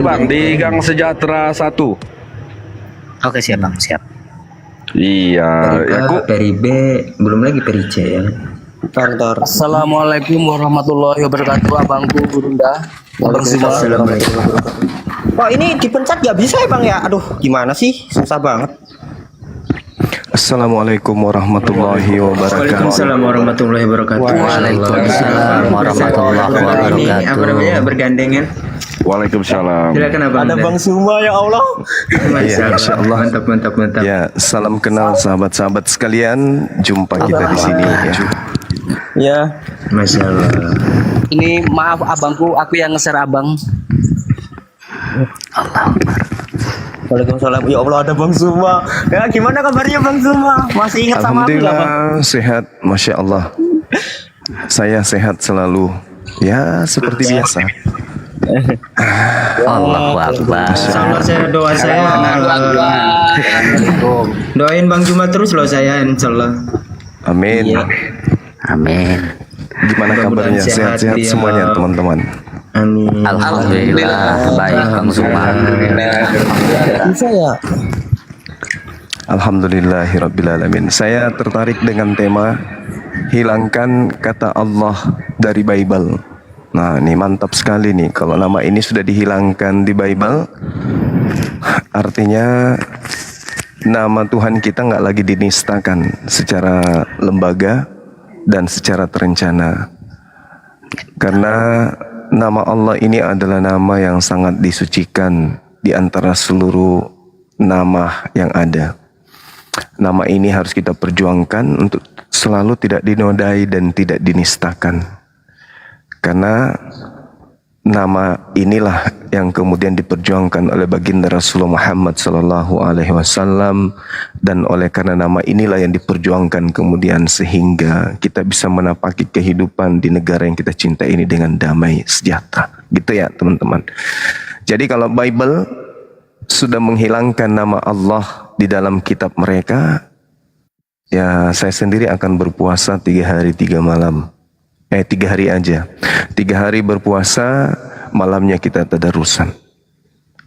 Bang, di Gang Sejahtera 1. Oke siap bang, siap. Iya, Peri ya A, aku peri B, belum lagi peri C ya. Kantor. Assalamualaikum warahmatullahi wabarakatuh, abangku Gurunda, abang semua. Assalamualaikum. Wah, ini dipencet nggak bisa ya bang ya? Aduh, gimana sih? Susah banget. Assalamualaikum warahmatullahi wabarakatuh. Waalaikumsalam warahmatullahi wabarakatuh. Waalaikumsalam warahmatullahi Ini apa wabarakatuh. namanya bergandengan? Waalaikumsalam. Silakan abang. Ada bang Suma ya Allah. Masya Allah. Mantap mantap mantap. Ya, salam kenal sahabat-sahabat sekalian. Jumpa kita di sini ya. Ya. Masya Allah. Ini maaf abangku, aku yang ngeser abang. Waalaikumsalam. Ya Allah, ada bang Suma. Ya, gimana kabarnya bang Suma? Masih ingat sama aku nggak bang? Alhamdulillah sehat, Masya Allah. Saya sehat selalu. Ya, seperti biasa. Allahu Akbar. Sama saya doa saya. Doain Bang Juma terus loh saya insyaallah. Amin. Amin. Gimana Mudah-mudahan kabarnya? sehat Sehat-sehat dia. semuanya teman-teman. Amin. Alhamdulillah baik Bang Suma. Bisa ya. Alhamdulillahirrabbilalamin. Saya tertarik dengan tema hilangkan kata Allah dari Bible. Nah, ini mantap sekali nih. Kalau nama ini sudah dihilangkan di Bible, artinya nama Tuhan kita nggak lagi dinistakan secara lembaga dan secara terencana. Karena nama Allah ini adalah nama yang sangat disucikan di antara seluruh nama yang ada. Nama ini harus kita perjuangkan untuk selalu tidak dinodai dan tidak dinistakan. Karena nama inilah yang kemudian diperjuangkan oleh baginda Rasulullah Muhammad sallallahu alaihi wasallam, dan oleh karena nama inilah yang diperjuangkan kemudian sehingga kita bisa menapaki kehidupan di negara yang kita cinta ini dengan damai sejahtera. Gitu ya, teman-teman. Jadi kalau Bible sudah menghilangkan nama Allah di dalam kitab mereka, ya saya sendiri akan berpuasa 3 hari 3 malam. 3 hari aja. 3 hari berpuasa, malamnya kita tadarusan.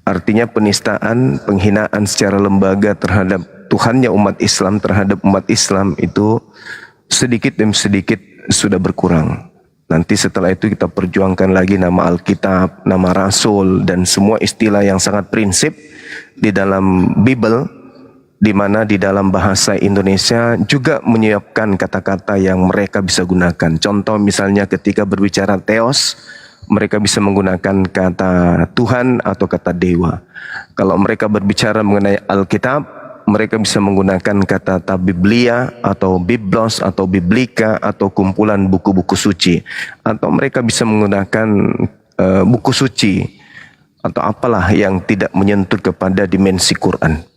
Artinya penistaan, penghinaan secara lembaga terhadap Tuhannya umat Islam, terhadap umat Islam itu sedikit demi sedikit sudah berkurang. Nanti setelah itu kita perjuangkan lagi nama Alkitab, nama Rasul, dan semua istilah yang sangat prinsip di dalam Bible, di mana di dalam bahasa Indonesia juga menyiapkan kata-kata yang mereka bisa gunakan. Contoh misalnya ketika berbicara theos, mereka bisa menggunakan kata Tuhan atau kata dewa. Kalau mereka berbicara mengenai Alkitab, mereka bisa menggunakan kata Biblia atau Biblos atau Biblika atau kumpulan buku-buku suci. Atau mereka bisa menggunakan buku suci atau apalah yang tidak menyentuh kepada dimensi Quran.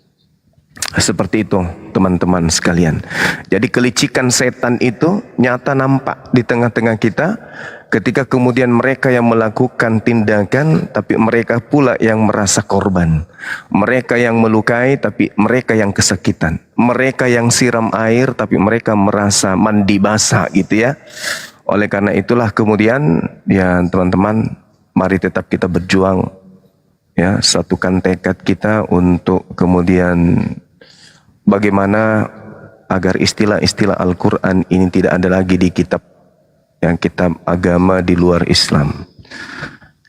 Seperti itu teman-teman sekalian. Jadi kelicikan setan itu nyata nampak di tengah-tengah kita ketika kemudian mereka yang melakukan tindakan tapi mereka pula yang merasa korban. Mereka yang melukai tapi mereka yang kesakitan. Mereka yang siram air tapi mereka merasa mandi basah gitu ya. Oleh karena itulah kemudian ya teman-teman, mari tetap kita berjuang ya, satukan tekad kita untuk kemudian bagaimana agar istilah-istilah Al-Quran ini tidak ada lagi di kitab agama di luar Islam.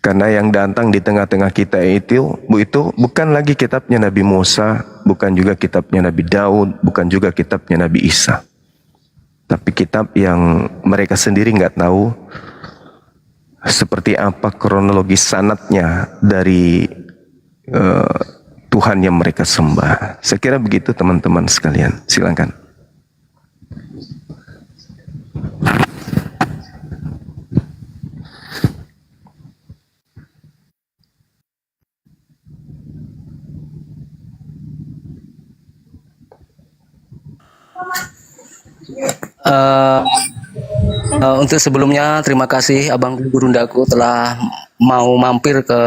Karena yang datang di tengah-tengah kita itu bukan lagi kitabnya Nabi Musa, bukan juga kitabnya Nabi Daud, bukan juga kitabnya Nabi Isa. Tapi kitab yang mereka sendiri nggak tahu seperti apa kronologi sanadnya dari Tuhan yang mereka sembah. Saya kira begitu teman-teman sekalian. Silakan. Untuk sebelumnya terima kasih abang Gurundaku telah mau mampir ke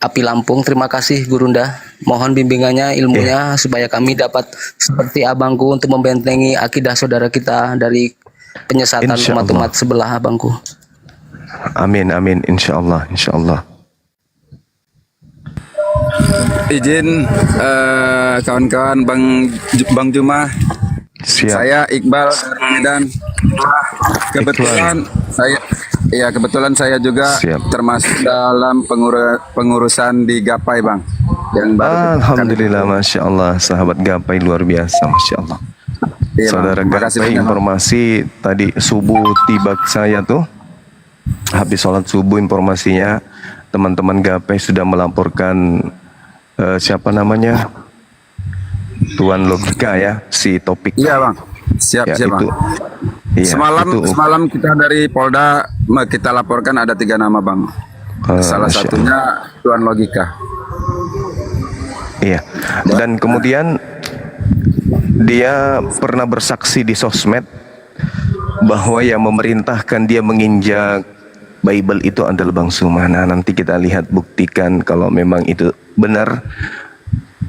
Api Lampung. Terima kasih Gurunda. Mohon bimbingannya, ilmunya supaya kami dapat seperti abangku untuk membentengi akidah saudara kita dari penyesatan umat-umat sebelah abangku. Amin, amin, insya Allah, insya Allah. izin kawan-kawan Bang Juma. Siap. Saya Iqbal dari Medan. Kebetulan saya juga Siap. termasuk dalam pengurusan di Gapai, Bang. Yang baru Alhamdulillah, Masya Allah. Sahabat Gapai luar biasa, Masya Allah. Iya, Bang. Saudara Terima kasih Gapai, banyak, Bang. informasi tadi subuh tiba ke saya tuh. Habis sholat subuh informasinya, teman-teman Gapai sudah melaporkan siapa namanya? Tuan Logika ya, si Topik. Iya, Bang. Siap, Ya, siap, itu. Bang. Iya, itu. Semalam kita dari Polda kita laporkan ada 3 nama, Bang. Salah Masya satunya Tuan Logika. Iya. Dan kemudian dia pernah bersaksi di sosmed bahwa yang memerintahkan dia menginjak Bible itu adalah Bang Suma. Nah, nanti kita lihat buktikan kalau memang itu benar,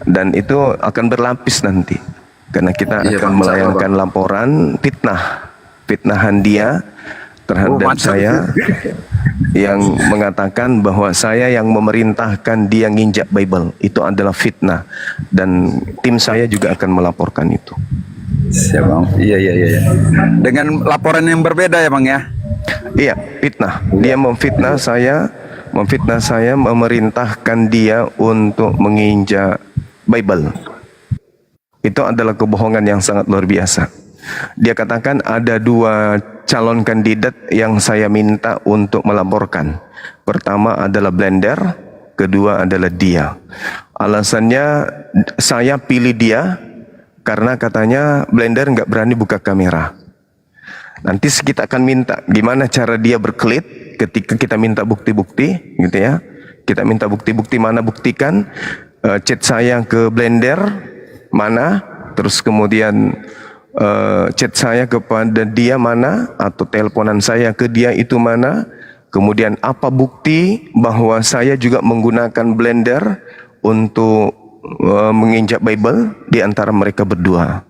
dan itu akan berlapis nanti karena kita Iya, akan Bang. melayangkan laporan fitnahan dia terhadap mantap. saya yang mengatakan bahwa saya yang memerintahkan dia nginjak Bible itu adalah fitnah, dan tim saya juga akan melaporkan itu. Siap, Bang. Iya. Dengan laporan yang berbeda ya, Bang ya. Iya, fitnah. Dia memfitnah saya memerintahkan dia untuk menginjak Bible. Itu adalah kebohongan yang sangat luar biasa. Dia katakan ada 2 calon kandidat yang saya minta untuk melaporkan. Pertama adalah Blender, kedua adalah dia. Alasannya saya pilih dia karena katanya Blender nggak berani buka kamera. Nanti kita akan minta gimana cara dia berkelit ketika kita minta bukti-bukti, gitu ya. Kita minta bukti-bukti, mana buktikan chat saya ke Blender mana, terus kemudian chat saya kepada dia mana, atau teleponan saya ke dia itu mana, kemudian apa bukti bahwa saya juga menggunakan Blender untuk menginjak Bible di antara mereka berdua.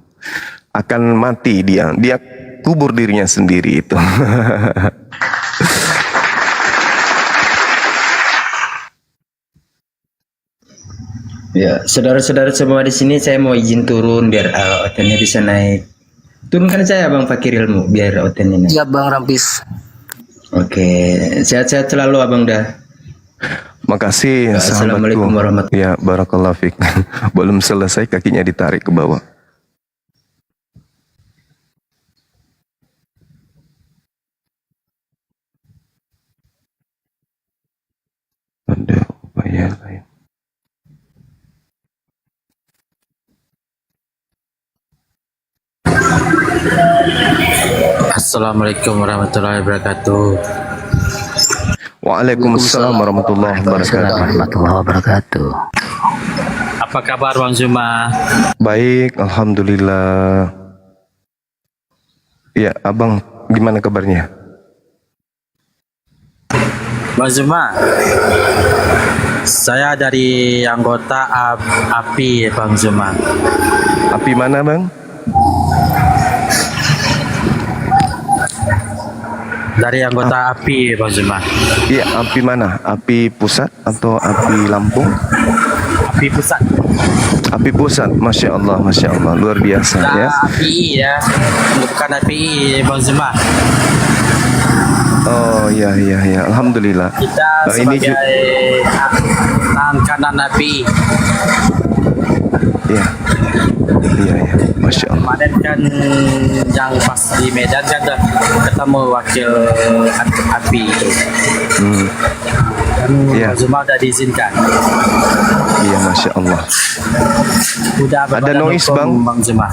Akan mati dia kubur dirinya sendiri itu. Ya, saudara-saudara semua di sini saya mau izin turun biar OTN-nya bisa naik. Turunkan saya Bang Fakir Ilmu biar OTN-nya naik. Siap Bang Rampis. Oke, sehat-sehat selalu Abang dah. Makasih sahabatku. Assalamualaikum warahmatullahi Ya, barakallahu fiik. Belum selesai kakinya ditarik ke bawah. Ada upaya lain. Assalamualaikum warahmatullahi wabarakatuh. Waalaikumsalam warahmatullahi wabarakatuh. Warahmatullahi wabarakatuh. Apa kabar Bang Zuma? Baik, alhamdulillah. Ya, Abang gimana kabarnya? Bang Zuma, saya dari anggota API Bang Zuma. Api mana, Bang? Dari anggota API Bang Zuma. Iya, api mana? Api pusat atau api Lampung? API pusat. Api pusat, masya Allah, luar biasa ya. API ya, bukan API Bang Zuma. Oh iya, alhamdulillah. Kita Ini sebagai tangan kanan API. Iya, masya Allah. Kemarin kan yang pas di Medan kan udah ketemu wakil API itu. Dan Iya. Bang Zuma udah diizinkan. Iya, masya Allah. Udah Ada berbadan noise, hukum, Bang? Bang Zuma.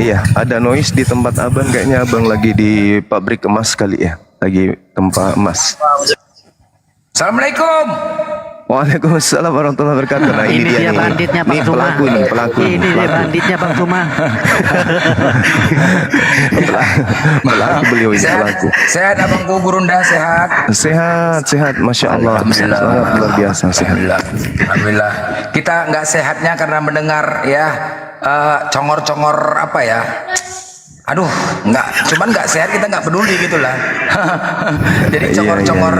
Iya, ada noise di tempat abang. Kayaknya abang lagi di pabrik emas kali ya, lagi tempat emas. Assalamualaikum. Waalaikumsalam warahmatullahi wabarakatuh. Nah, ini dia nih. banditnya Bang Ini Zuma. pelaku nih, pelaku. Ini dia banditnya Bang Zuma. Pelaku beliau ini, pelaku. Sehat abangku Gurunda, sehat. Sehat, masya Allah. Alhamdulillah. Sangat luar biasa sehat. Alhamdulillah. Kita nggak sehatnya karena mendengar ya congor-congor apa ya. Aduh, cuman nggak sehat, kita nggak peduli gitulah. Jadi Iya, congor-congor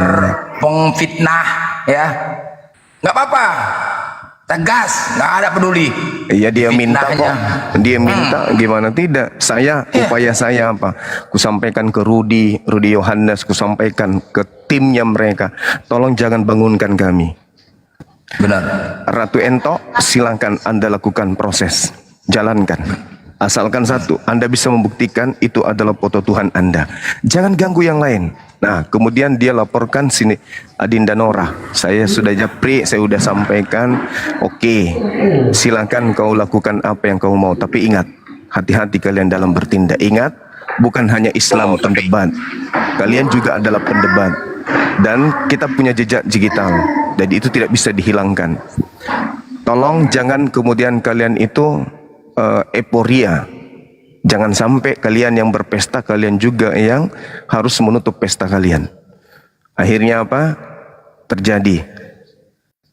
pengfitnah ya. nggak apa-apa, tegas, nggak ada peduli. Iya dia minta kok. Fitnahnya. Dia minta gimana tidak? Saya upaya saya apa? Kusampaikan ke Rudi Yohanes, kusampaikan ke timnya mereka. Tolong jangan bangunkan kami. Benar. Ratu Ento, silakan Anda lakukan proses. Jalankan. Asalkan satu, Anda bisa membuktikan itu adalah foto Tuhan Anda. Jangan ganggu yang lain. Nah, kemudian dia laporkan sini, Adinda Nora, saya sudah japri, saya sudah sampaikan, oke, silakan kau lakukan apa yang kau mau. Tapi ingat, hati-hati kalian dalam bertindak. Ingat, bukan hanya Islam pendebat, kalian juga adalah pendebat. Dan kita punya jejak digital, jadi itu tidak bisa dihilangkan. Tolong jangan kemudian kalian itu euforia. Jangan sampai kalian yang berpesta, kalian juga yang harus menutup pesta kalian. Akhirnya apa? Terjadi.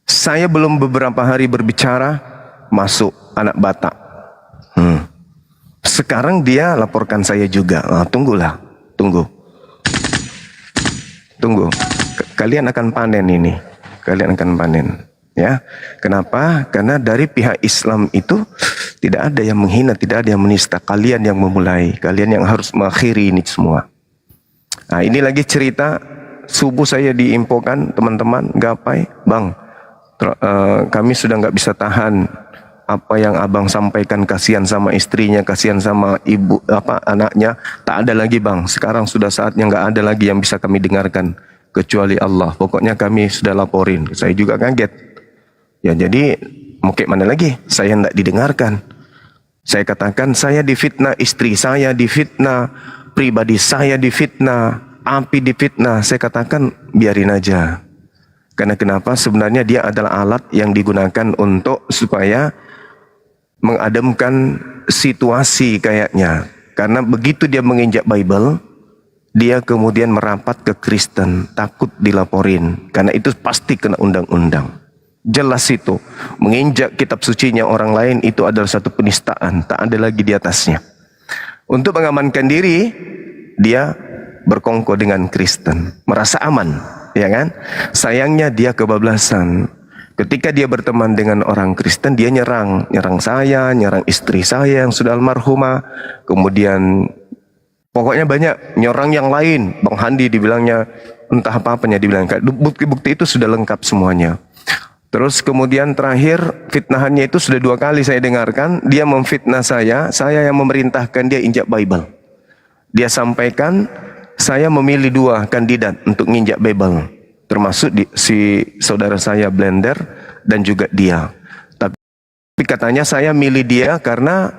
Saya belum beberapa hari berbicara, masuk anak Batak. Sekarang dia laporkan saya juga. Nah, tunggulah, tunggu. Kalian akan panen ini. Kalian akan panen. Ya, kenapa? Karena dari pihak Islam itu tidak ada yang menghina, tidak ada yang menista. Kalian yang memulai, kalian yang harus mengakhiri ini semua. Nah, ini lagi cerita subuh saya diinfokan teman-teman, gapai, bang, kami sudah nggak bisa tahan apa yang abang sampaikan, kasihan sama istrinya, kasihan sama ibu anaknya. Tak ada lagi bang. Sekarang sudah saatnya nggak ada lagi yang bisa kami dengarkan kecuali Allah. Pokoknya kami sudah laporin. Saya juga kaget. Ya jadi mau kayak mana lagi? Saya tidak didengarkan. Saya katakan saya difitnah, istri saya difitnah, pribadi saya difitnah, api difitnah. Saya katakan biarin aja. Karena kenapa? Sebenarnya dia adalah alat yang digunakan untuk supaya mengademkan situasi kayaknya. Karena begitu dia menginjak Bible, dia kemudian merapat ke Kristen, takut dilaporin. Karena itu pasti kena undang-undang. Jelas itu, menginjak kitab sucinya orang lain itu adalah satu penistaan, tak ada lagi di atasnya. Untuk mengamankan diri, dia berkongko dengan Kristen, merasa aman, ya kan? Sayangnya dia kebablasan. Ketika dia berteman dengan orang Kristen, dia nyerang saya, nyerang istri saya yang sudah almarhumah, kemudian pokoknya banyak nyerang yang lain. Bang Handi dibilangnya entah apa-apanya, dibilang bukti-bukti itu sudah lengkap semuanya. Terus kemudian terakhir fitnahannya itu sudah 2 kali saya dengarkan. Dia memfitnah saya yang memerintahkan dia injak Bible. Dia sampaikan saya memilih 2 kandidat untuk nginjak Bible. Termasuk si saudara saya Blender dan juga dia. Tapi katanya saya milih dia karena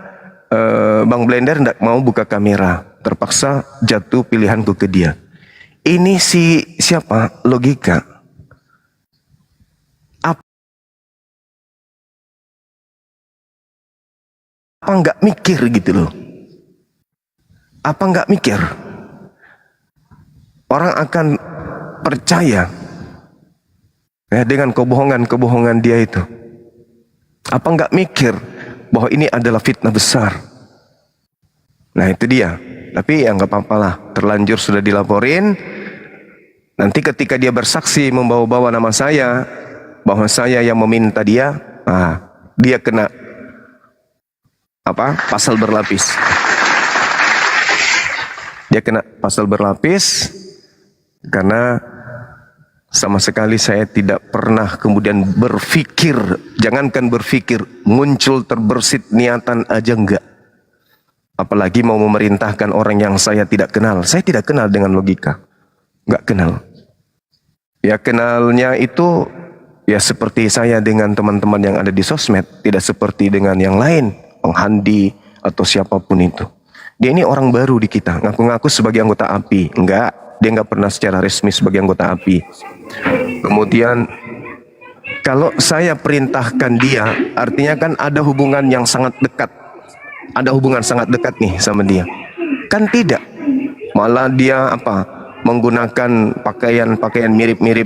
Bang Blender tidak mau buka kamera. Terpaksa jatuh pilihanku ke dia. Ini si siapa? Logika. Apa nggak mikir gitu loh? Apa nggak mikir? Orang akan percaya ya dengan kebohongan-kebohongan dia itu. Apa nggak mikir bahwa ini adalah fitnah besar? Nah itu dia. Tapi ya nggak apa-apa lah. Terlanjur sudah dilaporin. Nanti ketika dia bersaksi membawa-bawa nama saya, bahwa saya yang meminta dia, dia kena pasal berlapis. Dia kena pasal berlapis karena sama sekali saya tidak pernah kemudian berpikir, jangankan berpikir, muncul terbersit niatan aja enggak. Apalagi mau memerintahkan orang yang saya tidak kenal. Saya tidak kenal dengan logika. Enggak kenal. Ya kenalnya itu ya seperti saya dengan teman-teman yang ada di sosmed, tidak seperti dengan yang lain. Bang Handi atau siapapun itu. Dia ini orang baru di kita, ngaku-ngaku sebagai anggota API. Enggak, dia enggak pernah secara resmi sebagai anggota API. Kemudian kalau saya perintahkan dia, artinya kan ada hubungan yang sangat dekat. Ada hubungan sangat dekat nih sama dia. Kan tidak. Malah dia menggunakan pakaian-pakaian mirip-mirip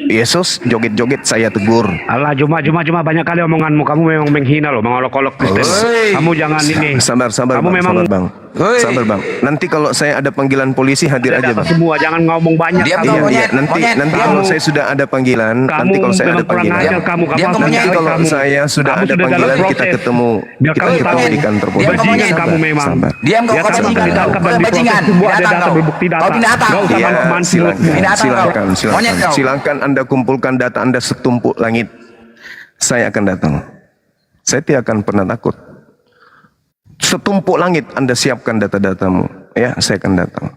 Yesus, joget-joget saya tegur. Allah, cuma banyak kali omonganmu. Kamu memang menghina loh, mengolok-olok Kristen. Kamu jangan ini. Sabar Kamu bang, memang sabar bang. Woi. Sabar bang. Nanti kalau saya ada panggilan polisi hadir aja bang. Semua jangan ngomong banyak. Diam kamu. kau, Iya, monyet, nanti monyet. nanti Diam. kalau saya sudah ada panggilan, nanti kalau saya ada memang kurang panggilan, ajar kamu Diam, kamu nanti monyet. kalau saya sudah Kamu ada sudah dalam panggilan kita proses. ketemu, Biar kita kamu ketemu tahu. di kantor polisi. Diam, kamu monyet. Bajingan kamu memang. Sabar. Diam kau, Ya, kau kamu bajingan. ditangkap dan Kau bajingan. diproses, semua ada Binatang data kau. berbukti data. Kau binatang. Gak usah Iya, main-main silakan, Binatang kau. silakan, Monyet silakan, kau. silakan Anda kumpulkan data Anda setumpuk langit. Saya akan datang. Saya tidak akan pernah takut. Setumpuk langit Anda siapkan data-datamu, ya saya akan datang.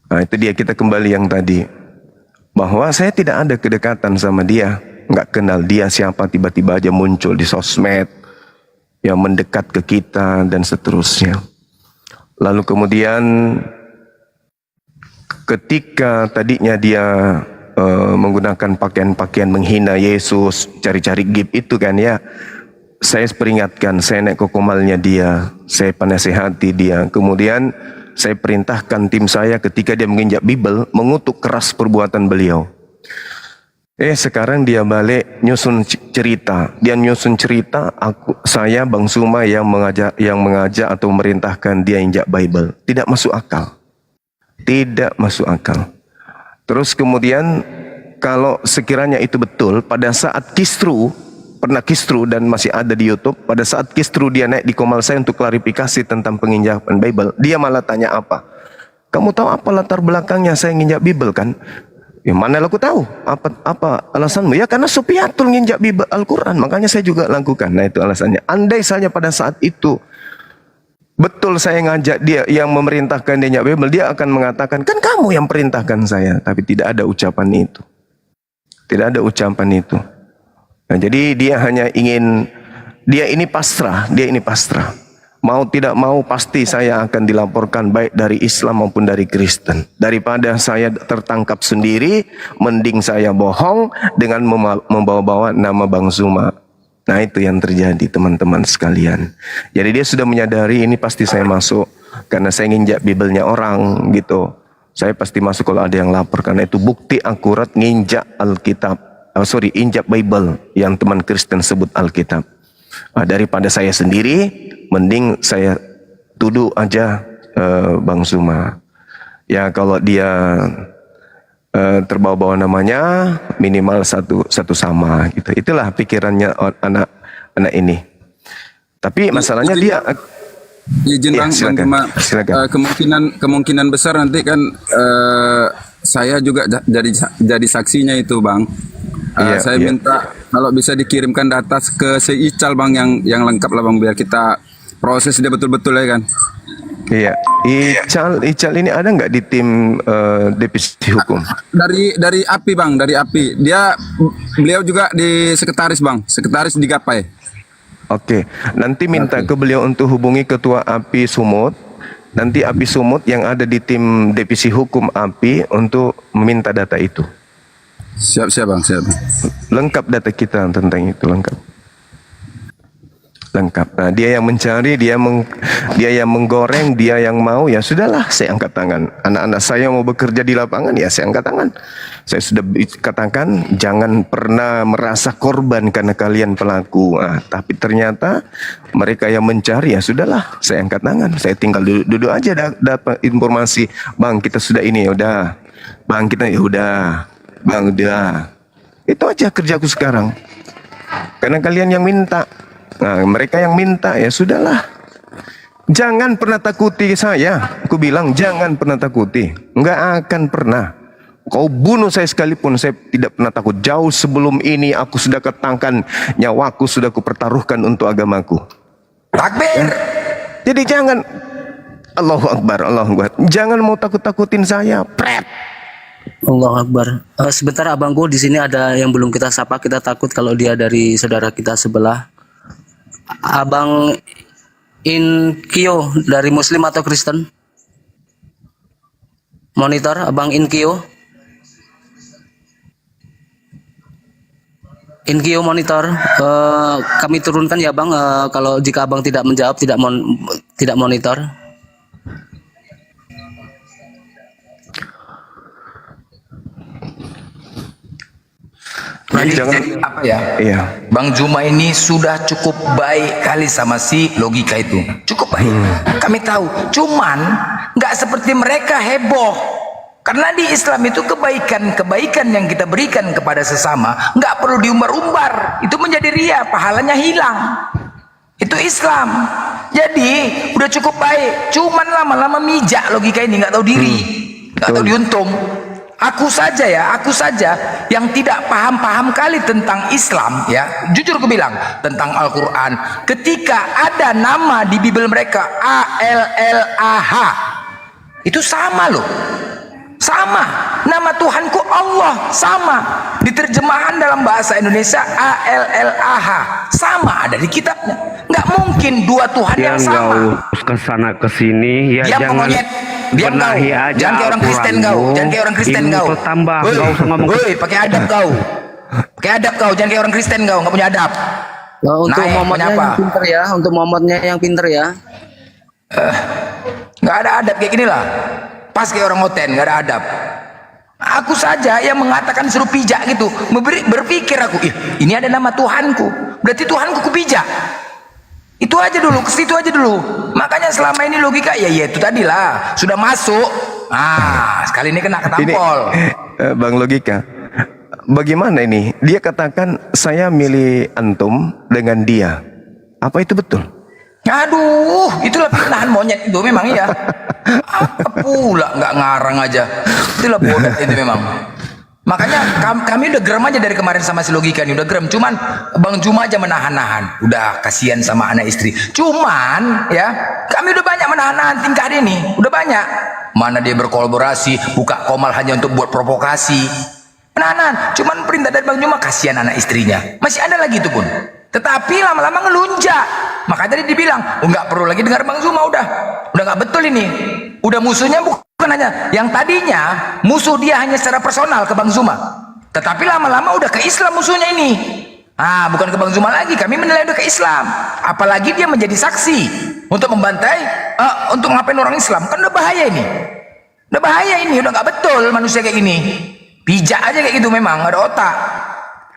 Nah itu dia, kita kembali yang tadi, bahwa saya tidak ada kedekatan sama dia, nggak kenal dia siapa, tiba-tiba aja muncul di sosmed, yang mendekat ke kita dan seterusnya. Lalu kemudian ketika tadinya dia menggunakan pakaian-pakaian menghina Yesus, cari-cari gib itu kan ya, saya peringatkan, saya naik ke komalnya dia, saya penasehati dia, kemudian saya perintahkan tim saya ketika dia menginjak Bible, mengutuk keras perbuatan beliau. Sekarang dia balik nyusun cerita. Dia nyusun cerita, saya Bang Suma yang mengajak atau memerintahkan dia injak Bible. Tidak masuk akal. Tidak masuk akal. Terus kemudian kalau sekiranya itu betul, pada saat kisru, pernah kisru dan masih ada di YouTube, pada saat kisru dia naik di komal saya untuk klarifikasi tentang penginjakan Bible, dia malah tanya apa? Kamu tahu apa latar belakangnya saya nginjak Bible kan? Ya mana aku tahu? Apa alasanmu? Ya karena Supiatul nginjak Bible Al-Quran, makanya saya juga lakukan. Nah itu alasannya. Andai saja pada saat itu betul saya ngajak dia yang memerintahkan dia nginjak Bible, dia akan mengatakan, kan kamu yang perintahkan saya. Tapi tidak ada ucapan itu. Tidak ada ucapan itu. Nah, jadi dia hanya ingin, dia ini pasrah. Mau tidak mau pasti saya akan dilaporkan baik dari Islam maupun dari Kristen. Daripada saya tertangkap sendiri, mending saya bohong dengan membawa-bawa nama Bang Zuma. Nah itu yang terjadi teman-teman sekalian. Jadi dia sudah menyadari ini pasti saya masuk karena saya nginjak Bibelnya orang gitu. Saya pasti masuk kalau ada yang lapor, karena itu bukti akurat nginjak Alkitab. Injak Bible yang teman Kristen sebut Alkitab. Daripada saya sendiri, mending saya tuduh aja Bang Zuma. Ya kalau dia terbawa-bawa namanya, minimal satu sama gitu. Itulah pikirannya anak ini. Tapi masalahnya dia Izin Ya, Bang, silakan. Bang Gema. Silakan. Kemungkinan besar nanti kan saya juga jadi saksinya itu Bang. Iya, Saya iya. minta kalau bisa dikirimkan data ke Ical Bang yang lengkap lah Bang, biar kita proses dia betul-betul ya kan. Iya, Ical ini ada nggak di tim divisi hukum? Dari API Bang, dari API. Beliau juga di sekretaris Bang, sekretaris di Gapai. Oke, nanti minta ke beliau untuk hubungi ketua API Sumut. Nanti API Sumut yang ada di tim divisi hukum API untuk meminta data itu. Siap Bang, siap. Lengkap data kita tentang itu, lengkap. Nah, dia yang mencari, dia yang menggoreng, dia yang mau, ya sudahlah, saya angkat tangan. Anak-anak saya mau bekerja di lapangan, ya saya angkat tangan. Saya sudah katakan, jangan pernah merasa korban karena kalian pelaku. Tapi ternyata mereka yang mencari, ya sudahlah, saya angkat tangan. Saya tinggal duduk aja dapat informasi, Bang kita sudah ini, ya udah. Bang kita ya udah. Bang udah. Itu aja kerjaku sekarang. Karena kalian yang minta. Nah, mereka yang minta, ya sudahlah. Jangan pernah takuti saya. Aku bilang jangan pernah takuti. Enggak akan pernah. Kau bunuh saya sekalipun, saya tidak pernah takut. Jauh sebelum ini aku sudah ketangkan nyawaku, sudah kupertaruhkan untuk agamaku. Takbir. Jadi jangan, Allahu Akbar, Allahu Akbar. Jangan mau takut-takutin saya. Pret. Allah Akbar. Sebentar abangku, di sini ada yang belum kita sapa. Kita takut kalau dia dari saudara kita sebelah. Abang Inkio dari Muslim atau Kristen? Monitor Abang Inkio. Inkio monitor. Kami turunkan ya Bang. Kalau jika Abang tidak menjawab, tidak monitor. Jadi apa ya? Iya. Bang Juma ini sudah cukup baik kali sama si logika itu. Cukup baik. Kami tahu. Cuman nggak seperti mereka heboh. Karena di Islam itu kebaikan-kebaikan yang kita berikan kepada sesama nggak perlu diumbar-umbar. Itu menjadi ria, pahalanya hilang. Itu Islam. Jadi udah cukup baik. Cuman lama-lama mijak logika ini, nggak tahu diri, nggak tahu diuntung. Aku saja yang tidak paham kali tentang Islam ya, jujur aku bilang tentang Al-Quran. Ketika ada nama di Bible mereka ALLAH, itu sama loh, sama. Nama Tuhanku Allah sama. Di terjemahan dalam bahasa Indonesia ALLAH sama ada di kitabnya. Nggak mungkin dua Tuhan yang sama. Kesana kesini ya, jangan benahi aja. Jangan kayak orang Kristen kau. Jangan kayak orang Kristen kau. Tambah, nggak usah ngomong. Woi, pakai adab kau. Pakai adab kau. Jangan kayak orang Kristen kau. Nggak punya adab. Untuk momotnya yang pinter ya. Untuk momotnya yang pinter ya. Nggak ada adab kayak gini lah. Pas kayak orang hoten. Nggak ada adab. Aku saja yang mengatakan suruh pijak gitu. Berpikir aku, ini ada nama Tuhanku. Berarti Tuhanku kupijak. Itu aja dulu, ke situ aja dulu. Makanya selama ini logika ya itu tadi lah, sudah masuk. Sekali ini kena ketampol. Ini, Bang Logika, bagaimana ini? Dia katakan saya milih antum dengan dia. Apa itu betul? Aduh, itulah fitnahan monyet itu memang iya. Apa pula nggak ngarang aja. Itulah bodoh itu memang. Makanya kami udah gerem aja dari kemarin sama si logika ini, udah gerem. Cuman Bang Juma aja menahan-nahan. Udah kasihan sama anak istri. Cuman ya, kami udah banyak menahan-nahan tingkah dia nih. Udah banyak. Mana dia berkolaborasi, buka komal hanya untuk buat provokasi. Menahan. Cuman perintah dari Bang Juma, kasihan anak istrinya. Masih ada lagi itu pun. Tetapi lama-lama ngelunjak. Makanya tadi dibilang, nggak perlu lagi dengar Bang Juma, udah nggak betul ini. Udah musuhnya bukan hanya yang tadinya musuh dia hanya secara personal ke Bang Zuma, tetapi lama-lama udah ke Islam musuhnya ini. Bukan ke Bang Zuma lagi, kami menilai udah ke Islam. Apalagi dia menjadi saksi untuk membantai, untuk ngapain orang Islam, kan udah bahaya ini. Udah bahaya ini, udah nggak betul manusia kayak gini. Bijak aja kayak gitu memang, nggak ada otak.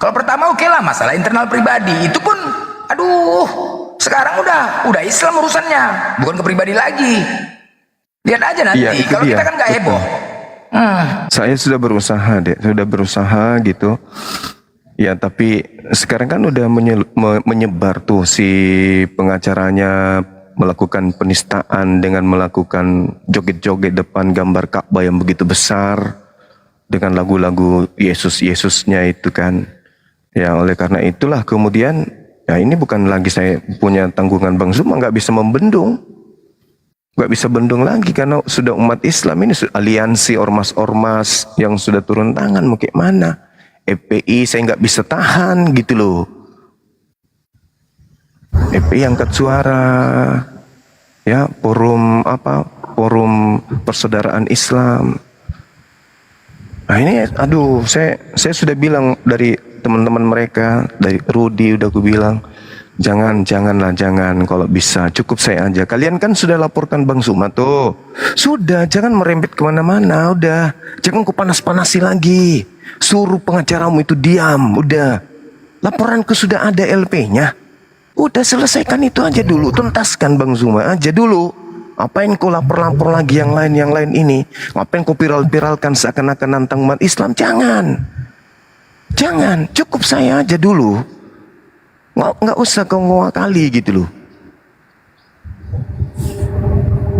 Kalau pertama oke lah, masalah internal pribadi itu pun, aduh, sekarang udah Islam urusannya, bukan ke pribadi lagi. Lihat aja nanti, ya, kalau kita kan nggak heboh. Saya sudah berusaha gitu. Ya, tapi sekarang kan udah menyebar tuh si pengacaranya melakukan penistaan dengan melakukan joget-joget depan gambar Ka'bah yang begitu besar dengan lagu-lagu Yesusnya itu kan. Ya, oleh karena itulah kemudian ya ini bukan lagi saya punya tanggungan Bang Zuma, nggak bisa membendung. Nggak bisa bendung lagi karena sudah umat Islam ini aliansi ormas-ormas yang sudah turun tangan mau kayak mana. FPI saya nggak bisa tahan gitu loh. FPI angkat suara, ya forum persaudaraan Islam. Nah ini aduh saya sudah bilang dari teman-teman mereka, dari Rudi udah aku bilang. Jangan kalau bisa cukup saya aja. Kalian kan sudah laporkan Bang Zuma tuh. Sudah, jangan merembet kemana-mana. Udah, jangan ku panas-panasi lagi. Suruh pengacaramu itu diam. Udah, laporanku sudah ada LP-nya. Udah selesaikan itu aja dulu. Tuntaskan Bang Zuma aja dulu. Apain kau lapor-lapor lagi yang lain ini? Ngapain kau viral-viralkan seakan-akan nantang umat Islam? Jangan, cukup saya aja dulu. Nggak usah kau ngawakali gitu loh.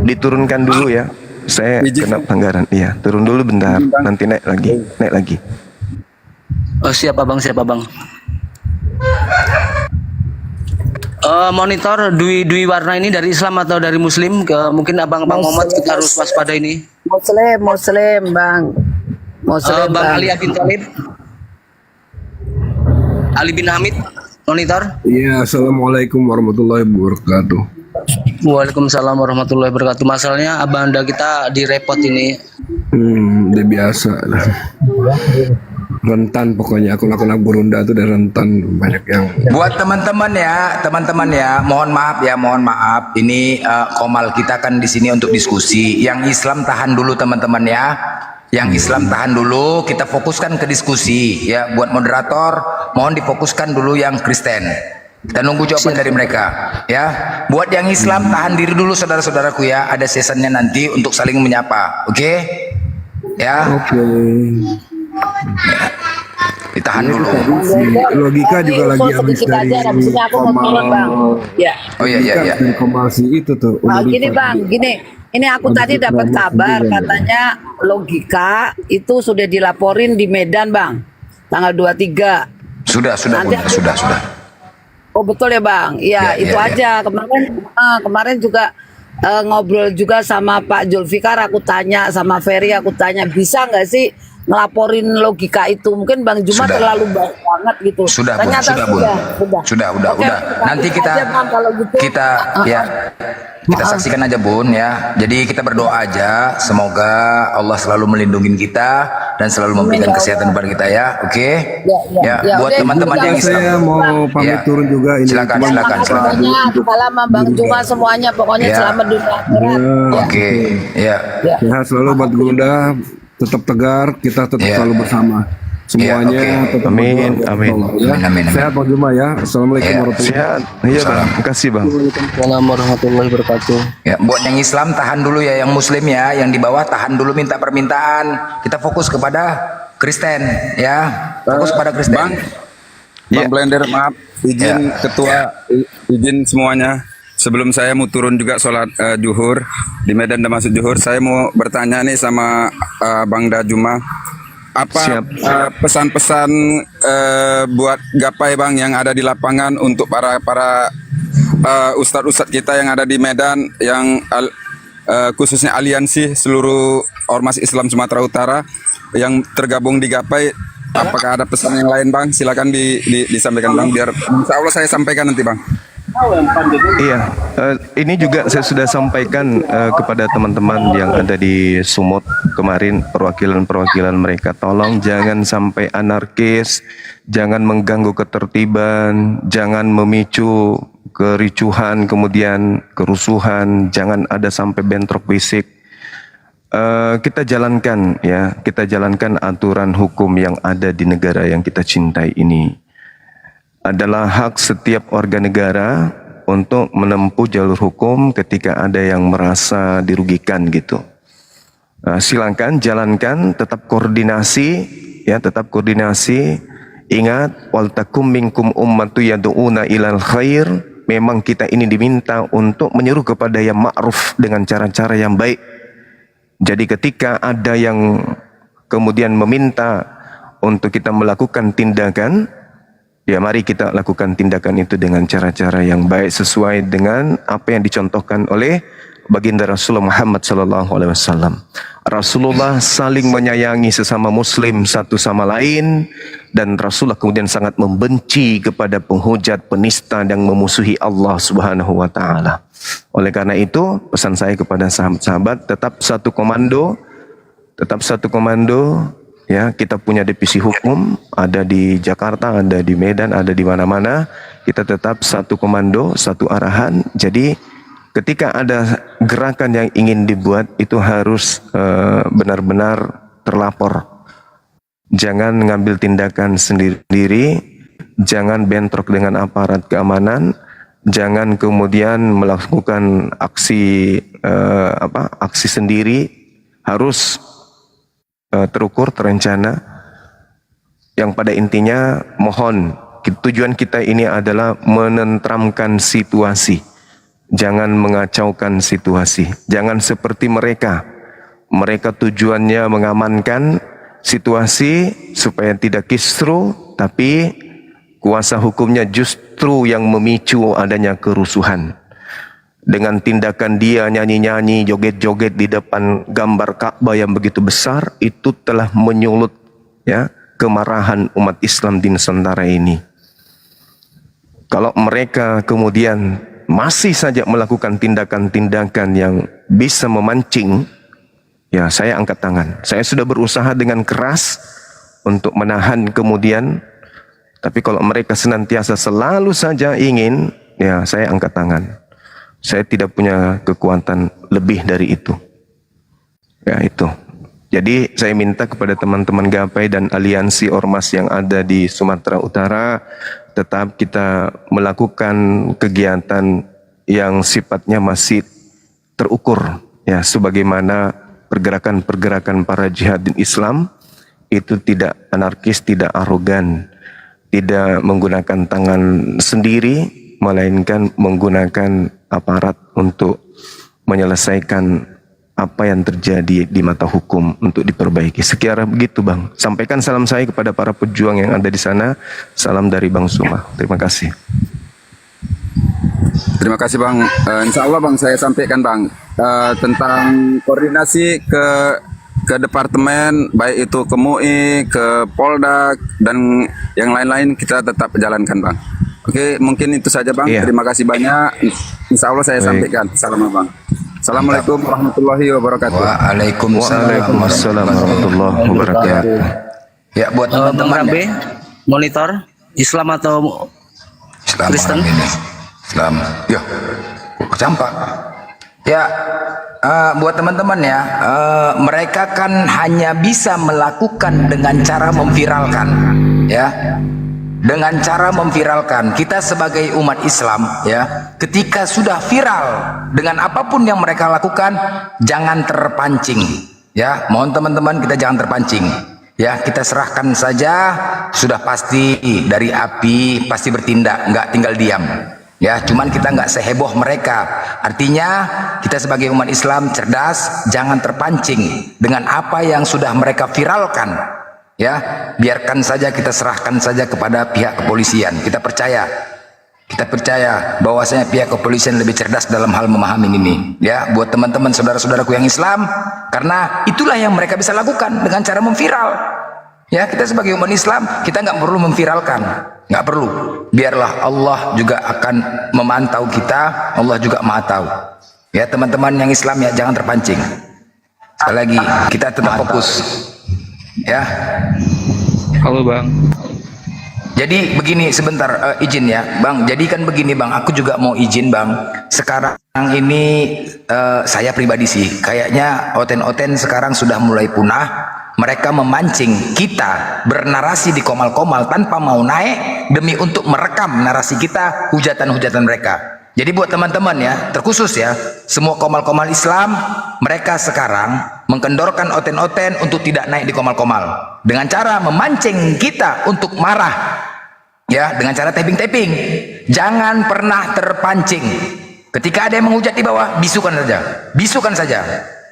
Diturunkan dulu ya. Saya kena pelanggaran. Iya, turun dulu bentar. Nanti naik lagi. Oh, siapa bang? Monitor dui warna ini dari Islam atau dari Muslim? Mungkin abang Muhammad kita harus waspada ini. Muslim bang. Bang Ali bin Thalib, Ali bin Hamid. Monitor. Iya, assalamualaikum warahmatullahi wabarakatuh. Waalaikumsalam warahmatullahi wabarakatuh. Masalahnya abang anda kita direpot ini. Udah biasa lah. Rentan pokoknya akun-akun Burunda itu udah rentan banyak yang. Buat teman-teman ya, mohon maaf. Ini komal kita kan di sini untuk diskusi. Yang Islam tahan dulu teman-teman ya. Yang Islam tahan dulu, kita fokuskan ke diskusi ya. Buat moderator, mohon difokuskan dulu yang Kristen. Kita nunggu jawaban dari mereka ya. Buat yang Islam tahan diri dulu saudara-saudaraku ya. Ada seasonnya nanti untuk saling menyapa. Oke? Ya. Oke. Ditahan dulu. Logika juga lagi habis sedikit dari aja, habis ini aku mau turun, Bang. Ya. Oh iya iya iya. Dari Komalsi itu tuh. Gini Bang, gini. Ini aku tadi dapat kabar katanya logika itu sudah dilaporin di Medan, Bang. Tanggal 23. Sudah Nanti Bunda, aku- sudah. Oh betul ya Bang. Ya, Ya, itu ya, aja. Kemarin juga ngobrol juga sama Pak Julfikar, aku tanya sama Ferry, aku tanya bisa nggak sih ngelaporin logika itu? Mungkin Bang Juma Sudah. terlalu baik banget gitu. Sudah, Bun. Ternyata Sudah, Bun. sudah. Oke, Udah. Nanti kita aja, Bang, kalau gitu. kita saksikan aja Bun ya. Jadi kita berdoa aja semoga Allah selalu melindungi kita dan selalu memberikan Amin, ya kesehatan Allah. kepada kita ya. Oke. Ya, Buat udah, teman-teman juga yang Islam. Saya mau pamit Ya. turun juga ini. Silakan, Cuma- silakan. Banyak, salam Bang Juma semuanya, pokoknya Ya. selamat dunia akhirat. Ya. Oke. Ya. Ya. Sehat selalu buat Gunda, tetap tegar, kita tetap Ya. selalu bersama. Semuanya Ya, oke. tetap Amin, berdoa, amin. Allah, ya. Amin, amin. Sehat Pak Juma ya. Assalamualaikum Ya. warahmatullahi Sehat. Iya Bang, terima kasih Bang. Waalaikumsalam warahmatullahi wabarakatuh. Ya, buat yang Islam tahan dulu ya, yang Muslim ya, yang di bawah tahan dulu minta permintaan. Kita fokus kepada Kristen ya, fokus kepada Kristen. Bang Ya. Blender, maaf, izin ketua, izin semuanya. Sebelum saya mau turun juga sholat juhur di Medan dan masuk juhur, saya mau bertanya nih sama Bang Dajuma, apa Siap. pesan-pesan buat gapai Bang yang ada di lapangan untuk para ustadz-ustadz kita yang ada di Medan, yang khususnya aliansi seluruh ormas Islam Sumatera Utara yang tergabung di gapai. Apakah ada pesan yang lain Bang? Silakan disampaikan Bang, biar insya Allah saya sampaikan nanti Bang. Iya, ini juga saya sudah sampaikan kepada teman-teman yang ada di Sumut kemarin, perwakilan-perwakilan mereka, tolong jangan sampai anarkis, jangan mengganggu ketertiban, jangan memicu kericuhan, kemudian kerusuhan, jangan ada sampai bentrok fisik. Kita jalankan ya, kita jalankan aturan hukum yang ada di negara yang kita cintai ini. Adalah hak setiap warga negara untuk menempuh jalur hukum ketika ada yang merasa dirugikan gitu. Silakan jalankan, tetap koordinasi ya, tetap koordinasi. Ingat, wal takum minkum ummatu yad'una ilal khair. Memang kita ini diminta untuk menyeru kepada yang ma'ruf dengan cara-cara yang baik. Jadi ketika ada yang kemudian meminta untuk kita melakukan tindakan, ya mari kita lakukan tindakan itu dengan cara-cara yang baik sesuai dengan apa yang dicontohkan oleh baginda Rasulullah Muhammad SAW. Rasulullah saling menyayangi sesama muslim satu sama lain, dan Rasulullah kemudian sangat membenci kepada penghujat, penista yang memusuhi Allah Subhanahu wa taala. Oleh karena itu, pesan saya kepada sahabat-sahabat, tetap satu komando. Ya, kita punya divisi hukum, ada di Jakarta, ada di Medan, ada di mana-mana. Kita tetap satu komando, satu arahan. Jadi ketika ada gerakan yang ingin dibuat, itu harus benar-benar terlapor. Jangan ngambil tindakan sendiri, jangan bentrok dengan aparat keamanan, jangan kemudian melakukan aksi aksi sendiri, harus terukur, terencana. Yang pada intinya mohon, tujuan kita ini adalah menenteramkan situasi. Jangan mengacaukan situasi. Jangan seperti mereka. Mereka tujuannya mengamankan situasi supaya tidak kisru, tapi kuasa hukumnya justru yang memicu adanya kerusuhan. Dengan tindakan dia nyanyi-nyanyi, joget-joget di depan gambar Ka'bah yang begitu besar, itu telah menyulut ya kemarahan umat Islam di Nusantara ini. Kalau mereka kemudian masih saja melakukan tindakan-tindakan yang bisa memancing, ya saya angkat tangan. Saya sudah berusaha dengan keras untuk menahan kemudian, tapi kalau mereka senantiasa selalu saja ingin, ya saya angkat tangan. Saya tidak punya kekuatan lebih dari itu. Ya itu. Jadi saya minta kepada teman-teman Gapai dan aliansi ormas yang ada di Sumatera Utara, tetap kita melakukan kegiatan yang sifatnya masih terukur, ya, sebagaimana pergerakan-pergerakan para jihadin Islam itu tidak anarkis, tidak arogan, tidak menggunakan tangan sendiri, melainkan menggunakan aparat untuk menyelesaikan apa yang terjadi di mata hukum untuk diperbaiki. Sekira begitu Bang. Sampaikan salam saya kepada para pejuang yang ada di sana. Salam dari Bang Suma. Terima kasih. Terima kasih Bang. Insya Allah Bang saya sampaikan Bang tentang koordinasi ke departemen, baik itu ke MUI, ke Polda dan yang lain-lain kita tetap jalankan Bang. Oke, mungkin itu saja Bang. Iya. Terima kasih banyak. Insya Allah saya sampaikan. Salam Bang. Assalamualaikum warahmatullahi wabarakatuh. Waalaikumsalam warahmatullahi wabarakatuh. Ya, buat Bang teman-teman Rabe, monitor Islam atau Islam Kristen? ini. Islam. Ya, campak. Ya, buat teman-teman ya, mereka kan hanya bisa melakukan dengan cara memviralkan, ya. Dengan cara memviralkan, kita sebagai umat Islam ya, ketika sudah viral dengan apapun yang mereka lakukan, jangan terpancing ya. Mohon teman-teman kita jangan terpancing ya, kita serahkan saja, sudah pasti dari api pasti bertindak, nggak tinggal diam ya. Cuman kita nggak seheboh mereka. Artinya kita sebagai umat Islam cerdas, jangan terpancing dengan apa yang sudah mereka viralkan. Ya, biarkan saja, kita serahkan saja kepada pihak kepolisian. Kita percaya bahwasanya pihak kepolisian lebih cerdas dalam hal memahami ini. Ya, buat teman-teman saudara-saudaraku yang Islam, karena itulah yang mereka bisa lakukan dengan cara memviral. Ya, kita sebagai umat Islam kita nggak perlu memviralkan, nggak perlu. Biarlah Allah juga akan memantau kita, Allah juga maha tahu. Ya, teman-teman yang Islam ya jangan terpancing. Sekali lagi kita tetap fokus. Ya. Halo Bang. Jadi begini sebentar, izin ya Bang. Jadi kan begini Bang, aku juga mau izin Bang. Sekarang ini saya pribadi sih kayaknya oten-oten sekarang sudah mulai punah. Mereka memancing kita bernarasi di komal-komal tanpa mau naik demi untuk merekam narasi kita, hujatan-hujatan mereka. Jadi buat teman-teman ya, terkhusus ya, semua komal-komal Islam, mereka sekarang mengkendorkan oten-oten untuk tidak naik di komal-komal dengan cara memancing kita untuk marah. Ya, dengan cara tapping-tapping. Jangan pernah terpancing. Ketika ada yang menghujat di bawah, bisukan saja. Bisukan saja.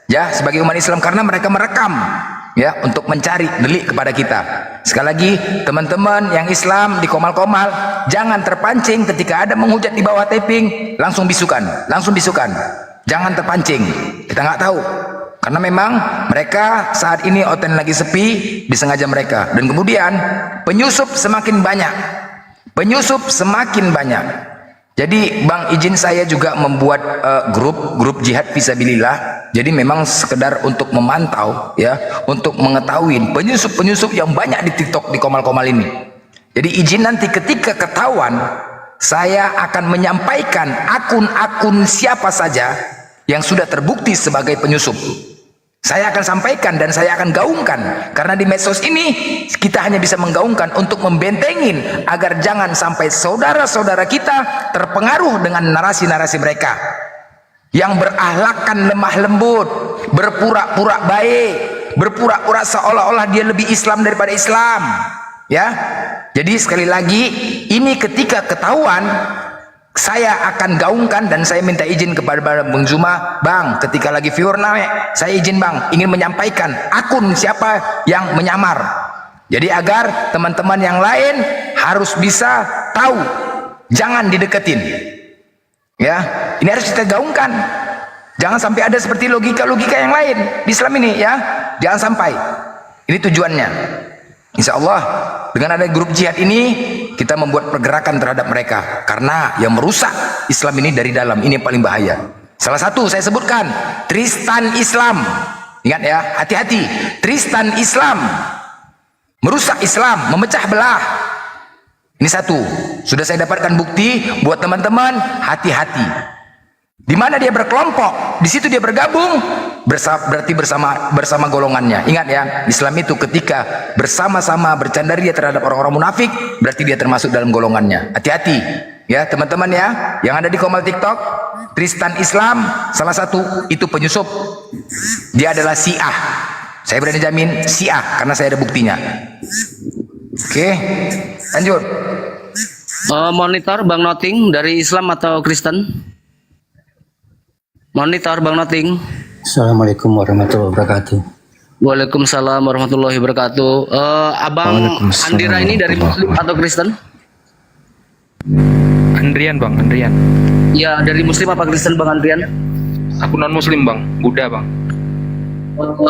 Ya, sebagai umat Islam, karena mereka merekam ya untuk mencari delik kepada kita. Sekali lagi teman-teman yang Islam di komal-komal, jangan terpancing ketika ada menghujat di bawah tapping, langsung bisukan, jangan terpancing. Kita nggak tahu, karena memang mereka saat ini oten lagi sepi, disengaja mereka. Dan kemudian penyusup semakin banyak, Jadi Bang, izin saya juga membuat grup jihad fisabilillah. Jadi memang sekedar untuk memantau ya, untuk mengetahui penyusup yang banyak di TikTok di komal-komal ini. Jadi izin nanti ketika ketahuan, saya akan menyampaikan akun-akun siapa saja yang sudah terbukti sebagai penyusup. Saya akan sampaikan dan saya akan gaungkan, karena di medsos ini kita hanya bisa menggaungkan untuk membentengin agar jangan sampai saudara-saudara kita terpengaruh dengan narasi-narasi mereka yang berahlakan lemah lembut, berpura-pura baik, berpura-pura seolah-olah dia lebih Islam daripada Islam. Ya, jadi sekali lagi ini ketika ketahuan, saya akan gaungkan dan saya minta izin kepada Bang Zuma, Bang, ketika lagi viewer naik, saya izin Bang, ingin menyampaikan akun siapa yang menyamar. Jadi agar teman-teman yang lain harus bisa tahu, jangan dideketin. Ya, ini harus kita gaungkan. Jangan sampai ada seperti logika-logika yang lain di Islam ini ya. Jangan sampai. Ini tujuannya. Insya Allah dengan ada grup jihad ini kita membuat pergerakan terhadap mereka, karena yang merusak Islam ini dari dalam, ini yang paling bahaya. Salah satu saya sebutkan Tristan Islam. Ingat ya, hati-hati. Tristan Islam merusak Islam, memecah belah. Ini satu, sudah saya dapatkan bukti. Buat teman-teman hati-hati. Di mana dia berkelompok, di situ dia bergabung, berarti bersama golongannya. Ingat ya, Islam itu ketika bersama-sama bercandaria terhadap orang-orang munafik, berarti dia termasuk dalam golongannya. Hati-hati ya teman-teman ya, yang ada di Komal TikTok, Tristan Islam salah satu itu penyusup. Dia adalah Syiah. Saya berani jamin Syiah karena saya ada buktinya. Oke, lanjut. Monitor Bang Noting dari Islam atau Kristen? Monitor Bang Noting. Assalamualaikum warahmatullahi wabarakatuh. Waalaikumsalam warahmatullahi wabarakatuh. Abang Andira ini dari Muslim atau Kristen? Andrian bang, Andrian. Ya, dari Muslim apa Kristen Bang Andrian? Aku non Muslim bang, Buddha bang.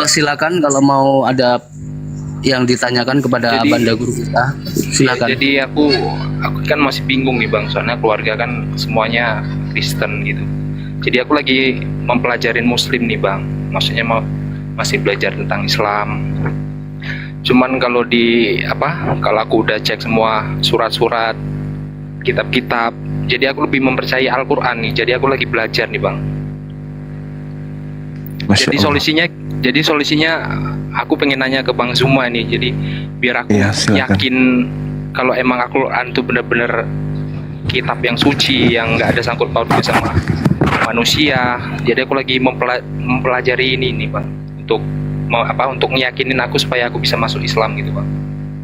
Silakan kalau mau ada yang ditanyakan kepada Banda Guru kita. Silakan. Ya, jadi aku kan masih bingung nih bang, soalnya keluarga kan semuanya Kristen gitu. Jadi aku lagi mempelajarin Muslim nih bang, maksudnya masih belajar tentang Islam. Cuman kalau kalau aku udah cek semua surat-surat, kitab-kitab, jadi aku lebih mempercayai Al-Quran nih. Jadi aku lagi belajar nih bang. Jadi solusinya aku pengen nanya ke Bang Zuma nih. Jadi biar aku yakin kalau emang Al-Quran itu benar-benar kitab yang suci, yang nggak ada sangkut pautnya sama manusia. Jadi aku lagi mempelajari ini nih bang, untuk ngeyakinin aku supaya aku bisa masuk Islam gitu bang.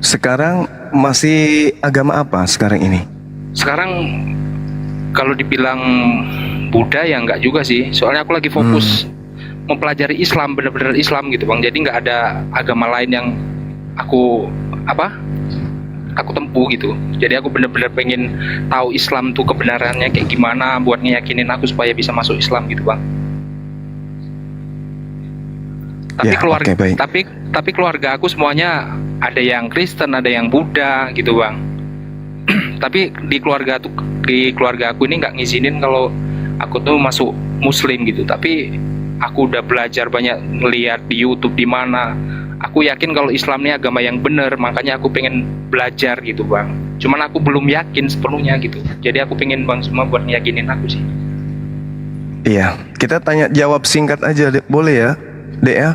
Sekarang masih agama apa sekarang ini? Sekarang kalau dibilang Buddha ya nggak juga sih, soalnya aku lagi fokus mempelajari Islam, benar-benar Islam gitu bang. Jadi nggak ada agama lain yang aku tempuh gitu. Jadi aku benar-benar pengen tahu Islam tuh kebenarannya kayak gimana, buat ngeyakinin aku supaya bisa masuk Islam gitu bang. Tapi tapi keluarga aku semuanya ada yang Kristen, ada yang Buddha gitu bang. Tapi di keluarga aku ini nggak ngizinin kalau aku tuh masuk Muslim gitu. Tapi aku udah belajar banyak, ngeliat di YouTube di mana. Aku yakin kalau Islam ini agama yang benar, makanya aku pengen belajar gitu bang. Cuman aku belum yakin sepenuhnya gitu. Jadi aku pengen Bang semua buat ngeyakinin aku sih. Iya, kita tanya jawab singkat aja, Dek. Boleh ya, Dek ya?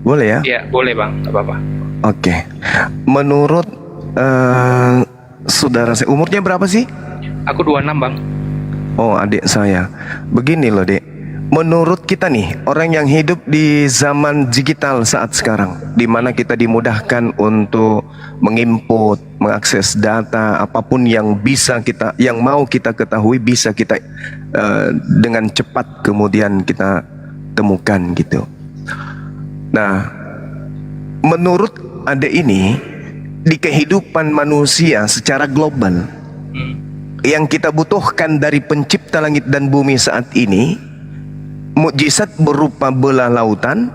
Boleh ya? Iya, boleh bang, nggak apa-apa. Oke. Menurut saudara saya, umurnya berapa sih? Aku 26 bang. Oh, adik saya. Begini loh, Dek. Menurut kita nih, orang yang hidup di zaman digital saat sekarang, di mana kita dimudahkan untuk menginput, mengakses data, apapun yang mau kita ketahui bisa kita dengan cepat kemudian kita temukan gitu. Nah, menurut adik ini, di kehidupan manusia secara global, yang kita butuhkan dari pencipta langit dan bumi saat ini, mukjizat berupa belah lautan,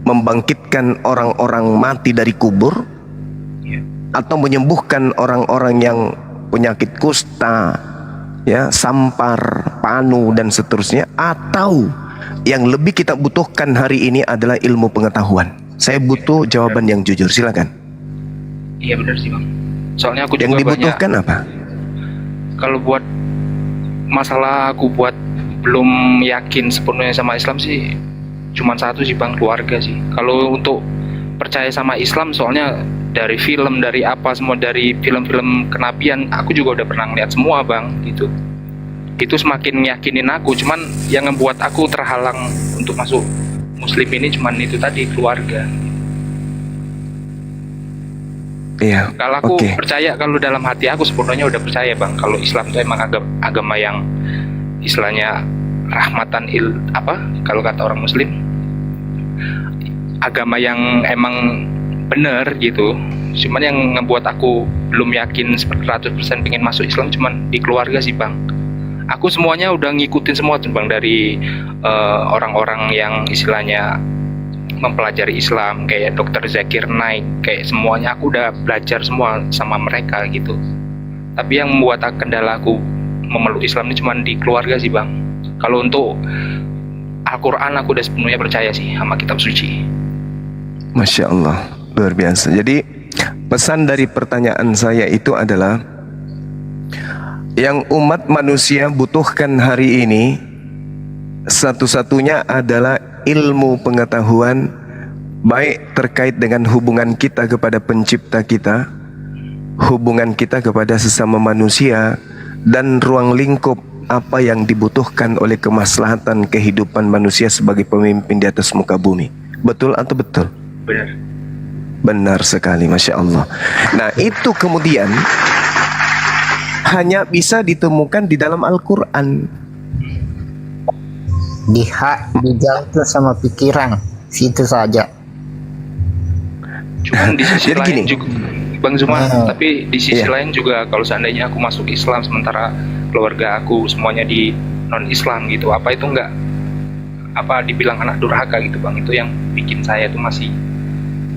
membangkitkan orang-orang mati dari kubur, atau menyembuhkan orang-orang yang penyakit kusta, ya, sampar, panu dan seterusnya, atau yang lebih kita butuhkan hari ini adalah ilmu pengetahuan. Saya butuh jawaban yang jujur, silakan. Iya benar sih bang. Soalnya aku yang juga dibutuhkan apa? Kalau buat masalah aku buat belum yakin sepenuhnya sama Islam sih, cuman satu sih bang, keluarga sih. Kalau untuk percaya sama Islam, soalnya dari film, dari apa semua, dari film-film kenabian, aku juga udah pernah ngeliat semua bang gitu. Itu semakin yakinin aku. Cuman yang membuat aku terhalang untuk masuk Muslim ini cuman itu tadi, keluarga. Iya. Kalau aku percaya, kalau dalam hati aku sepenuhnya udah percaya bang, kalau Islam itu emang agama yang istilahnya rahmatan kalau kata orang Muslim, agama yang emang bener gitu. Cuman yang ngebuat aku belum yakin 100% pengen masuk Islam cuman di keluarga sih bang. Aku semuanya udah ngikutin semua tuh bang, dari orang-orang yang istilahnya mempelajari Islam kayak Dr. Zakir Naik, kayak semuanya aku udah belajar semua sama mereka gitu. Tapi yang membuat kendala aku memeluk Islam ini cuma di keluarga sih bang. Kalau untuk Al-Quran aku udah sepenuhnya percaya sih sama kitab suci. Masya Allah, luar biasa. Jadi pesan dari pertanyaan saya itu adalah, Yang umat manusia butuhkan hari ini satu-satunya adalah ilmu pengetahuan, baik terkait dengan hubungan kita kepada pencipta kita, hubungan kita kepada sesama manusia, dan ruang lingkup apa yang dibutuhkan oleh kemaslahatan kehidupan manusia sebagai pemimpin di atas muka bumi. Betul atau betul? Benar. Benar sekali, Masya Allah. Nah, itu kemudian hanya bisa ditemukan di dalam Al-Quran. Di hak digantung sama pikiran, situ saja. Cuman di sisi Jadi lain gini. juga Bang Zuma, tapi di sisi lain juga kalau seandainya aku masuk Islam sementara keluarga aku semuanya di non Islam gitu, apa itu enggak apa dibilang anak durhaka gitu Bang? Itu yang bikin saya tuh masih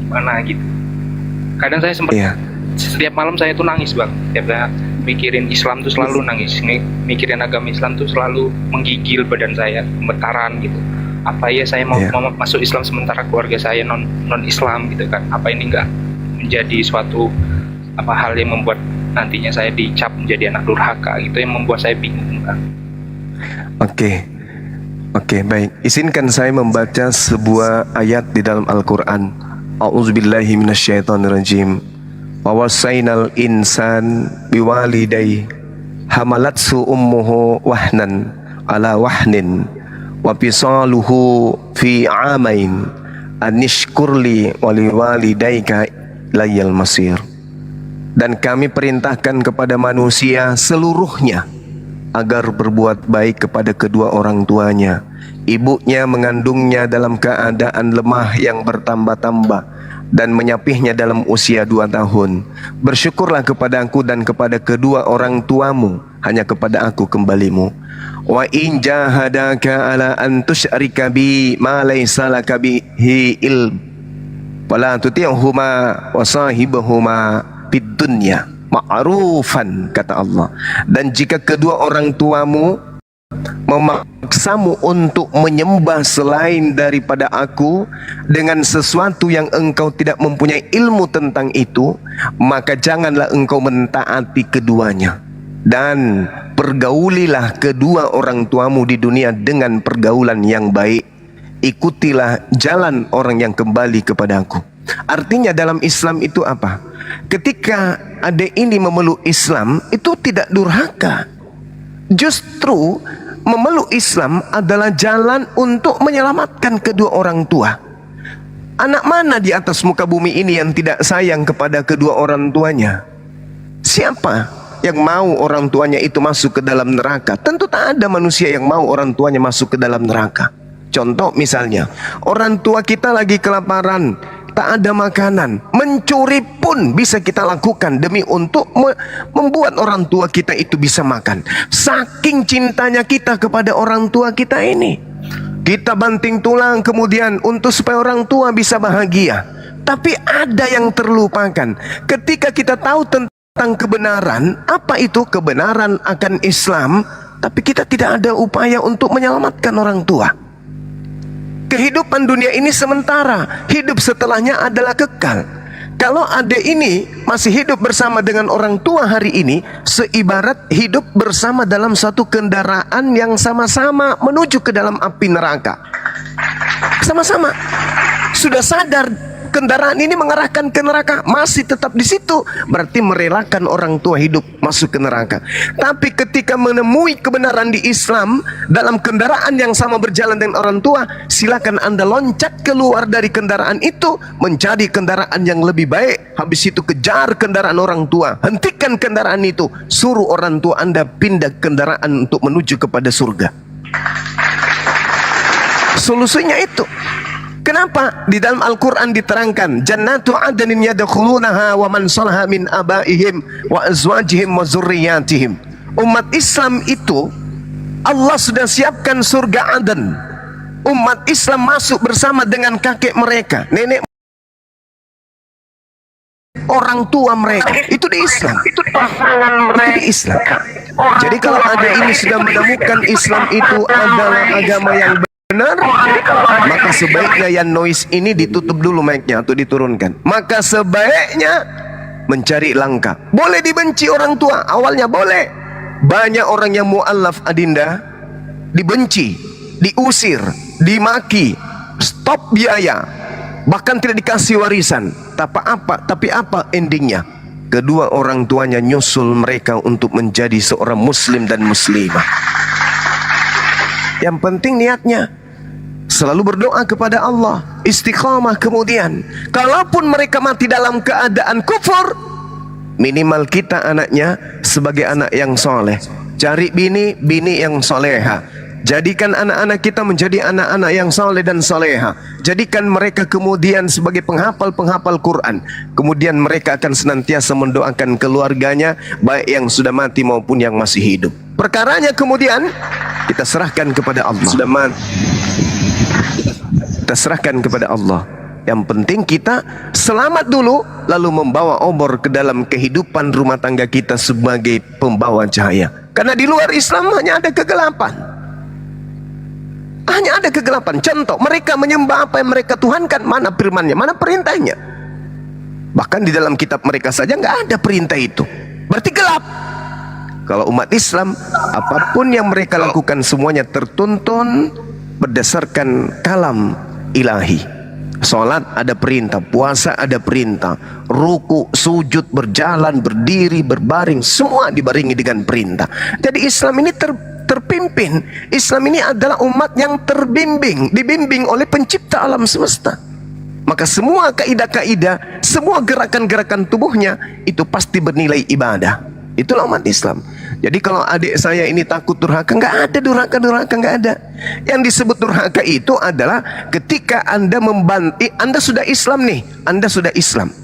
gimana gitu. Kadang saya sempat setiap malam saya tuh nangis Bang. Setiap saya mikirin Islam tuh selalu nangis. Mikirin agama Islam tuh selalu menggigil badan saya, gemetaran gitu. Apa ya saya mau masuk Islam sementara keluarga saya non Islam gitu kan? Apa ini enggak menjadi suatu hal yang membuat nantinya saya dicap menjadi anak durhaka gitu, yang membuat saya bingung kan? Oke, baik. Izinkan saya membaca sebuah ayat di dalam Al-Quran. A'udzubillahi minasyaitonirrajim. Wa wasainal insan biwalidayhi hamalatsu ummuhu wahnan ala wahnin wa fisaluhu fi amain anishkurli waliwalidayka layal masir. Dan kami perintahkan kepada manusia seluruhnya agar berbuat baik kepada kedua orang tuanya. Ibunya mengandungnya dalam keadaan lemah yang bertambah-tambah dan menyapihnya dalam usia 2 tahun. Bersyukurlah kepada aku dan kepada kedua orang tuamu, hanya kepada aku kembalimu. Wa in jahadaka ala an tusyrika bi ma laysa laka bihi ilm fala tuti'huma wa sahibhuma fid dunya ma'rufan, kata Allah. Dan jika kedua orang tuamu memaksamu untuk menyembah selain daripada aku dengan sesuatu yang engkau tidak mempunyai ilmu tentang itu, maka janganlah engkau mentaati keduanya. Dan pergaulilah kedua orang tuamu di dunia dengan pergaulan yang baik. Ikutilah jalan orang yang kembali kepada aku. Artinya dalam Islam itu apa? Ketika adik ini memeluk Islam, itu tidak durhaka. Justru memeluk Islam adalah jalan untuk menyelamatkan kedua orang tua. Anak mana di atas muka bumi ini yang tidak sayang kepada kedua orang tuanya? Siapa yang mau orang tuanya itu masuk ke dalam neraka? Tentu tak ada manusia yang mau orang tuanya masuk ke dalam neraka. Contoh misalnya, orang tua kita lagi kelaparan, tak ada makanan, mencuri pun bisa kita lakukan demi untuk membuat orang tua kita itu bisa makan. Saking cintanya kita kepada orang tua kita ini, kita banting tulang kemudian untuk supaya orang tua bisa bahagia. Tapi ada yang terlupakan. Ketika kita tahu tentang kebenaran, apa itu kebenaran akan Islam, tapi kita tidak ada upaya untuk menyelamatkan orang tua. Kehidupan dunia ini sementara, hidup setelahnya adalah kekal. Kalau adik ini masih hidup bersama dengan orang tua hari ini, seibarat hidup bersama dalam satu kendaraan yang sama-sama menuju ke dalam api neraka. Sama-sama sudah sadar kendaraan ini mengarahkan ke neraka, masih tetap di situ, berarti merelakan orang tua hidup masuk ke neraka. Tapi ketika menemui kebenaran di Islam dalam kendaraan yang sama berjalan dengan orang tua, silakan Anda loncat keluar dari kendaraan itu menjadi kendaraan yang lebih baik. Habis itu kejar kendaraan orang tua, hentikan kendaraan itu, suruh orang tua Anda pindah kendaraan untuk menuju kepada surga. Solusinya itu. Kenapa? Di dalam Al-Quran diterangkan, Jannatu adnin yadkhulunaha wa man salaha min abaihim wa azwajihim wa zurriyatihim. Umat Islam itu Allah sudah siapkan surga Aden. Umat Islam masuk bersama dengan kakek mereka, nenek, orang tua mereka. Itu di Islam. Itu di Islam. Jadi kalau ada ini sudah menemukan Islam itu adalah agama yang benar, maka sebaiknya yang noise ini ditutup dulu mic-nya atau diturunkan. Maka sebaiknya mencari langkah. Boleh dibenci orang tua, awalnya boleh. Banyak orang yang mu'allaf Adinda dibenci, diusir, dimaki, stop biaya, bahkan tidak dikasih warisan. Tapi apa endingnya? Kedua orang tuanya nyusul mereka untuk menjadi seorang muslim dan muslimah. Yang penting niatnya selalu berdoa kepada Allah, istiqamah. Kemudian kalaupun mereka mati dalam keadaan kufur, minimal kita anaknya sebagai anak yang soleh. Cari bini yang soleha. Jadikan anak-anak kita menjadi anak-anak yang soleh dan soleha. Jadikan mereka kemudian sebagai penghafal-penghafal Quran. Kemudian mereka akan senantiasa mendoakan keluarganya, baik yang sudah mati maupun yang masih hidup. Perkaranya kemudian kita serahkan kepada Allah. Sudah mati, kita serahkan kepada Allah. Yang penting kita selamat dulu, lalu membawa obor ke dalam kehidupan rumah tangga kita sebagai pembawa cahaya. Karena di luar Islam hanya ada kegelapan. Hanya ada kegelapan. Contoh, mereka menyembah apa yang mereka tuhankan. Mana firmannya, mana perintahnya. Bahkan di dalam kitab mereka saja nggak ada perintah itu. Berarti gelap. Kalau umat Islam, apapun yang mereka lakukan semuanya tertuntun berdasarkan kalam ilahi. Salat ada perintah, puasa ada perintah, ruku, sujud, berjalan, berdiri, berbaring, semua dibarengi dengan perintah. Jadi Islam ini terpimpin. Islam ini adalah umat yang terbimbing, dibimbing oleh pencipta alam semesta. Maka semua kaidah-kaidah, semua gerakan-gerakan tubuhnya itu pasti bernilai ibadah. Itulah umat Islam. Jadi kalau adik saya ini takut durhaka, nggak ada durhaka, nggak ada. Yang disebut durhaka itu adalah ketika Anda membantu, Anda sudah Islam nih, Anda sudah Islam.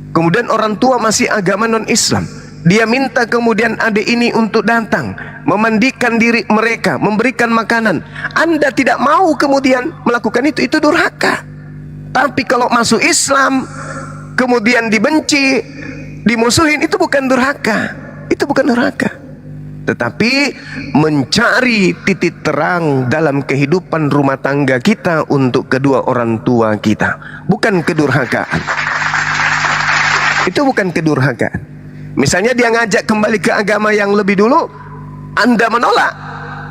Kemudian orang tua masih agama non-Islam. Dia minta kemudian adik ini untuk datang, memandikan diri mereka, memberikan makanan. Anda tidak mau kemudian melakukan itu durhaka. Tapi kalau masuk Islam, kemudian dibenci, dimusuhin, itu bukan durhaka. Itu bukan durhaka. Tetapi mencari titik terang dalam kehidupan rumah tangga kita untuk kedua orang tua kita. Bukan kedurhakaan. Itu bukan kedurhakaan. Misalnya dia ngajak kembali ke agama yang lebih dulu, Anda menolak,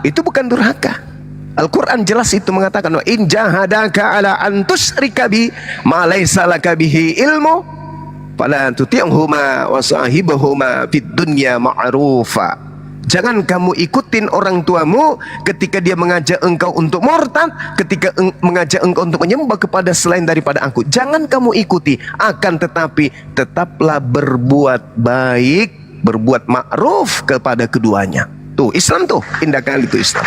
itu bukan durhaka. Al-Quran jelas itu mengatakan, wa in jahadaka ala an tusyrika bi ma laysa laka bihi ilmu fala tuti'huma wa sahibhuma fid dunya ma'rufa. Jangan kamu ikutin orang tuamu ketika dia mengajak engkau untuk murtad, ketika mengajak engkau untuk menyembah kepada selain daripada aku. Jangan kamu ikuti, akan tetapi tetaplah berbuat baik, berbuat ma'ruf kepada keduanya. Tuh, Islam tuh, indah kali tuh Islam.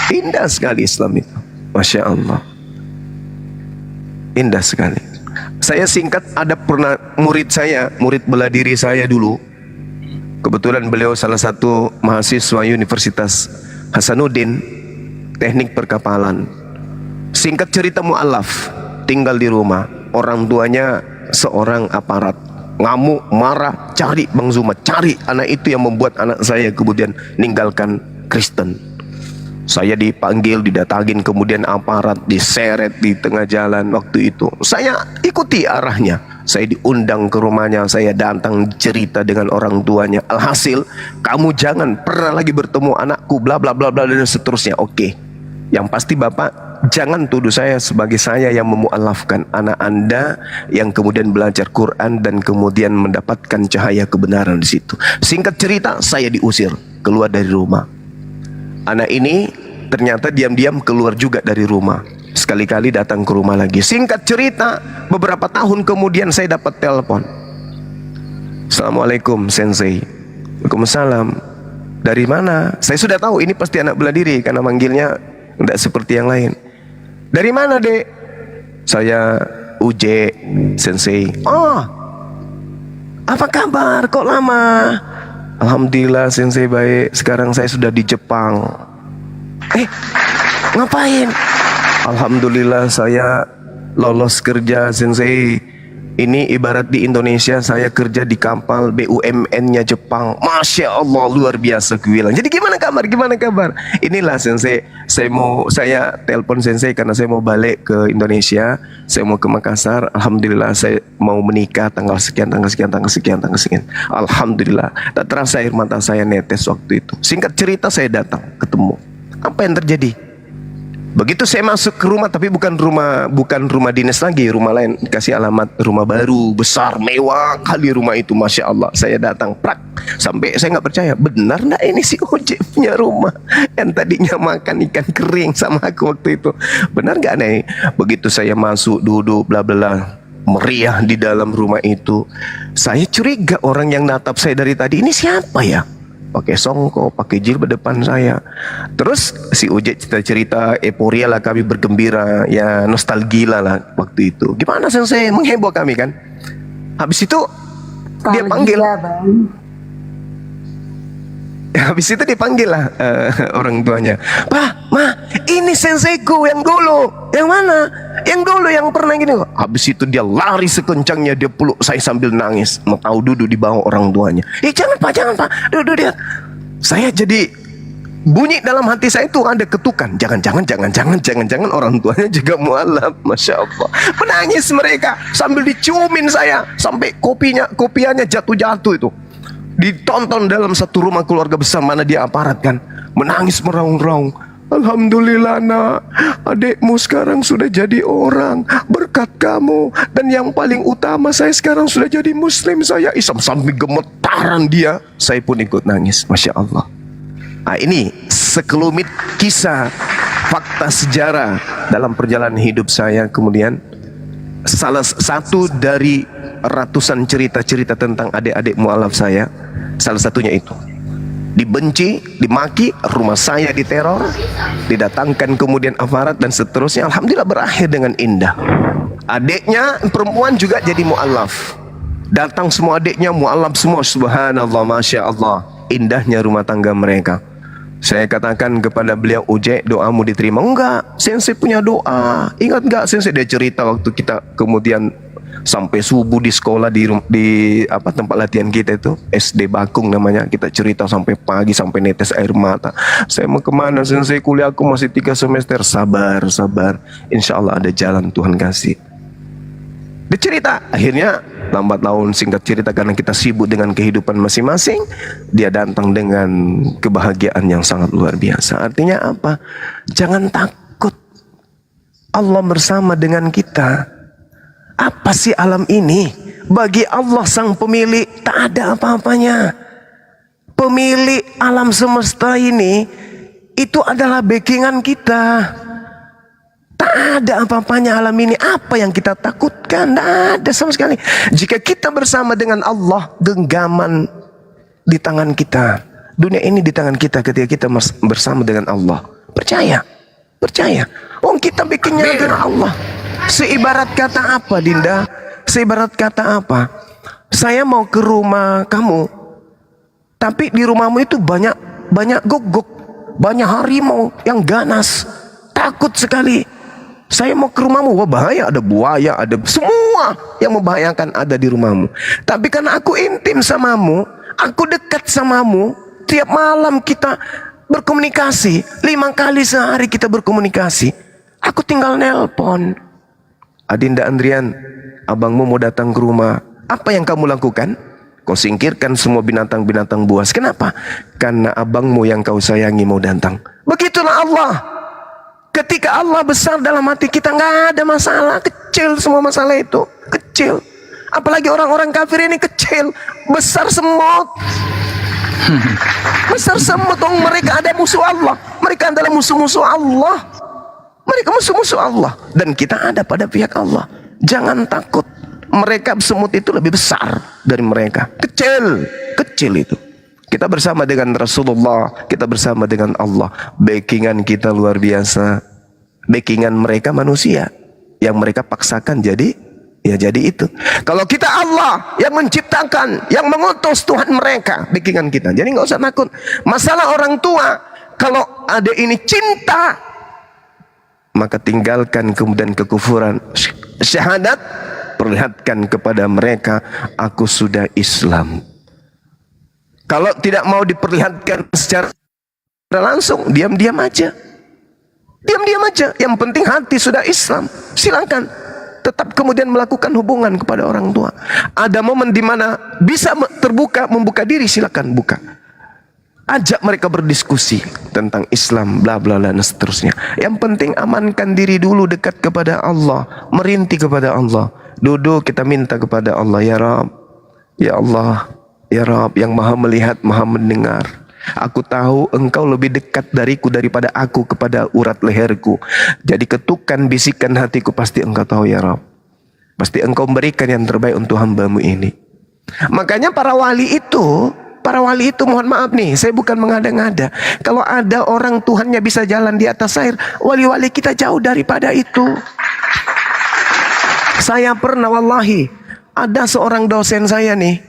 Indah sekali Islam itu. Masya Allah. Indah sekali. Saya singkat, ada pernah murid saya, murid bela diri saya dulu. Kebetulan beliau salah satu mahasiswa Universitas Hasanuddin, teknik perkapalan. Singkat cerita, mu'alaf, tinggal di rumah. Orang tuanya seorang aparat. Ngamuk, marah, cari Bang Zuma, cari. Anak itu yang membuat anak saya kemudian meninggalkan Kristen. Saya dipanggil, didatangin, kemudian aparat diseret di tengah jalan waktu itu. Saya ikuti arahnya. Saya diundang ke rumahnya, saya datang cerita dengan orang tuanya. Alhasil, kamu jangan pernah lagi bertemu anakku, bla bla bla bla dan seterusnya. Oke. Yang pasti Bapak jangan tuduh saya sebagai saya yang memualafkan anak Anda yang kemudian belajar Quran dan kemudian mendapatkan cahaya kebenaran di situ. Singkat cerita, saya diusir keluar dari rumah. Anak ini ternyata diam-diam keluar juga dari rumah. Sekali-kali datang ke rumah lagi. Singkat cerita, beberapa tahun kemudian saya dapat telepon. Assalamualaikum Sensei. Waalaikumsalam. Dari mana? Saya sudah tahu ini pasti anak bela diri karena manggilnya tidak seperti yang lain. Dari mana, Dek? Saya UJ Sensei. Oh, apa kabar? Kok lama? Alhamdulillah Sensei baik. Sekarang saya sudah di Jepang. Ngapain? Alhamdulillah saya lolos kerja Sensei. Ini ibarat di Indonesia saya kerja di kapal BUMN-nya Jepang. Masya Allah, luar biasa gue bilang. Jadi gimana kabar? Gimana kabar? Inilah Sensei, saya telepon Sensei karena saya mau balik ke Indonesia. Saya mau ke Makassar. Alhamdulillah saya mau menikah tanggal sekian. Alhamdulillah. Tak terasa air mata saya netes waktu itu. Singkat cerita saya datang ketemu. Apa yang terjadi? Begitu saya masuk ke rumah, tapi bukan rumah dinas lagi, rumah lain, kasih alamat rumah baru, besar, mewah kali rumah itu, masya Allah. Saya datang, prak, sampai saya nggak percaya, benar nggak ini si Ojek punya rumah yang tadinya makan ikan kering sama aku waktu itu, benar nggak nih? Begitu saya masuk, duduk, bla bla, meriah di dalam rumah itu, saya curiga orang yang natap saya dari tadi ini siapa ya? Pakai songkok, pakai jilbab depan saya. Terus si Ojek cerita euforia lah, kami bergembira, ya nostalgia lah waktu itu. Gimana Sensei, mengheboh kami kan. Habis itu dia panggil. Habis itu dipanggil lah orang tuanya. Pak, Ma, ini senseiku yang dulu. Yang mana? Yang dulu yang pernah gini. Habis itu dia lari sekencangnya, dia peluk saya sambil nangis. Mau tahu duduk di bawah orang tuanya. Jangan Pak, duduk dia. Saya jadi bunyi dalam hati saya itu ada ketukan. Jangan orang tuanya juga mualaf, masya Allah. Menangis mereka sambil diciumin saya sampai kopiannya jatuh itu. Ditonton dalam satu rumah keluarga besar, mana dia aparat kan, menangis meraung-raung. Alhamdulillah nak, adikmu sekarang sudah jadi orang berkat kamu, dan yang paling utama saya sekarang sudah jadi muslim. Saya Islam, sampai gemetaran dia, saya pun ikut nangis, masya Allah. Nah, ini sekelumit kisah fakta sejarah dalam perjalanan hidup saya. Kemudian salah satu dari ratusan cerita-cerita tentang adik-adik mualaf saya, salah satunya itu dibenci, dimaki, rumah saya diteror, didatangkan kemudian aparat dan seterusnya. Alhamdulillah berakhir dengan indah. Adiknya perempuan juga jadi mualaf, datang semua adiknya mualaf semua, subhanallah, masya Allah, indahnya rumah tangga mereka. Saya katakan kepada beliau, Ojek, doamu diterima. Enggak, Sensei punya doa. Ingat enggak Sensei, dia cerita waktu kita kemudian sampai subuh di sekolah di tempat latihan kita itu, SD Bakung namanya. Kita cerita sampai pagi, sampai netes air mata. Saya mau kemana Sensei, kuliah aku masih 3 semester. Sabar, insya Allah ada jalan, Tuhan kasih. Dia cerita, akhirnya lambat laun singkat cerita, karena kita sibuk dengan kehidupan masing-masing, dia datang dengan kebahagiaan yang sangat luar biasa. Artinya apa? Jangan takut, Allah bersama dengan kita. Apa sih alam ini? Bagi Allah sang pemilik tak ada apa-apanya. Pemilik alam semesta ini itu adalah backingan kita. Tak ada apa-apanya alam ini. Apa yang kita takutkan? Tak ada sama sekali. Jika kita bersama dengan Allah, genggaman di tangan kita, dunia ini di tangan kita ketika kita bersama dengan Allah. Percaya. Oh, kita bikinnya dengan Allah. Seibarat kata apa, Dinda? Seibarat kata apa? Saya mau ke rumah kamu, tapi di rumahmu itu banyak gogok, banyak harimau yang ganas. Takut sekali. Saya mau ke rumahmu, wah bahaya, ada buaya, ada semua yang membahayakan ada di rumahmu. Tapi karena aku intim samamu, aku dekat samamu, tiap malam kita berkomunikasi, 5 kali sehari kita berkomunikasi. Aku tinggal nelpon. Adinda Andrian, abangmu mau datang ke rumah. Apa yang kamu lakukan? Kau singkirkan semua binatang-binatang buas. Kenapa? Karena abangmu yang kau sayangi mau datang. Begitulah Allah. Ketika Allah besar dalam hati kita, nggak ada masalah. Kecil semua masalah itu, kecil. Apalagi orang-orang kafir ini kecil, besar semut. Besar semut, mereka ada musuh Allah. Mereka adalah musuh-musuh Allah. Mereka musuh-musuh Allah. Dan kita ada pada pihak Allah. Jangan takut. Mereka semut itu lebih besar dari mereka. Kecil itu. Kita bersama dengan Rasulullah, kita bersama dengan Allah. Backingan kita luar biasa. Backingan mereka manusia yang mereka paksakan jadi itu. Kalau kita Allah yang menciptakan, yang mengutus Tuhan mereka, backingan kita. Jadi nggak usah takut. Masalah orang tua, kalau ada ini cinta, maka tinggalkan kemudian kekufuran. Syahadat, perlihatkan kepada mereka, aku sudah Islam. Kalau tidak mau diperlihatkan secara langsung, diam-diam aja. Diam-diam aja. Yang penting hati sudah Islam. Silakan. Tetap kemudian melakukan hubungan kepada orang tua. Ada momen di mana bisa terbuka, membuka diri, silakan buka. Ajak mereka berdiskusi tentang Islam, bla bla bla dan seterusnya. Yang penting amankan diri dulu, dekat kepada Allah, merintih kepada Allah. Duduk kita minta kepada Allah, ya Rabb, ya Allah, ya Rabb yang maha melihat, maha mendengar. Aku tahu engkau lebih dekat dariku daripada aku kepada urat leherku. Jadi ketukan bisikan hatiku, pasti engkau tahu ya Rabb. Pasti engkau memberikan yang terbaik untuk hambamu ini. Makanya para wali itu mohon maaf nih, saya bukan mengada-ngada. Kalau ada orang Tuhannya bisa jalan di atas air, wali-wali kita jauh daripada itu. Saya pernah wallahi, ada seorang dosen saya nih,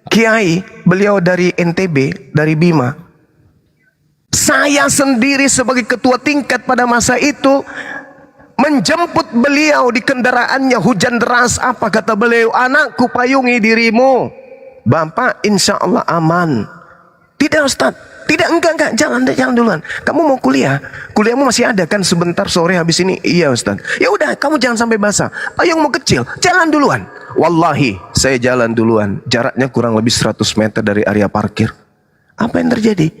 Kiai, beliau dari NTB, dari Bima. Saya sendiri sebagai ketua tingkat pada masa itu menjemput beliau di kendaraannya, hujan deras. Apa kata beliau? Anakku, payungi dirimu. Bapak insya Allah aman. Tidak Ustaz, tidak, enggak, jangan duluan. Kamu mau kuliah? Kuliahmu masih ada kan sebentar sore habis ini? Iya Ustaz. Ya udah, kamu jangan sampai basah. Payungmu kecil, jalan duluan. Wallahi, saya jalan duluan. Jaraknya kurang lebih 100 meter dari area parkir. Apa yang terjadi?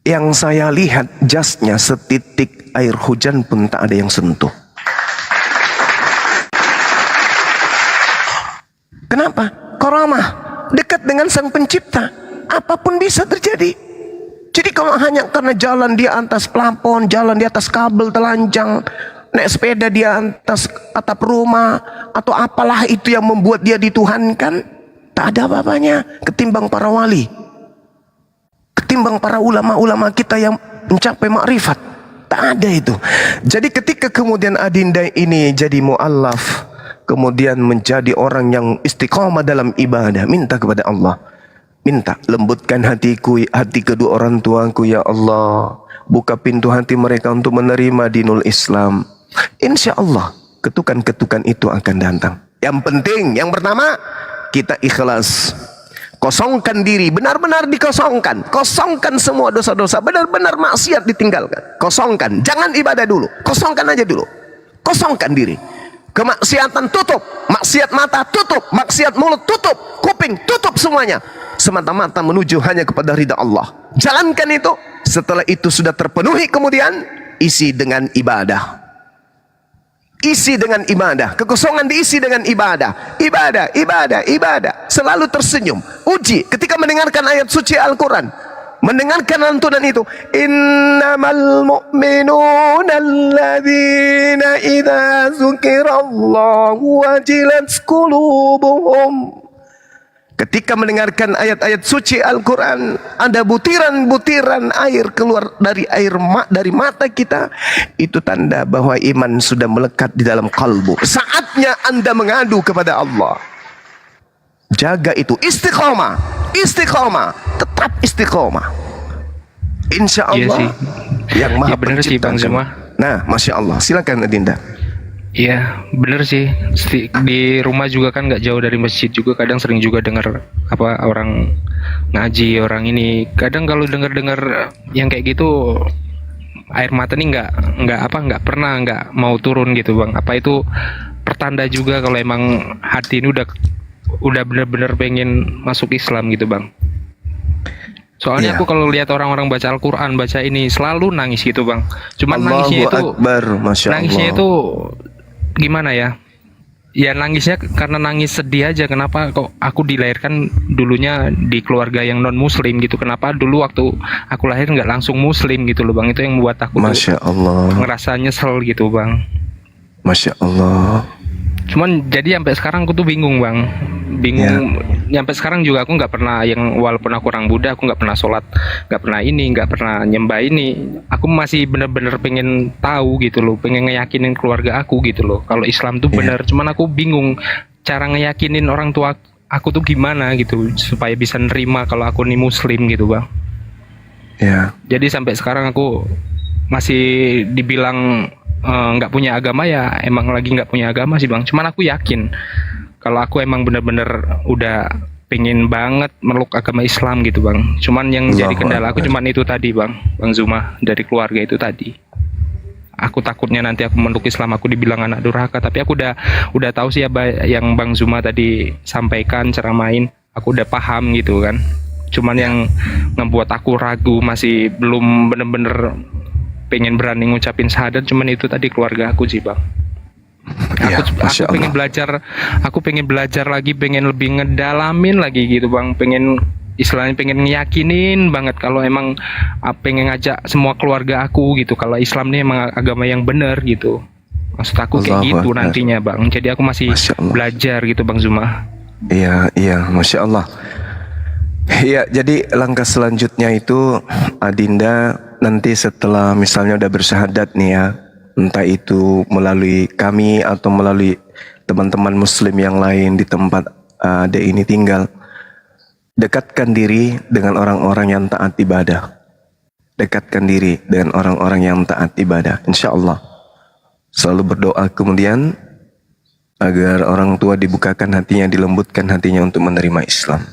Yang saya lihat jasnya setitik air hujan pun tak ada yang sentuh. Kenapa? Karamah, dekat dengan Sang Pencipta. Apapun bisa terjadi. Jadi kalau hanya karena jalan di atas plafon, jalan di atas kabel telanjang, naik sepeda di atas atap rumah, atau apalah itu yang membuat dia dituhankan, tak ada apa-apanya ketimbang para wali, ketimbang para ulama-ulama kita yang mencapai makrifat. Tak ada itu. Jadi ketika kemudian Adinda ini jadi mu'allaf, kemudian menjadi orang yang istiqamah dalam ibadah, minta kepada Allah, minta lembutkan hatiku, hati kedua orang tuaku ya Allah, buka pintu hati mereka untuk menerima dinul Islam. Insya Allah ketukan-ketukan itu akan datang. Yang penting, yang pertama, kita ikhlas. Kosongkan diri, benar-benar dikosongkan. Kosongkan semua dosa-dosa, benar-benar maksiat ditinggalkan. Kosongkan, jangan ibadah dulu. Kosongkan aja dulu. Kosongkan diri. Kemaksiatan tutup, maksiat mata tutup, maksiat mulut tutup, kuping tutup semuanya. Semata-mata menuju hanya kepada ridha Allah. Jalankan itu. Setelah itu sudah terpenuhi, kemudian isi dengan ibadah. Isi dengan ibadah. Kekosongan diisi dengan ibadah. Ibadah, ibadah, ibadah. Selalu tersenyum. Uji ketika mendengarkan ayat suci Al-Quran, mendengarkan lantunan itu, innamal mu'minuna alladzina idza dzukirallahu wajilat qulubuhum. Ketika mendengarkan ayat-ayat suci Al-Quran, ada butiran-butiran air keluar dari mata kita. Itu tanda bahwa iman sudah melekat di dalam kalbu. Saatnya Anda mengadu kepada Allah. Jaga itu, istiqomah, istiqomah, tetap istiqomah. Insya Allah, iya yang maha benar sih Bang Zuma. Nah, Masya Allah, silakan Adinda. Iya, bener sih. Di rumah juga kan nggak jauh dari masjid juga. Kadang sering juga dengar apa orang ngaji, orang ini. Kadang kalau dengar yang kayak gitu, air mata nih nggak pernah nggak mau turun gitu Bang. Apa itu pertanda juga kalau emang hati ini udah bener-bener pengen masuk Islam gitu Bang. Soalnya aku kalau lihat orang-orang baca Al-Quran, baca ini selalu nangis gitu Bang. Cuman nangisnya itu, nangisnya itu gimana ya? Ya nangisnya karena nangis sedih aja. Kenapa kok aku dilahirkan dulunya di keluarga yang non muslim gitu? Kenapa dulu waktu aku lahir nggak langsung muslim gitu loh Bang? Itu yang membuat aku Masya Allah, ngerasa nyesel gitu Bang. Masya Allah. Cuman jadi sampai sekarang aku tuh bingung Bang. Bingung. Sampai sekarang juga aku nggak pernah, yang walaupun aku orang Buddha, aku nggak pernah sholat, nggak pernah ini, nggak pernah nyembah ini. Aku masih bener-bener pengen tahu gitu loh, pengen ngeyakinin keluarga aku gitu loh kalau Islam tuh bener. Cuman aku bingung cara ngeyakinin orang tua aku tuh gimana gitu supaya bisa nerima kalau aku nih muslim gitu Bang. Jadi sampai sekarang aku masih dibilang nggak punya agama ya emang lagi nggak punya agama sih bang. Cuman aku yakin kalau aku emang bener-bener udah pengen banget meluk agama Islam gitu bang. Cuman yang jadi kendala aku cuman itu tadi bang Zuma, dari keluarga itu tadi. Aku takutnya nanti aku meluk Islam aku dibilang anak durhaka. Tapi aku udah tahu sih ya yang Bang Zuma tadi sampaikan ceramain. Aku udah paham gitu kan. Cuman yang ngebuat aku ragu masih belum bener-bener pengen berani ngucapin syahadat cuman itu tadi keluarga aku sih bang. Aku pengen belajar lagi, pengen lebih ngedalamin lagi gitu bang, pengen istilahnya pengen ngeyakinin banget kalau emang pengen ngajak semua keluarga aku gitu kalau Islam ini emang agama yang benar gitu. Maksud aku kayak gitu nantinya bang. Jadi aku masih belajar gitu bang Zuma. Iya, Masya Allah. Iya, jadi langkah selanjutnya itu Adinda nanti setelah misalnya udah bersyahadat nih ya, entah itu melalui kami atau melalui teman-teman muslim yang lain di tempat Ade ini tinggal, dekatkan diri dengan orang-orang yang taat ibadah. Dekatkan diri dengan orang-orang yang taat ibadah. Insya Allah selalu berdoa kemudian agar orang tua dibukakan hatinya, dilembutkan hatinya untuk menerima Islam.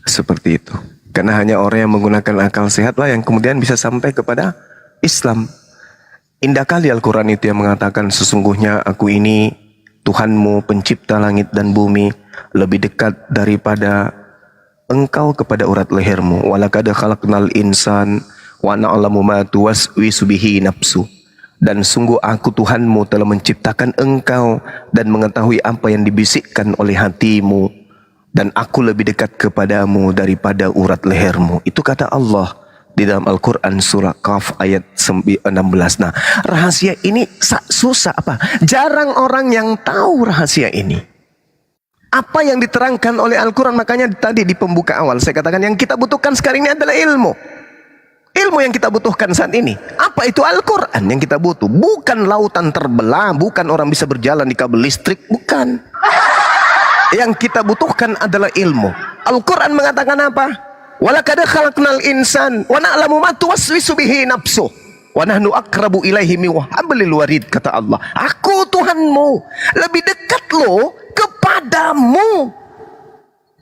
Seperti itu. Karena hanya orang yang menggunakan akal sehat lah yang kemudian bisa sampai kepada Islam. Indah kali Al-Quran itu yang mengatakan sesungguhnya aku ini Tuhanmu pencipta langit dan bumi, lebih dekat daripada engkau kepada urat lehermu. Walaqad khalaqnal insan wa na'lamu ma tuwaswisu bihi nafsu. Dan sungguh aku Tuhanmu telah menciptakan engkau dan mengetahui apa yang dibisikkan oleh hatimu. Dan aku lebih dekat kepadamu daripada urat lehermu. Itu kata Allah di dalam Al-Quran surah Qaf ayat 16. Nah, rahasia ini susah apa? Jarang orang yang tahu rahasia ini. Apa yang diterangkan oleh Al-Quran, makanya tadi di pembuka awal saya katakan yang kita butuhkan sekarang ini adalah ilmu. Ilmu yang kita butuhkan saat ini. Apa itu Al-Quran yang kita butuh? Bukan lautan terbelah, bukan orang bisa berjalan di kabel listrik, bukan. Yang kita butuhkan adalah ilmu. Al-Quran mengatakan apa? Walaqad khalaqnal insan wa na'lamu ma tuwaswisu bihi nafsuh wa nahnu aqrabu ilaihi min hablil warid, kata Allah. Aku Tuhanmu lebih dekat loh kepadamu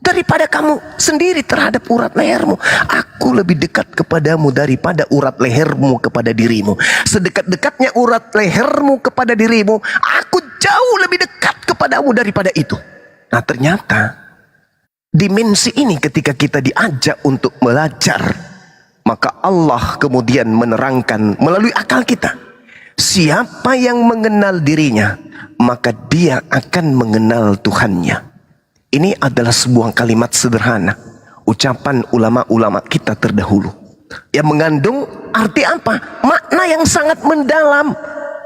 daripada kamu sendiri terhadap urat lehermu. Aku lebih dekat kepadamu daripada urat lehermu kepada dirimu. Sedekat-dekatnya urat lehermu kepada dirimu, aku jauh lebih dekat kepadamu daripada itu. Nah ternyata dimensi ini ketika kita diajak untuk belajar, maka Allah kemudian menerangkan melalui akal kita. Siapa yang mengenal dirinya, maka dia akan mengenal Tuhannya. Ini adalah sebuah kalimat sederhana, ucapan ulama-ulama kita terdahulu, yang mengandung arti apa? Makna yang sangat mendalam.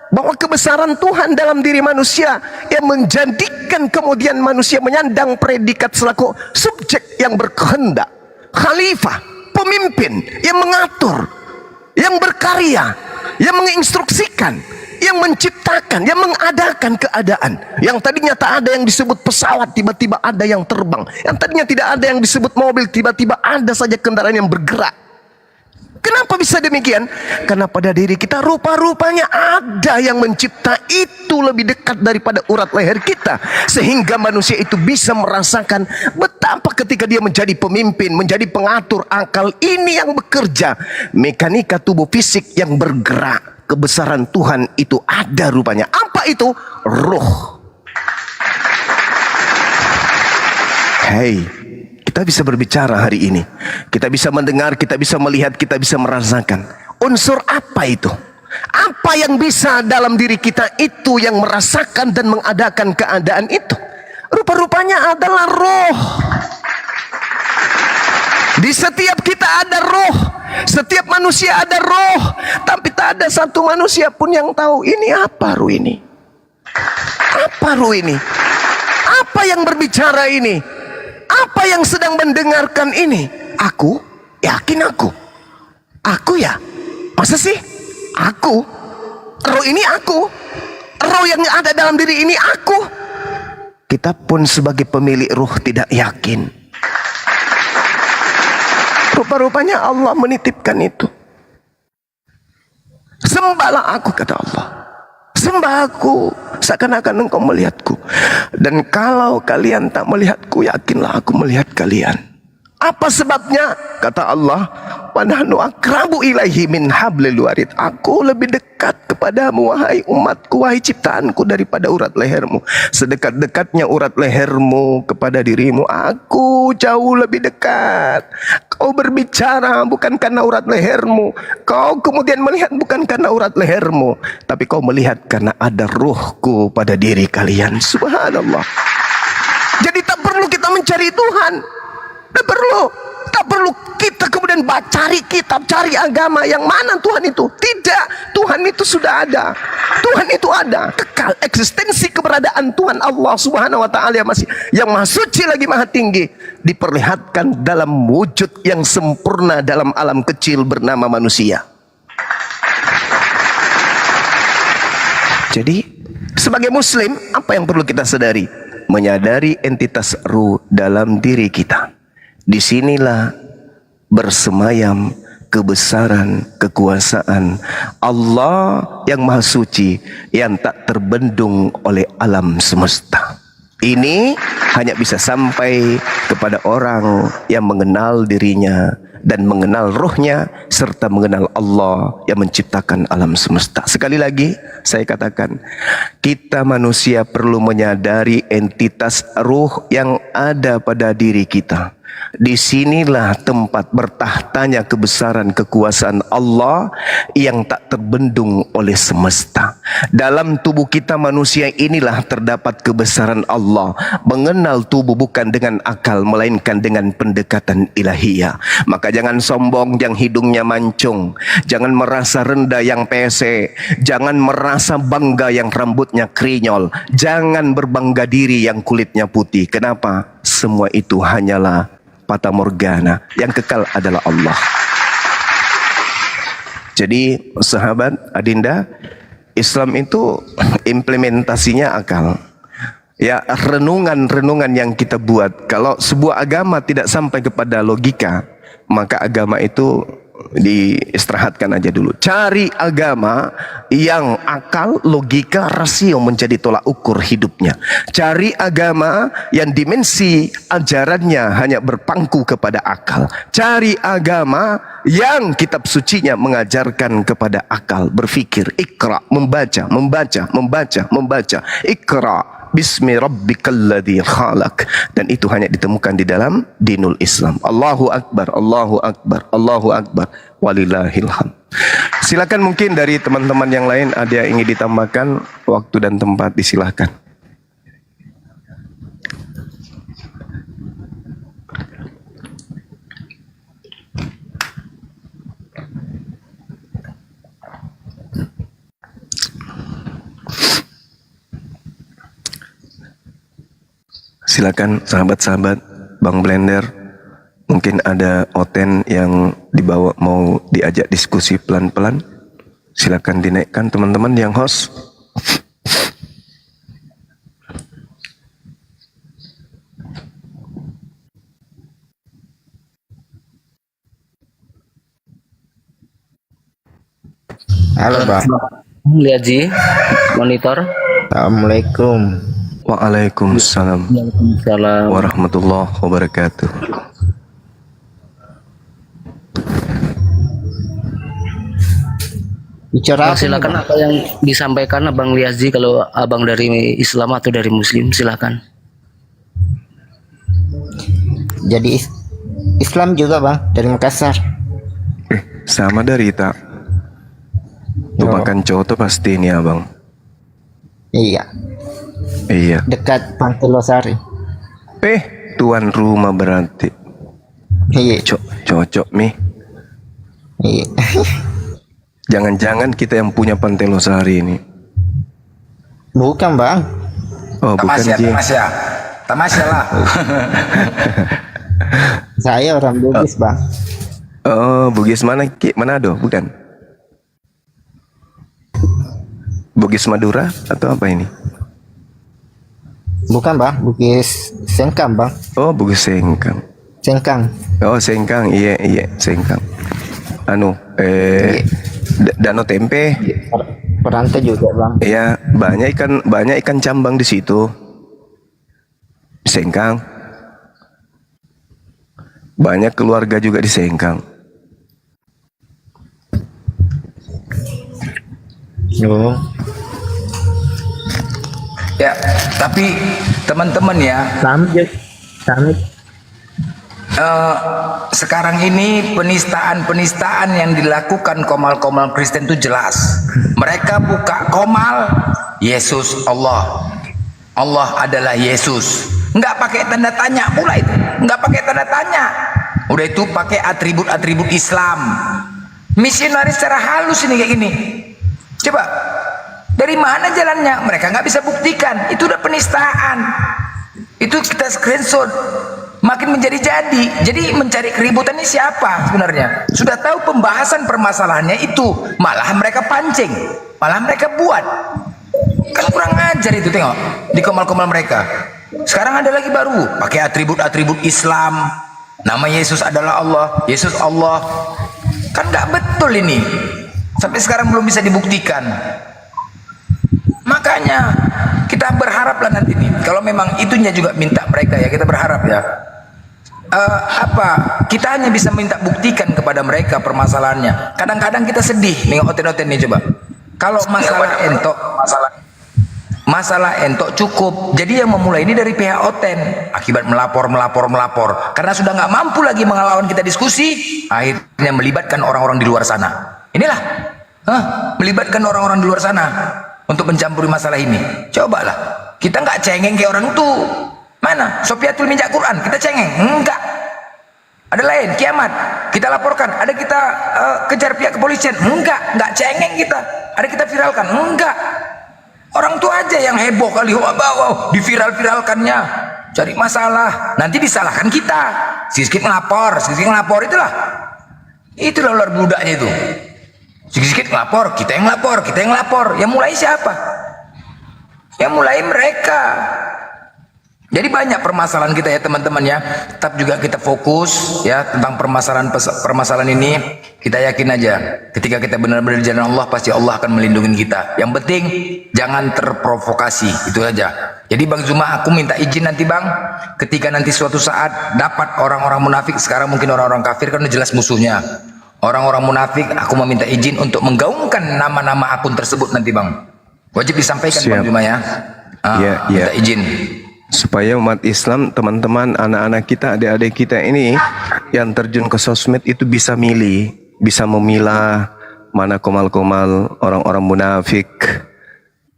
Bahwa kebesaran Tuhan dalam diri manusia yang menjadikan kemudian manusia menyandang predikat selaku subjek yang berkehendak, khalifah, pemimpin yang mengatur, yang berkarya, yang menginstruksikan, yang menciptakan, yang mengadakan keadaan. Yang tadinya tak ada yang disebut pesawat, tiba-tiba ada yang terbang. Yang tadinya tidak ada yang disebut mobil, tiba-tiba ada saja kendaraan yang bergerak. Kenapa bisa demikian? Karena pada diri kita rupa-rupanya ada yang mencipta itu lebih dekat daripada urat leher kita. Sehingga manusia itu bisa merasakan betapa ketika dia menjadi pemimpin, menjadi pengatur akal ini yang bekerja, mekanika tubuh fisik yang bergerak, kebesaran Tuhan itu ada rupanya. Apa itu? Ruh. Hei, kita bisa berbicara hari ini, kita bisa mendengar, kita bisa melihat, kita bisa merasakan. Unsur apa itu? Apa yang bisa dalam diri kita itu yang merasakan dan mengadakan keadaan itu? Rupa-rupanya adalah roh. Di setiap kita ada roh, setiap manusia ada roh, tapi tak ada satu manusia pun yang tahu ini apa roh ini. Apa roh ini? Apa yang berbicara ini? Apa yang sedang mendengarkan ini? Aku? Yakin aku? Aku ya? Masa sih? Aku? Roh ini aku? Roh yang ada dalam diri ini aku? Kita pun sebagai pemilik roh tidak yakin. Rupa-rupanya Allah menitipkan itu. sembahlah aku, kata Allah. Sembah aku seakan-akan engkau melihatku. Dan kalau kalian tak melihatku, yakinlah aku melihat kalian. Apa sebabnya? Kata Allah, "Wanahnu akrabu ilaihi min hablil warid." Aku lebih dekat kepadamu, wahai umatku, wahai ciptaanku, daripada urat lehermu. Sedekat-dekatnya urat lehermu kepada dirimu, aku jauh lebih dekat. Kau berbicara bukan karena urat lehermu. Kau kemudian melihat bukan karena urat lehermu, tapi kau melihat karena ada ruhku pada diri kalian. Subhanallah. Jadi tak perlu kita mencari Tuhan. Tak perlu kita kemudian cari kitab, cari agama yang mana Tuhan itu. Tidak, Tuhan itu sudah ada. Tuhan itu ada, kekal. Eksistensi keberadaan Tuhan Allah Subhanahu wa taala yang maha suci lagi maha tinggi diperlihatkan dalam wujud yang sempurna dalam alam kecil bernama manusia. Jadi sebagai muslim, apa yang perlu kita sadari? Menyadari entitas ruh dalam diri kita. Disinilah bersemayam kebesaran, kekuasaan Allah yang maha suci, yang tak terbendung oleh alam semesta. Ini hanya bisa sampai kepada orang yang mengenal dirinya dan mengenal ruhnya, serta mengenal Allah yang menciptakan alam semesta. Sekali lagi saya katakan, kita manusia perlu menyadari entitas ruh yang ada pada diri kita. Disinilah tempat bertahtanya kebesaran kekuasaan Allah yang tak terbendung oleh semesta. Dalam tubuh kita manusia inilah terdapat kebesaran Allah. Mengenal tubuh bukan dengan akal, melainkan dengan pendekatan ilahiyah. Maka jangan sombong yang hidungnya mancung, jangan merasa rendah yang pese, jangan merasa bangga yang rambutnya krinyol, jangan berbangga diri yang kulitnya putih. Kenapa? Semua itu hanyalah fata morgana, yang kekal adalah Allah. Jadi sahabat Adinda, Islam itu implementasinya akal. Ya, renungan-renungan yang kita buat. Kalau sebuah agama tidak sampai kepada logika, maka agama itu diistirahatkan aja dulu. Cari agama yang akal, logika, rasio menjadi tolak ukur hidupnya. Cari agama yang dimensi ajarannya hanya berpangku kepada akal. Cari agama yang kitab sucinya mengajarkan kepada akal berfikir. Iqra, membaca. Iqra bismi rabbikal ladzi khalaq. Dan itu hanya ditemukan di dalam dinul Islam. Allahu akbar, Allahu akbar, Allahu akbar, walillahil hamd. Silakan, mungkin dari teman-teman yang lain ada yang ingin ditambahkan, waktu dan tempat disilahkan. Silakan sahabat-sahabat, Bang Blender, mungkin ada Oten yang dibawa mau diajak diskusi pelan-pelan. Silakan dinaikkan teman-teman yang host. Halo Bang. Lihat Ji, monitor. Assalamualaikum. Waalaikumsalam warahmatullahi wabarakatuh. Bicara Silakan, apa yang disampaikan Abang Liazi, kalau abang dari Islam atau dari Muslim, silakan. Jadi Islam juga Bang, dari Makassar. Sama dari tak. Tuh makan coto pasti ini abang. Iya. Iya. Dekat Pantai Losari. Tuan rumah berarti. Iya. Cocok nih. Iya. Jangan-jangan kita yang punya Pantai Losari ini. Bukan Bang. Oh, bukan Ji. Tamasya lah. Saya orang Bugis Bang. Oh, Bugis mana? Manado, bukan? Bugis Madura atau apa ini? Bukan Bang, Bugis Sengkang Bang. Oh, Bugis Sengkang. Sengkang. Oh, Sengkang, iya, Sengkang. Danau Tempe. Perantau juga bang. Ya, banyak ikan cambang di situ. Sengkang. Banyak keluarga juga di Sengkang. Oh. Ya, tapi teman-teman ya, Kami sekarang ini penistaan yang dilakukan komal-komal Kristen itu jelas. Mereka buka komal Yesus Allah, Allah adalah Yesus, nggak pakai tanda tanya pula itu, nggak pakai tanda tanya, udah itu pakai atribut-atribut Islam. Misionaris secara halus ini kayak gini. Coba dari mana jalannya? Mereka nggak bisa buktikan. Itu udah penistaan. Itu kita screenshot. Makin menjadi-jadi. Jadi mencari keributan ini siapa sebenarnya? Sudah tahu pembahasan permasalahannya itu, malah mereka pancing, malah mereka buat. Kan kurang ajar itu, tengok di komal-komal mereka. Sekarang ada lagi baru, pakai atribut-atribut Islam. Nama Yesus adalah Allah, Yesus Allah. Kan nggak betul ini. Sampai sekarang belum bisa dibuktikan. Makanya kita berharaplah nanti nih, kalau memang itunya juga minta mereka ya, kita berharap ya. Kita hanya bisa minta buktikan kepada mereka permasalahannya. Kadang-kadang kita sedih nengok oten-oten nih, coba. Kalau masalah entok cukup. Jadi yang memulai ini dari pihak oten, akibat melapor. Karena sudah nggak mampu lagi melawan kita diskusi, akhirnya melibatkan orang-orang di luar sana. Inilah, melibatkan orang-orang di luar sana untuk mencampuri masalah ini. Cobalah, kita nggak cengeng kayak orang tuh. Mana Sofiatul minjak Quran kita cengeng? Enggak. Ada lain kiamat kita laporkan, ada kita kejar pihak kepolisian? Enggak cengeng kita. Ada kita viralkan? Enggak. Orang tua aja yang heboh kali, wow, diviral-viralkannya, cari masalah, nanti disalahkan kita. Sikit ngelapor, itulah ular budaknya itu. Sikit ngelapor, kita yang lapor. Yang mulai siapa? Yang mulai mereka. Jadi banyak permasalahan kita ya teman-teman ya. Tetap juga kita fokus ya tentang permasalahan ini. Kita yakin aja ketika kita benar-benar di jalan Allah, pasti Allah akan melindungi kita. Yang penting jangan terprovokasi, itu aja. Jadi Bang Zuma, aku minta izin nanti Bang, ketika nanti suatu saat dapat orang-orang munafik, sekarang mungkin orang-orang kafir kan udah jelas musuhnya. Orang-orang munafik, aku meminta izin untuk menggaungkan nama-nama akun tersebut nanti Bang. Wajib disampaikan. Siap. Bang Zuma ya. Minta izin. Supaya umat Islam, teman-teman, anak-anak kita, adik-adik kita ini yang terjun ke sosmed itu bisa milih, bisa memilah mana komal-komal orang-orang munafik,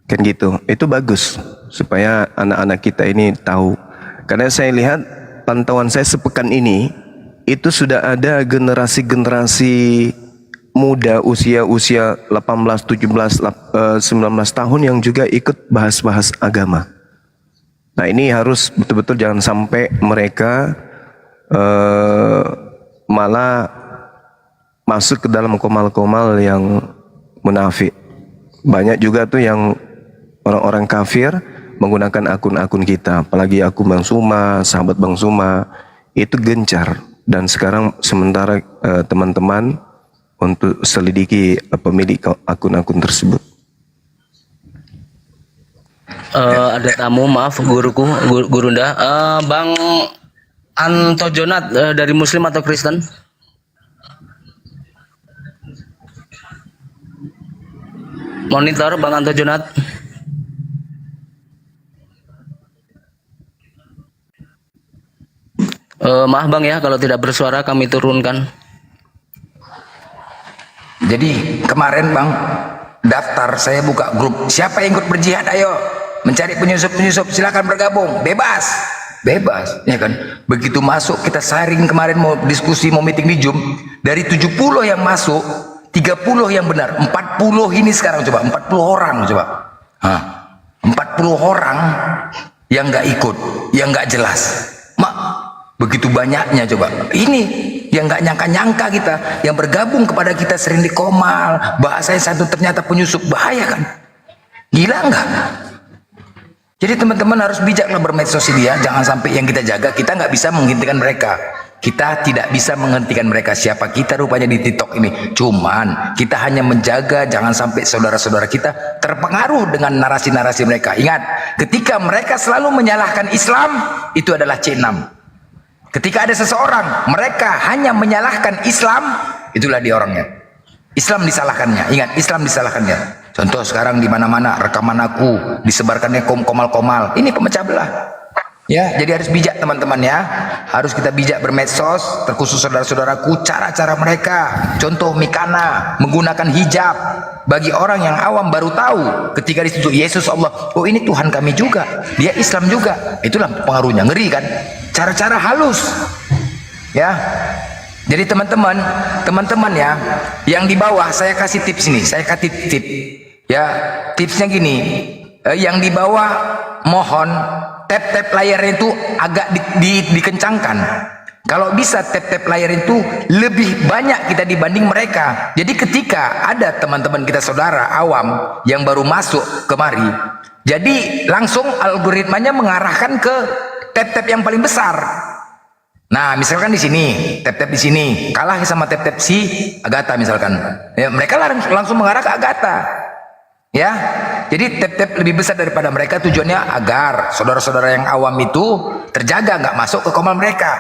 kan gitu. Itu bagus supaya anak-anak kita ini tahu. Karena saya lihat pantauan saya sepekan ini itu sudah ada generasi-generasi muda usia 18, 17, 19 tahun yang juga ikut bahas-bahas agama. Nah ini harus betul-betul jangan sampai mereka malah masuk ke dalam komal-komal yang munafik. Banyak juga tuh yang orang-orang kafir menggunakan akun-akun kita, apalagi akun Bang Suma, sahabat Bang Suma, itu gencar. Dan sekarang sementara teman-teman untuk selidiki pemilik akun-akun tersebut. Ada tamu, maaf guruku, Gurunda. Bang Anto Jonat dari Muslim atau Kristen? Monitor Bang Anto Jonat. Maaf Bang ya, kalau tidak bersuara kami turunkan. Jadi kemarin Bang, daftar saya buka grup. Siapa yang ikut berjihad? Ayo mencari penyusup, silakan bergabung, bebas ya kan. Begitu masuk kita saring, kemarin mau diskusi, mau meeting di Zoom, dari 70 yang masuk 30 yang benar, 40 ini sekarang coba 40 orang coba. 40 orang yang nggak ikut, yang nggak jelas. Begitu banyaknya coba. Ini yang nggak nyangka-nyangka kita, yang bergabung kepada kita sering dikomal, bahasanya satu ternyata penyusup, bahaya kan? Gila nggak? Jadi teman-teman harus bijaklah bermedsos dia, jangan sampai yang kita jaga kita nggak bisa menghentikan mereka. Kita tidak bisa menghentikan mereka. Siapa kita rupanya di TikTok ini? Cuman kita hanya menjaga jangan sampai saudara-saudara kita terpengaruh dengan narasi-narasi mereka. Ingat, ketika mereka selalu menyalahkan Islam, itu adalah C6. Ketika ada seseorang, mereka hanya menyalahkan Islam, itulah dia orangnya. Islam disalahkannya. Ingat, Islam disalahkannya. Contoh sekarang di mana-mana rekaman aku disebarkannya komal-komal. Ini pemecah belah. Ya, jadi harus bijak teman-teman ya. Harus kita bijak bermedsos, terkhusus saudara-saudaraku, cara-cara mereka. Contoh Mikana menggunakan hijab. Bagi orang yang awam baru tahu ketika dituduh Yesus Allah, oh ini Tuhan kami juga, dia Islam juga. Itulah pengaruhnya, ngeri kan? Cara-cara halus. Ya. Jadi teman-teman ya, yang di bawah saya kasih tips ini, saya kasih tip. Ya, tipsnya gini. Yang di bawah mohon tap-tap layarnya itu agak dikencangkan. Kalau bisa tap-tap layar itu lebih banyak kita dibanding mereka. Jadi ketika ada teman-teman kita saudara awam yang baru masuk kemari, jadi langsung algoritmanya mengarahkan ke tap-tap yang paling besar. Nah, misalkan di sini, tap-tap di sini kalah sama tap-tap si Agatha misalkan. Ya, mereka langsung mengarah ke Agatha. Ya, jadi tap-tap lebih besar daripada mereka, tujuannya agar saudara-saudara yang awam itu terjaga, nggak masuk ke komal mereka.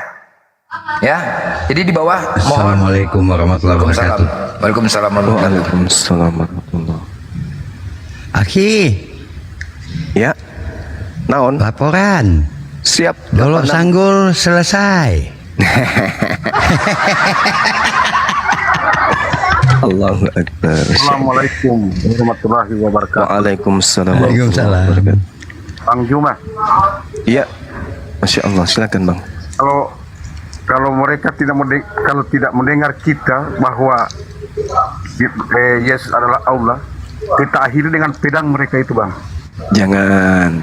Ya, jadi di bawah mohon. Assalamualaikum warahmatullahi wabarakatuh. Waalaikumsalam warahmatullahi Waalaikumsalam. Aki, Ya, naon? laporan. Siap. Dolo sanggul selesai. Allahu Akbar. Assalamualaikum warahmatullahi wabarakatuh. Waalaikumsalam. Waalaikumsalam. Bang Juma, Iya, Masya Allah, silakan Bang. kalau mereka kalau tidak mendengar kita bahwa Yesus adalah Allah, kita akhiri dengan pedang mereka itu, Bang. Jangan.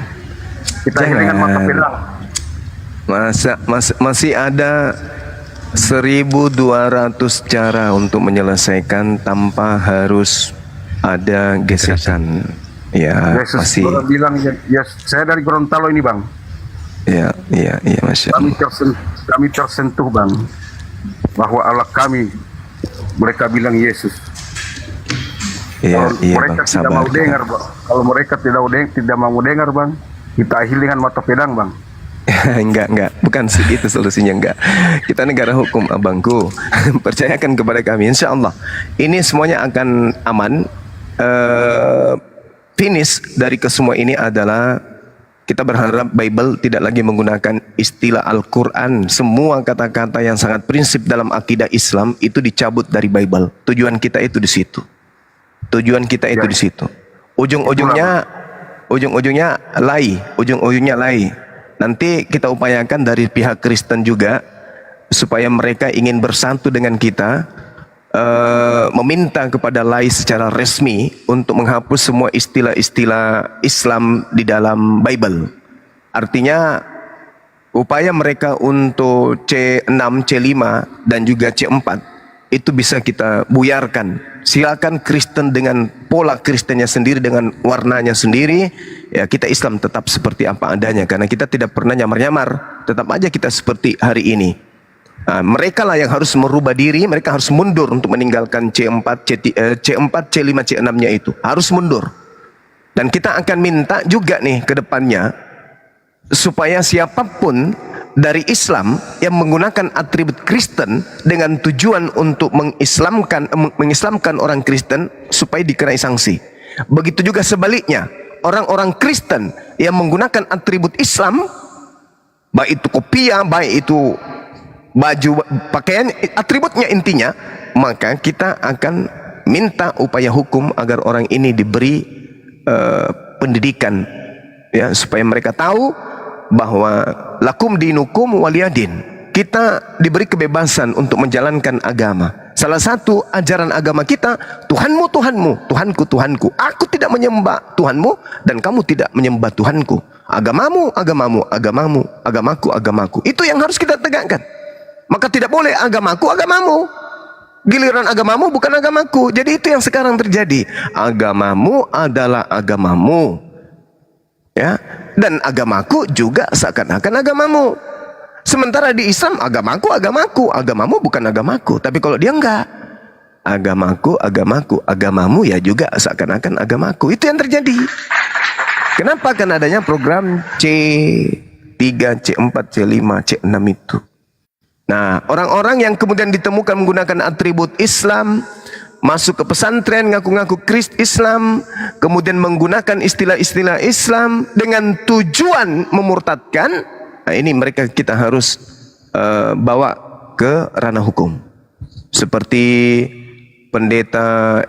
Kita akhiri dengan mata pedang. Masih ada 1.200 cara untuk menyelesaikan tanpa harus ada gesekan. Ya, Yesus masih. bilang, ya, saya dari Gorontalo ini, Bang. Ya, Masya Allah. Kami tersentuh, Bang, bahwa Allah kami. Mereka bilang Yesus. Iya, Kalau mereka Bang, tidak sabar. mau dengar, Bang. Kalau mereka tidak mau dengar, Bang, kita akhiri dengan mata pedang, Bang. Enggak, bukan segitu solusinya, enggak. Kita negara hukum, abangku. Percayakan kepada kami, insya Allah ini semuanya akan aman. Finish dari kesemua ini adalah kita berharap Bible tidak lagi menggunakan istilah Al-Quran. Semua kata-kata yang sangat prinsip dalam akidah Islam itu dicabut dari Bible. Tujuan kita itu di situ. Di situ. Ujung-ujungnya lay. Nanti kita upayakan dari pihak Kristen juga supaya mereka ingin bersatu dengan kita, meminta kepada lay secara resmi untuk menghapus semua istilah-istilah Islam di dalam Bible. Artinya upaya mereka untuk C6, C5 dan juga C4 itu bisa kita buyarkan. Silakan Kristen dengan pola Kristennya sendiri, dengan warnanya sendiri. Ya, kita Islam tetap seperti apa adanya, karena kita tidak pernah nyamar-nyamar. Tetap aja kita seperti hari ini. Nah, mereka lah yang harus merubah diri. Mereka harus mundur untuk meninggalkan C4, C5, C6-nya itu. Harus mundur. Dan kita akan minta juga nih ke depannya, supaya siapapun dari Islam yang menggunakan atribut Kristen dengan tujuan untuk mengislamkan orang Kristen supaya dikenai sanksi. Begitu juga sebaliknya, orang-orang Kristen yang menggunakan atribut Islam, baik itu kopiah, baik itu baju, pakaian, atributnya intinya, maka kita akan minta upaya hukum agar orang ini diberi pendidikan, ya, supaya mereka tahu bahwa lakum dinukum waliyadin. Kita diberi kebebasan untuk menjalankan agama. Salah satu ajaran agama kita, Tuhanmu Tuhanmu, Tuhanku Tuhanku. Aku tidak menyembah Tuhanmu dan kamu tidak menyembah Tuhanku. Agamamu agamamu, agamamu agamaku agamaku. Itu yang harus kita tegakkan. Maka tidak boleh agamaku agamamu, giliran agamamu bukan agamaku. Jadi itu yang sekarang terjadi. Agamamu adalah agamamu, ya, dan agamaku juga seakan-akan agamamu. Sementara di Islam, agamaku, agamamu bukan agamaku. Tapi kalau dia enggak, agamaku, agamamu ya juga seakan-akan agamaku. Itu yang terjadi. Kenapa? Karena adanya program C3, C4, C5, C6 itu. Nah, orang-orang yang kemudian ditemukan menggunakan atribut Islam, masuk ke pesantren ngaku-ngaku Islam, kemudian menggunakan istilah-istilah Islam dengan tujuan memurtadkan. Nah, ini mereka kita harus bawa ke ranah hukum. Seperti pendeta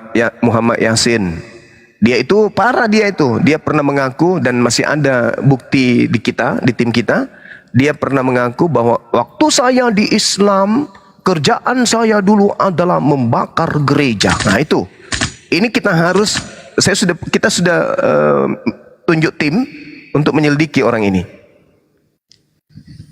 Muhammad Yasin. Dia itu parah, dia pernah mengaku dan masih ada bukti di kita, di tim kita. Dia pernah mengaku bahwa waktu saya di Islam, kerjaan saya dulu adalah membakar gereja. Nah itu, ini kita sudah tunjuk tim untuk menyelidiki orang ini.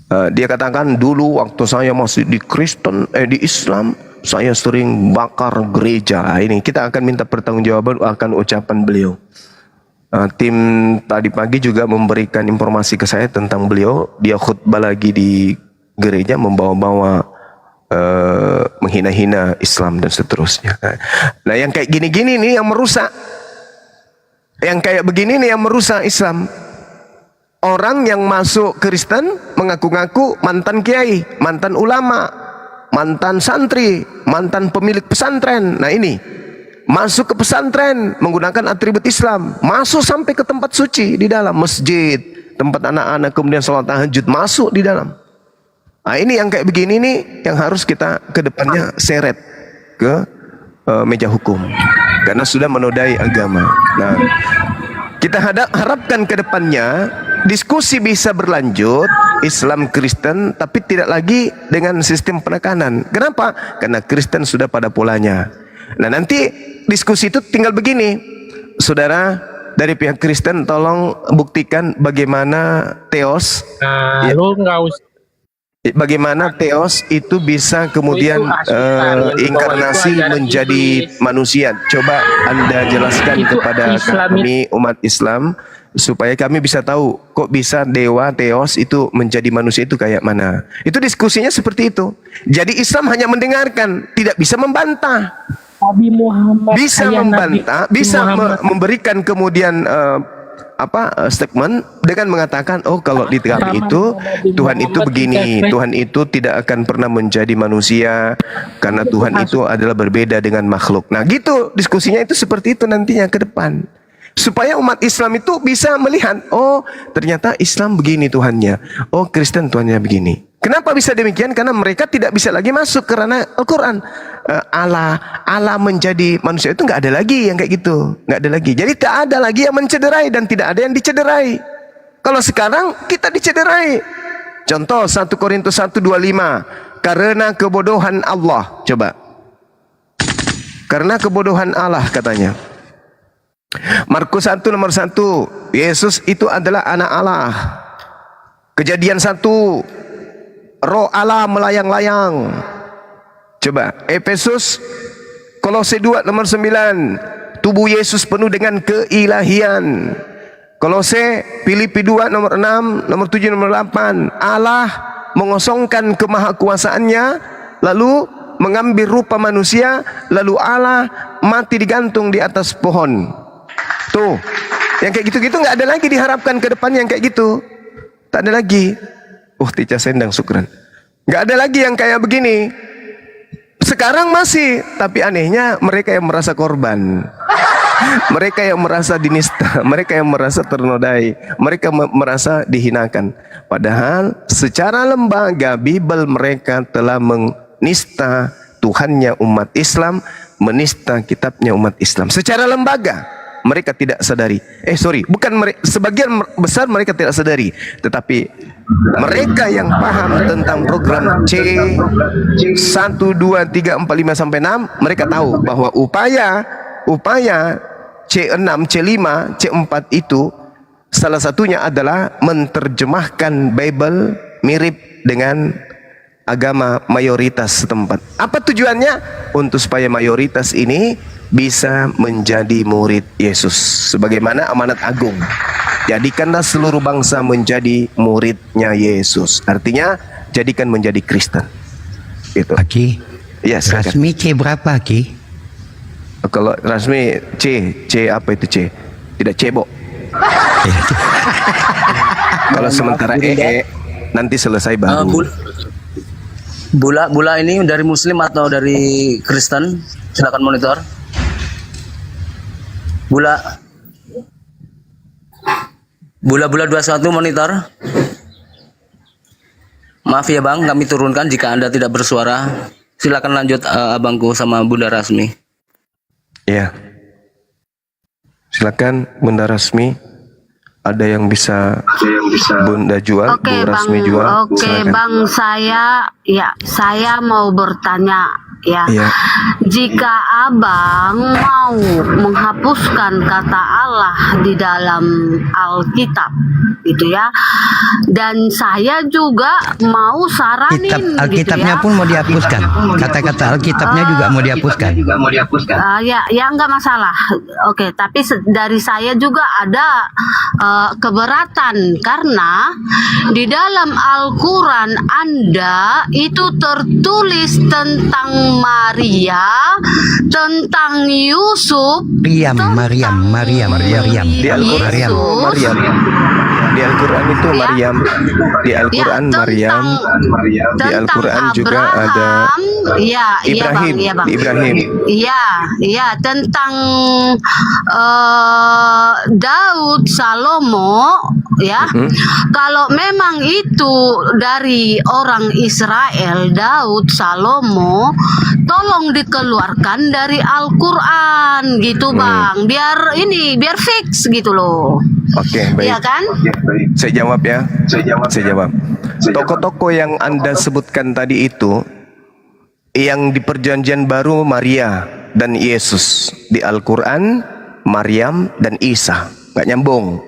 Dia katakan dulu waktu saya masih di Islam, saya sering bakar gereja. Nah, ini kita akan minta pertanggungjawaban akan ucapan beliau. Tim tadi pagi juga memberikan informasi ke saya tentang beliau. Dia khutbah lagi di gereja, membawa-bawa menghina-hina Islam dan seterusnya. Nah, yang kayak gini-gini nih yang merusak. Yang kayak begini nih yang merusak Islam. Orang yang masuk Kristen mengaku-ngaku mantan kiai, mantan ulama, mantan santri, mantan pemilik pesantren. Nah ini, masuk ke pesantren menggunakan atribut Islam, masuk sampai ke tempat suci di dalam masjid, tempat anak-anak kemudian sholat tahajud, masuk di dalam. Nah ini yang kayak begini nih yang harus kita ke depannya seret ke meja hukum, karena sudah menodai agama. Nah, kita harapkan ke depannya diskusi bisa berlanjut Islam Kristen, tapi tidak lagi dengan sistem penekanan. Kenapa? Karena Kristen sudah pada polanya. Nah nanti diskusi itu tinggal begini, saudara dari pihak Kristen tolong buktikan bagaimana teos, bagaimana teos itu bisa kemudian inkarnasi menjadi manusia. Coba Anda jelaskan kepada kami umat Islam, supaya kami bisa tahu kok bisa dewa teos itu menjadi manusia itu kayak mana. Itu diskusinya seperti itu. Jadi Islam hanya mendengarkan, tidak bisa membantah. Nabi Muhammad bisa membantah, bisa memberikan kemudian statement dengan mengatakan, oh kalau di kami itu Tuhan itu begini, Tuhan itu tidak akan pernah menjadi manusia karena Tuhan itu adalah berbeda dengan makhluk. Nah gitu diskusinya itu seperti itu nantinya ke depan. Supaya umat Islam itu bisa melihat, oh ternyata Islam begini Tuhannya, oh Kristen Tuhannya begini. Kenapa bisa demikian? Karena mereka tidak bisa lagi masuk ke ranah Al-Quran. Allah menjadi manusia itu nggak ada lagi yang kayak gitu, nggak ada lagi. Jadi tak ada lagi yang mencederai dan tidak ada yang dicederai. Kalau sekarang kita dicederai. Contoh 1 Korintus 1:25, karena kebodohan Allah. Coba, karena kebodohan Allah katanya. Markus 1 nomor 1, Yesus itu adalah anak Allah. Kejadian 1, roh Allah melayang-layang. Coba Efesus, Kolose 2 nomor 9, tubuh Yesus penuh dengan keilahian. Kolose, Filipi 2 nomor 6, nomor 7, nomor 8, Allah mengosongkan kemahakuasaannya lalu mengambil rupa manusia, lalu Allah mati digantung di atas pohon. Tuh, yang kayak gitu-gitu nggak ada lagi diharapkan ke depan yang kayak gitu. Tak ada lagi. Tica sendang syukran. Nggak ada lagi yang kayak begini. Sekarang masih, tapi anehnya mereka yang merasa korban. Mereka yang merasa dinista, mereka yang merasa ternodai, mereka merasa dihinakan. Padahal secara lembaga Bible mereka telah menista Tuhannya umat Islam, menista kitabnya umat Islam. Secara lembaga mereka tidak sadari. Sebagian besar mereka tidak sadari, tetapi mereka yang paham tentang program C1, 2, 3, 4, 5 sampai 6, mereka tahu bahwa upaya C6, C5, C4 itu salah satunya adalah menerjemahkan Bible mirip dengan agama mayoritas setempat. Apa tujuannya? Untuk supaya mayoritas ini bisa menjadi murid Yesus sebagaimana amanat agung. Jadikanlah seluruh bangsa menjadi muridnya Yesus. Artinya jadikan menjadi Kristen. Itu. Aki, Ya, silakan. Rasmi C berapa Aki? Kalau Rasmi C apa itu C? Tidak cebok. Kalau sementara nanti selesai baru. Bula ini dari Muslim atau dari Kristen? Silakan monitor. Bula 21 monitor. Maaf ya Bang, kami turunkan jika Anda tidak bersuara. Silakan lanjut abangku sama Bunda Rasmi. Ya. Silakan Bunda Rasmi. Ada yang bisa Bunda jual, Oke, Bu Bang. Rasmi jual. Oke, Silakan. Bang, saya mau bertanya ya. Iya. Jika Abang mau menghapuskan kata Allah di dalam Alkitab gitu ya. Dan saya juga mau saranin Alkitabnya gitu ya. pun mau dihapuskan. Kata-kata Alkitabnya juga mau dihapuskan. Ya nggak masalah. Oke, tapi dari saya juga ada keberatan karena di dalam Al-Quran Anda itu tertulis tentang Maria, tentang Yusuf, Maryam. Di Al-Quran Maryam. Di Al-Quran itu Maryam. Di Al-Quran Maryam. Di Al-Quran juga ada Ibrahim. Ibrahim. Iya, tentang Daud, Salomo, ya. Kalau memang itu dari orang Israel, Daud, Salomo, tolong dikeluarkan dari Al-Quran, gitu Bang. Biar fix gitu loh. Oke, baik. Iya kan? Saya jawab ya. Saya jawab. Tokoh-tokoh yang Anda sebutkan tadi itu, yang di Perjanjian Baru Maria dan Yesus, di Al-Quran Maryam dan Isa, nggak nyambung.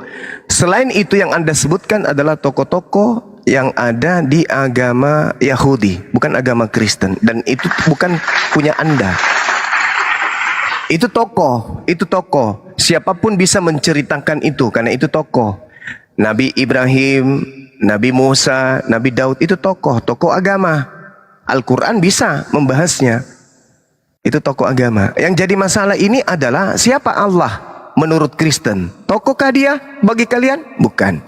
Selain itu yang Anda sebutkan adalah tokoh-tokoh yang ada di agama Yahudi, bukan agama Kristen, dan itu bukan punya Anda. Itu tokoh. Siapapun bisa menceritakan itu karena itu tokoh. Nabi Ibrahim, Nabi Musa, Nabi Daud itu tokoh agama. Al-Quran bisa membahasnya. Itu tokoh agama. Yang jadi masalah ini adalah siapa Allah menurut Kristen? Tokohkah dia bagi kalian? Bukan.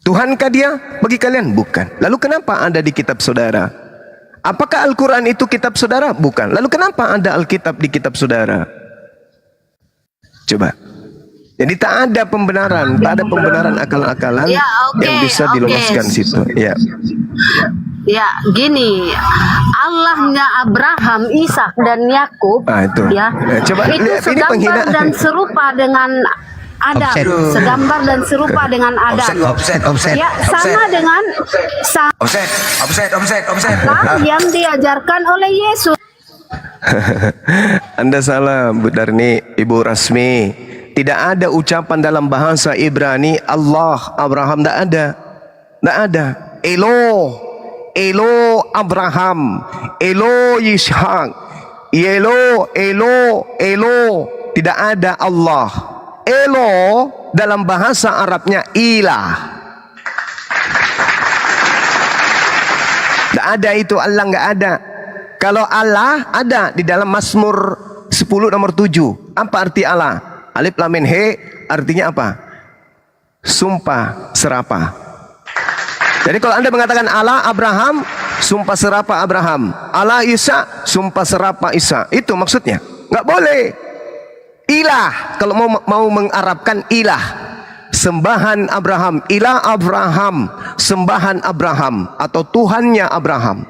Tuhankah dia bagi kalian? Bukan. Lalu kenapa ada di kitab saudara? Apakah Al-Quran itu kitab saudara? Bukan. Lalu kenapa ada Alkitab di kitab saudara? Coba. Jadi tak ada pembenaran akal-akalan yang bisa diloloskan situ. Ya. Ya, gini, Allahnya Abraham, Ishak dan Yakub, itu. ya, Coba itu lihat, ini segambar penghinaan. dan serupa dengan Adam, segambar dan serupa dengan Adam. Offset. Ya, sama dengan Offset. yang diajarkan oleh Yesus. Anda salah, Bu Darni, Ibu Rasmi. Tidak ada ucapan dalam bahasa Ibrani Allah Abraham, tidak ada. Elo Abraham, Elo Yishak, Elo, tidak ada Allah. Elo dalam bahasa Arabnya ilah. Tidak ada itu, Allah nggak ada. Kalau Allah ada di dalam Mazmur 10 nomor 7. Apa arti Allah? Alif lam mim he artinya apa? Sumpah serapah. Jadi kalau Anda mengatakan Allah Abraham, sumpah serapah Abraham. Allah Isa, sumpah serapah Isa. Itu maksudnya. Nggak boleh. Ilah, kalau mau mengarabkan ilah, sembahan Abraham, ilah Abraham, sembahan Abraham atau Tuhannya Abraham.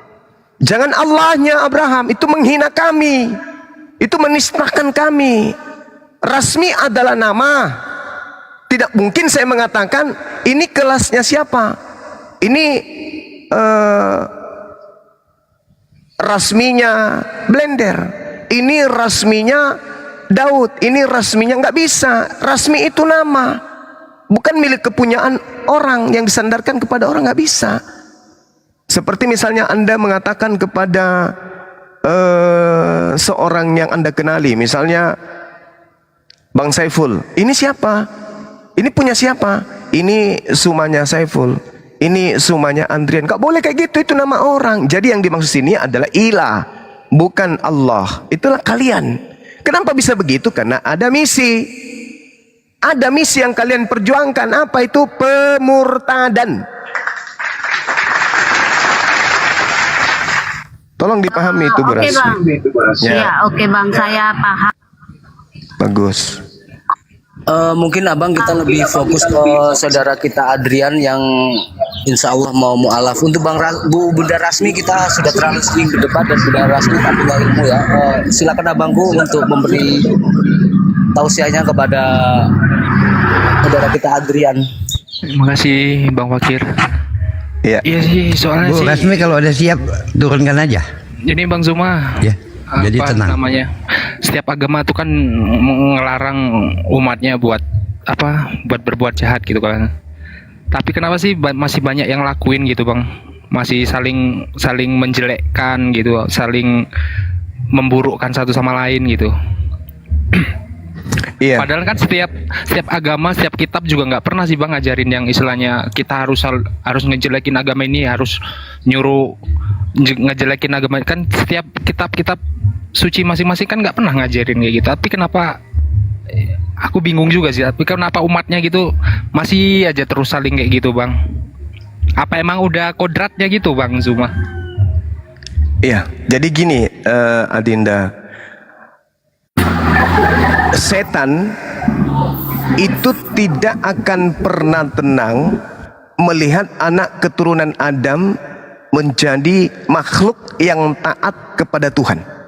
Jangan Allahnya Abraham, itu menghina kami. Itu menistakan kami. Rasmi adalah nama. Tidak mungkin saya mengatakan ini kelasnya siapa. Ini rasminya Blender. Ini rasminya Daud. Ini rasminya, nggak bisa. Rasmi itu nama, bukan milik kepunyaan orang yang disandarkan kepada orang, nggak bisa. Seperti misalnya Anda mengatakan kepada seorang yang Anda kenali, misalnya Bang Saiful, ini siapa? Ini punya siapa? Ini sumanya Saiful. Ini semuanya Andrian. Gak boleh kayak gitu, itu nama orang. Jadi yang dimaksud sini adalah ilah, bukan Allah. Itulah kalian. Kenapa bisa begitu? Karena ada misi. Ada misi yang kalian perjuangkan. Apa itu? Pemurtadan. Tolong dipahami itu, Bu Oke, Bang. Ya. Iya, oke Bang, saya paham. Bagus. Mungkin abang kita lebih fokus ke saudara kita Adrian yang insya Allah mau mu'alaf. Untuk Bu Bunda Rasmi kita sudah terlalu sering berdebat dan Bunda Rasmi tak punya ilmu ya. Silakan abangku untuk memberi tausiahnya kepada saudara kita Adrian. Terima kasih Bang Fakir. Iya. Iya sih, soalnya Bu sih. Rasmi kalau ada siap turunkan aja. Jadi Bang Zuma. Ya. Jadi tenang. Namanya? Setiap agama itu kan ngelarang umatnya buat apa? Buat berbuat jahat gitu kan. Tapi kenapa sih masih banyak yang lakuin gitu, Bang? Masih saling menjelekkan gitu, saling memburukkan satu sama lain gitu. Iya. Padahal kan setiap agama, setiap kitab juga nggak pernah sih Bang ngajarin yang istilahnya kita harus ngejelekin agama ini, harus nyuruh ngejelekin agama. Kan setiap kitab suci masing-masing kan nggak pernah ngajarin kayak gitu. Tapi kenapa aku bingung juga sih, tapi kenapa umatnya gitu masih aja terus saling kayak gitu, Bang? Apa emang udah kodratnya gitu, Bang Zuma? Iya, jadi gini, Adinda, setan itu tidak akan pernah tenang melihat anak keturunan Adam menjadi makhluk yang taat kepada Tuhan.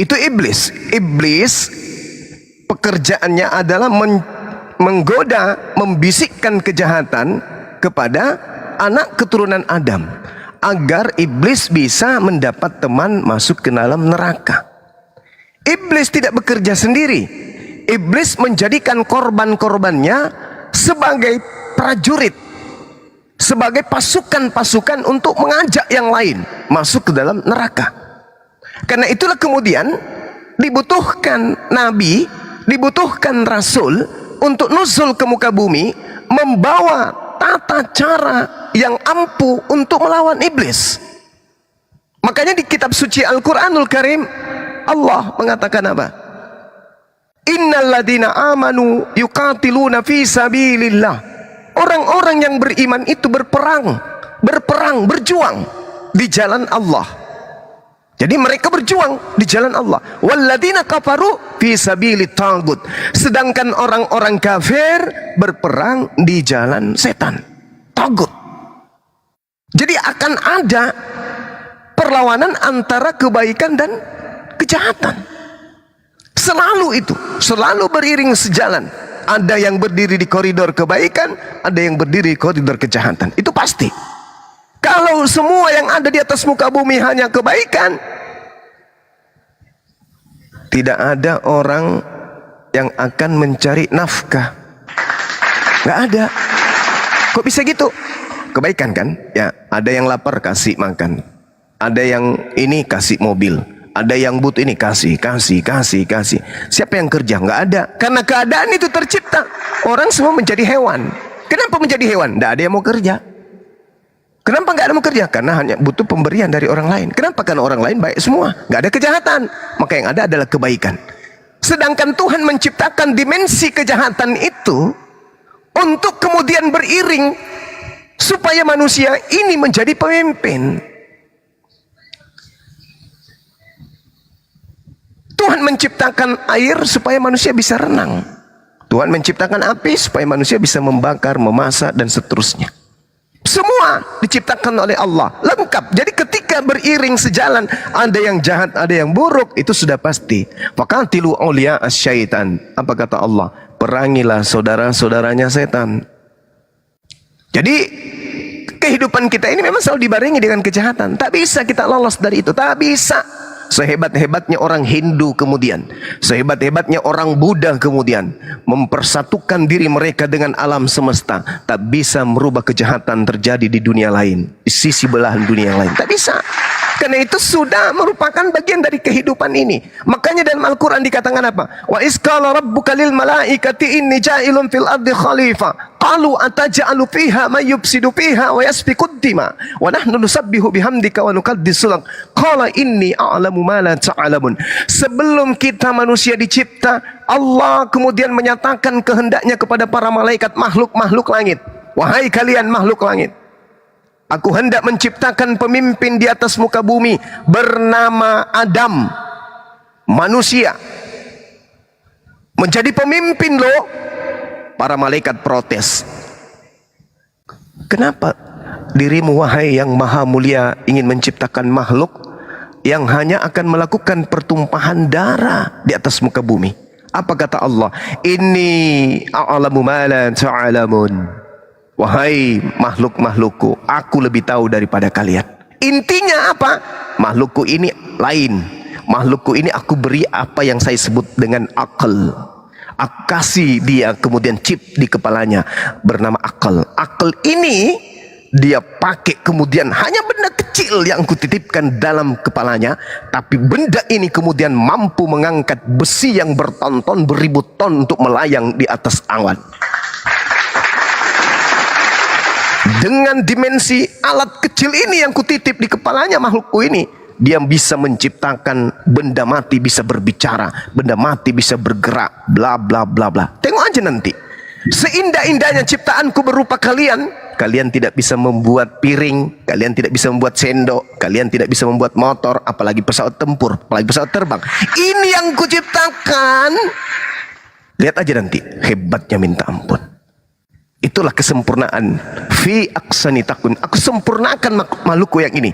Itu iblis. Iblis pekerjaannya adalah menggoda, membisikkan kejahatan kepada anak keturunan Adam agar iblis bisa mendapat teman masuk ke dalam neraka. Iblis tidak bekerja sendiri. Iblis menjadikan korban-korbannya sebagai prajurit, sebagai pasukan-pasukan untuk mengajak yang lain masuk ke dalam neraka. Karena itulah kemudian dibutuhkan nabi, dibutuhkan rasul untuk nuzul ke muka bumi, membawa tata cara yang ampuh untuk melawan iblis. Makanya di kitab suci Al-Quranul Karim Allah mengatakan apa? Innal ladina amanu yuqatiluna fi sabilillah. Orang-orang yang beriman itu berperang, berjuang di jalan Allah. Jadi mereka berjuang di jalan Allah. Walladzina kafaru fi sabilit tagut. Sedangkan orang-orang kafir berperang di jalan setan, tagut. Jadi akan ada perlawanan antara kebaikan dan kejahatan. Selalu itu, selalu beriring sejalan. Ada yang berdiri di koridor kebaikan, ada yang berdiri di koridor kejahatan. Itu pasti. Kalau semua yang ada di atas muka bumi hanya kebaikan, tidak ada orang yang akan mencari nafkah. Nggak ada. Kok bisa gitu? Kebaikan kan? Ya, ada yang lapar kasih makan. Ada yang ini kasih mobil. Ada yang butuh ini kasih. Siapa yang kerja? Nggak ada. Karena keadaan itu tercipta. Orang semua menjadi hewan. Kenapa menjadi hewan? Nggak ada yang mau kerja. Kenapa nggak ada mau kerja? Karena hanya butuh pemberian dari orang lain. Kenapa? Karena orang lain baik semua. Nggak ada kejahatan. Maka yang ada adalah kebaikan. Sedangkan Tuhan menciptakan dimensi kejahatan itu untuk kemudian beriring supaya manusia ini menjadi pemimpin. Tuhan menciptakan air supaya manusia bisa renang. Tuhan menciptakan api supaya manusia bisa membakar, memasak, dan seterusnya. Semua diciptakan oleh Allah, lengkap. Jadi ketika beriring sejalan, ada yang jahat, ada yang buruk, itu sudah pasti. Faqatilu awliya asyaitan. Apa kata Allah? Perangilah saudara-saudaranya setan. Jadi kehidupan kita ini memang selalu dibarengi dengan kejahatan. Tak bisa kita lolos dari itu, tak bisa. Sehebat-hebatnya orang Hindu kemudian, sehebat-hebatnya orang Buddha kemudian mempersatukan diri mereka dengan alam semesta, tak bisa merubah kejahatan terjadi di dunia lain, di sisi belahan dunia yang lain. Tak bisa. Karena itu sudah merupakan bagian dari kehidupan ini. Makanya dalam Al-Quran dikatakan apa? Wa isqala rabbuka lil malaikati inni ja'ilun fil ardi khalifah. Qalu ataj'alu fiha may yufsidu fiha wa yasfikud dima wa nahnu nusabbihu bihamdika wa nuqaddisu lak. Qala inni a'lamu ma la ta'lamun. Sebelum kita manusia dicipta, Allah kemudian menyatakan kehendaknya kepada para malaikat, makhluk-makhluk langit. Wahai kalian makhluk langit, aku hendak menciptakan pemimpin di atas muka bumi bernama Adam, manusia. Menjadi pemimpin loh. Para malaikat protes. Kenapa dirimu wahai yang maha mulia ingin menciptakan makhluk yang hanya akan melakukan pertumpahan darah di atas muka bumi? Apa kata Allah? Inni a'lamu ma la ta'lamun. Wahai makhluk-makhlukku, aku lebih tahu daripada kalian. Intinya apa? Makhlukku ini lain. Makhlukku ini aku beri apa yang saya sebut dengan akal. Aku kasih dia kemudian chip di kepalanya bernama akal. Akal ini dia pakai kemudian hanya benda kecil yang kutitipkan dalam kepalanya. Tapi benda ini kemudian mampu mengangkat besi yang berton-ton, beribu ton untuk melayang di atas awan. Dengan dimensi alat kecil ini yang kutitip di kepalanya makhlukku ini, dia bisa menciptakan benda mati bisa berbicara, benda mati bisa bergerak, bla bla bla bla. Tengok aja nanti. Seindah-indahnya ciptaanku berupa kalian, kalian tidak bisa membuat piring, kalian tidak bisa membuat sendok, kalian tidak bisa membuat motor, apalagi pesawat tempur, apalagi pesawat terbang. Ini yang kuciptakan. Lihat aja nanti, hebatnya minta ampun. Itulah kesempurnaan. Fi aqsani takun. Aku sempurnakan makhlukku yang ini.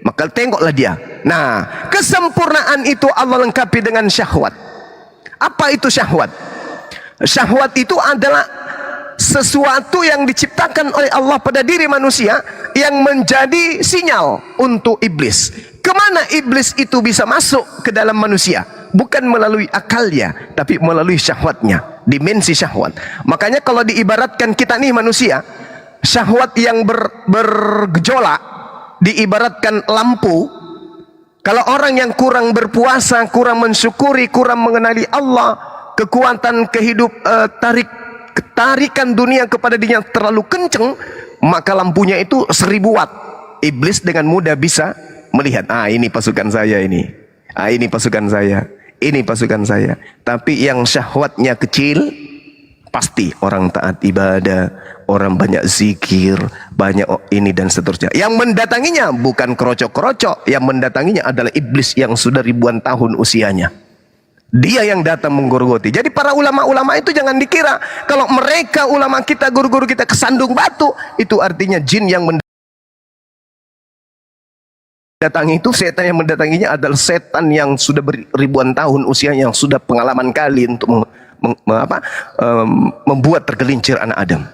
Maka tengoklah dia. Nah, kesempurnaan itu Allah lengkapi dengan syahwat. Apa itu syahwat? Syahwat itu adalah sesuatu yang diciptakan oleh Allah pada diri manusia yang menjadi sinyal untuk iblis. Kemana iblis itu bisa masuk ke dalam manusia? Bukan melalui akalnya, tapi melalui syahwatnya, dimensi syahwat. Makanya kalau diibaratkan kita nih manusia, syahwat yang bergejolak, diibaratkan lampu. Kalau orang yang kurang berpuasa, kurang mensyukuri, kurang mengenali Allah, kekuatan tarikan dunia kepada dirinya terlalu kenceng, maka lampunya itu 1000 watt. Iblis dengan mudah bisa melihat, ini pasukan saya ini. Ini pasukan saya. Ini pasukan saya. Tapi yang syahwatnya kecil, pasti orang taat ibadah, orang banyak zikir, banyak ini dan seterusnya. Yang mendatanginya bukan kerocok-kerocok, yang mendatanginya adalah iblis yang sudah ribuan tahun usianya. Dia yang datang menggorgoti. Jadi para ulama-ulama itu jangan dikira kalau mereka ulama kita, guru-guru kita kesandung batu, itu artinya jin yang mendatangi itu, setan yang mendatanginya adalah setan yang sudah beribuan tahun usianya, yang sudah pengalaman kali untuk membuat tergelincir anak Adam.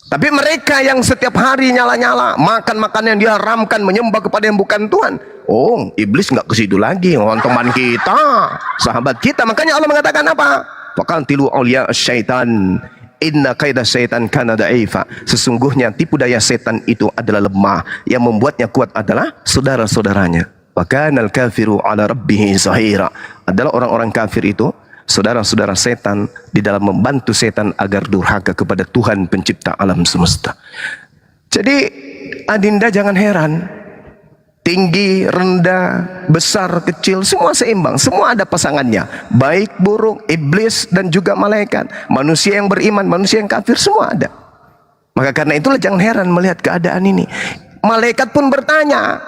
Tapi mereka yang setiap hari nyala-nyala makan makanan yang diharamkan, menyembah kepada yang bukan Tuhan, iblis nggak ke situ lagi, teman kita, sahabat kita. Makanya Allah mengatakan apa? Faqatilu awliya syaitan, inna kaida syaitan kana da'ifa. Sesungguhnya tipu daya setan itu adalah lemah, yang membuatnya kuat adalah saudara-saudaranya. Wa kanal kafiru ala rabbih zahira. Adalah orang-orang kafir itu saudara-saudara setan di dalam membantu setan agar durhaka kepada Tuhan pencipta alam semesta. Jadi adinda jangan heran, tinggi, rendah, besar, kecil, semua seimbang, semua ada pasangannya, baik, buruk, iblis dan juga malaikat, manusia yang beriman, manusia yang kafir, semua ada. Maka karena itulah jangan heran melihat keadaan ini. Malaikat pun bertanya,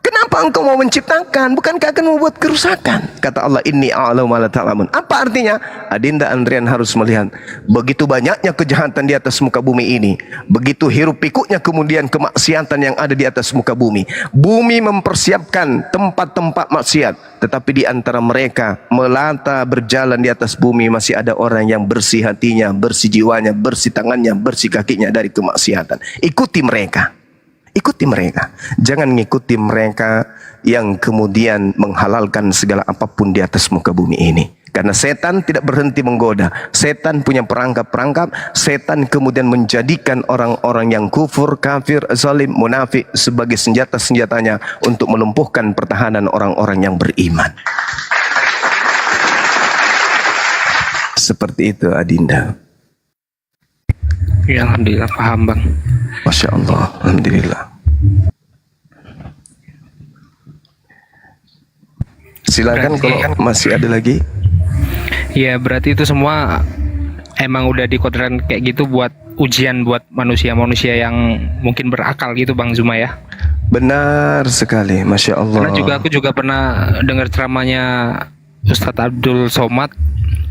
kenapa engkau mau menciptakan? Bukankah akan membuat kerusakan? Kata Allah, inni a'lamu ma la ta'lamun. Apa artinya? Adinda Andrian harus melihat begitu banyaknya kejahatan di atas muka bumi ini, begitu hiruk pikuknya kemudian kemaksiatan yang ada di atas muka bumi. Bumi mempersiapkan tempat-tempat maksiat, tetapi di antara mereka melata berjalan di atas bumi masih ada orang yang bersih hatinya, bersih jiwanya, bersih tangannya, bersih kakinya dari kemaksiatan. Ikuti mereka. Ikuti mereka. Jangan ngikuti mereka yang kemudian menghalalkan segala apapun di atas muka bumi ini. Karena setan tidak berhenti menggoda. Setan punya perangkap-perangkap. Setan kemudian menjadikan orang-orang yang kufur, kafir, zalim, munafik sebagai senjata-senjatanya untuk melumpuhkan pertahanan orang-orang yang beriman. Seperti itu Adinda. Ya, alhamdulillah paham bang. Masya Allah, alhamdulillah. Silakan kalau masih ada lagi. Ya berarti itu semua emang udah dikodratkan kayak gitu buat ujian buat manusia-manusia yang mungkin berakal gitu Bang Zuma ya. Benar sekali, Masya Allah. Karena aku juga pernah dengar ceramahnya Ustadz Abdul Somad.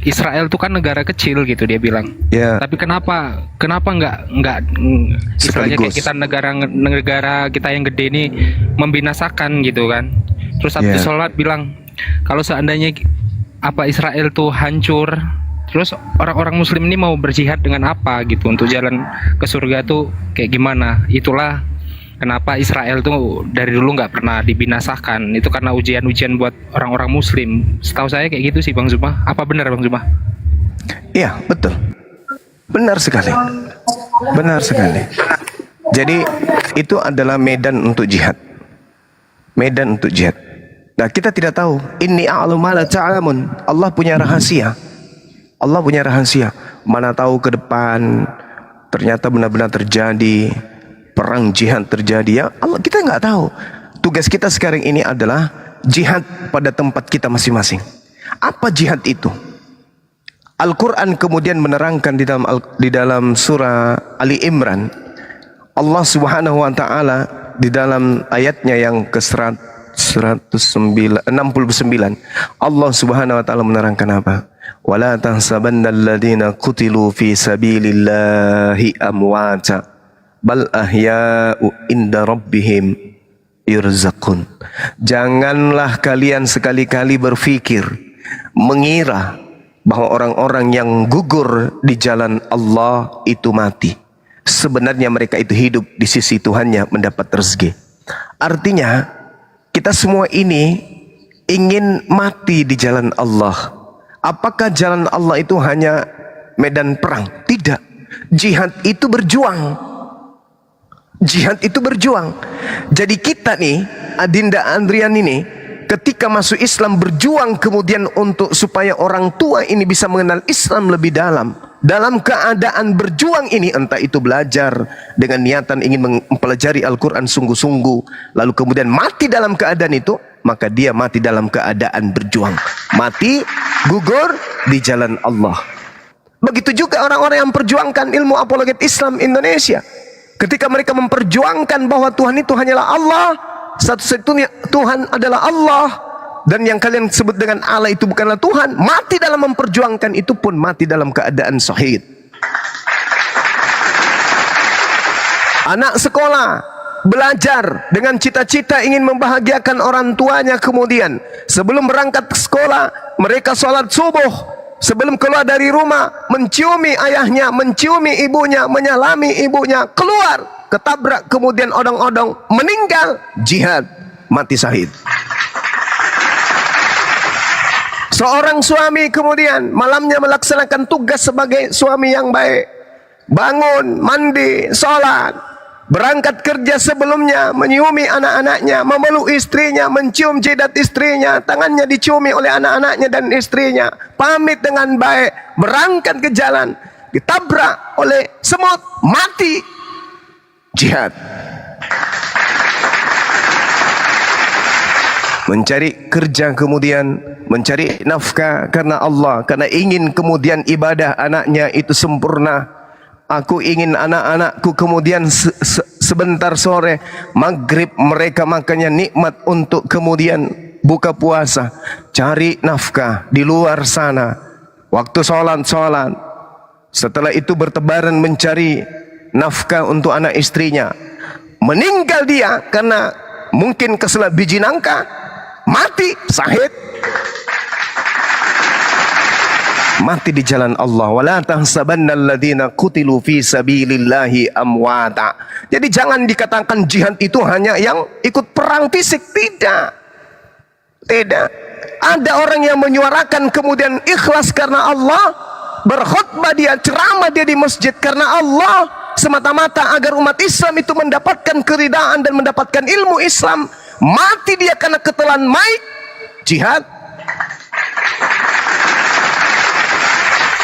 Israel itu kan negara kecil gitu dia bilang. Ya. Tapi kenapa nggak istilahnya kayak kita negara kita yang gede ini membinasakan gitu kan? Terus Abdul Somad bilang kalau seandainya Israel tuh hancur, terus orang-orang Muslim ini mau berjihad dengan apa gitu untuk jalan ke surga tuh kayak gimana? Itulah kenapa Israel tuh dari dulu nggak pernah dibinasakan. Itu karena ujian-ujian buat orang-orang Muslim. Setahu saya kayak gitu sih Bang Zuma. Apa benar Bang Zuma? Iya betul, benar sekali, benar sekali. Jadi itu adalah medan untuk jihad, medan untuk jihad. Nah kita tidak tahu. Inni a'lamu ma la ta'lamun. Allah punya rahasia. Allah punya rahasia. Mana tahu ke depan ternyata benar-benar terjadi perang jihad terjadi ya. Allah kita nggak tahu. Tugas kita sekarang ini adalah jihad pada tempat kita masing-masing. Apa jihad itu? Al-Quran kemudian menerangkan di dalam surah Ali Imran. Allah Subhanahu wa taala di dalam ayatnya yang ke-169 Allah Subhanahu wa taala menerangkan apa? Wala tahsabanna alladziina qutilu fi sabilillahi amwata bal ahya'u inda rabbihim yurzaqun. Janganlah kalian sekali-kali berpikir mengira bahwa orang-orang yang gugur di jalan Allah itu mati. Sebenarnya mereka itu hidup di sisi Tuhannya mendapat rezeki. Artinya kita semua ini ingin mati di jalan Allah. Apakah jalan Allah itu hanya medan perang? Tidak. Jihad itu berjuang. Jihad itu berjuang. Jadi kita nih, Adinda Andrian ini, ketika masuk Islam berjuang kemudian untuk supaya orang tua ini bisa mengenal Islam lebih dalam. Dalam keadaan berjuang ini, entah itu belajar dengan niatan ingin mempelajari Al-Quran sungguh-sungguh, lalu kemudian mati dalam keadaan itu, maka dia mati dalam keadaan berjuang. Mati, gugur di jalan Allah. Begitu juga orang-orang yang memperjuangkan ilmu apologet Islam Indonesia. Ketika mereka memperjuangkan bahwa Tuhan itu hanyalah Allah, satu-satunya Tuhan adalah Allah, dan yang kalian sebut dengan Allah itu bukanlah Tuhan, mati dalam memperjuangkan itu pun mati dalam keadaan syahid. Anak sekolah belajar dengan cita-cita ingin membahagiakan orang tuanya, kemudian sebelum berangkat ke sekolah mereka sholat subuh, sebelum keluar dari rumah menciumi ayahnya, menciumi ibunya, menyalami ibunya, keluar ketabrak kemudian odong-odong, meninggal jihad, mati syahid. Seorang suami kemudian malamnya melaksanakan tugas sebagai suami yang baik, bangun, mandi, sholat, berangkat kerja sebelumnya, menyiumi anak-anaknya, memeluk istrinya, mencium jidat istrinya, tangannya diciumi oleh anak-anaknya dan istrinya, pamit dengan baik, berangkat ke jalan, ditabrak oleh semut, mati, jihad. Mencari kerja kemudian mencari nafkah karena Allah, karena ingin kemudian ibadah anaknya itu sempurna. Aku ingin anak-anakku kemudian sebentar sore maghrib mereka makannya nikmat untuk kemudian buka puasa, cari nafkah di luar sana, waktu sholat, setelah itu bertebaran mencari nafkah untuk anak istrinya, meninggal dia karena mungkin keselak biji nangka, mati syahid, mati di jalan Allah. Wala tahsabanna alladziina qutilu fi sabilillahi amwata. Jadi jangan dikatakan jihad itu hanya yang ikut perang fisik, tidak. Ada orang yang menyuarakan kemudian ikhlas karena Allah, berkhutbah dia, ceramah dia di masjid karena Allah, semata-mata agar umat Islam itu mendapatkan keridaan dan mendapatkan ilmu Islam. Mati dia karena ketelan mic, jihad.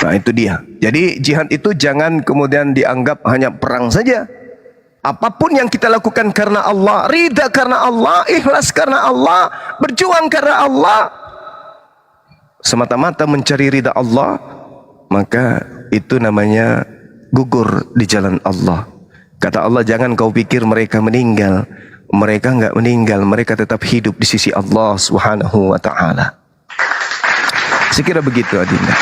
Nah itu dia. Jadi jihad itu jangan kemudian dianggap hanya perang saja. Apapun yang kita lakukan karena Allah, ridha karena Allah, ikhlas karena Allah, berjuang karena Allah, semata-mata mencari ridha Allah, maka itu namanya gugur di jalan Allah. Kata Allah, jangan kau pikir mereka meninggal. Mereka enggak meninggal, mereka tetap hidup di sisi Allah Subhanahu wa ta'ala. Sekira begitu Adinda.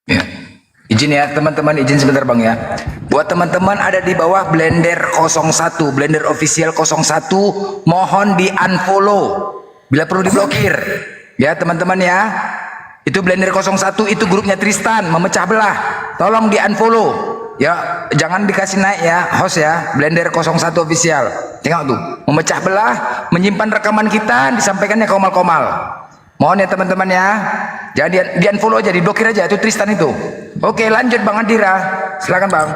Ya. Izin ya teman-teman, izin sebentar Bang ya. Buat teman-teman ada di bawah Blender 01, Blender official 01, mohon di unfollow bila perlu diblokir. Ya teman-teman ya. Itu Blender 01 itu grupnya Tristan memecah belah. Tolong di unfollow. Ya, jangan dikasih naik ya, host ya. Blender 01 official. Tengok tuh, memecah belah, menyimpan rekaman kita, disampaikannya komal-komal. Mohon ya teman-teman ya. Jangan di unfollow aja, diblokir aja itu Tristan itu. Oke, lanjut Bang Adira. Silakan Bang.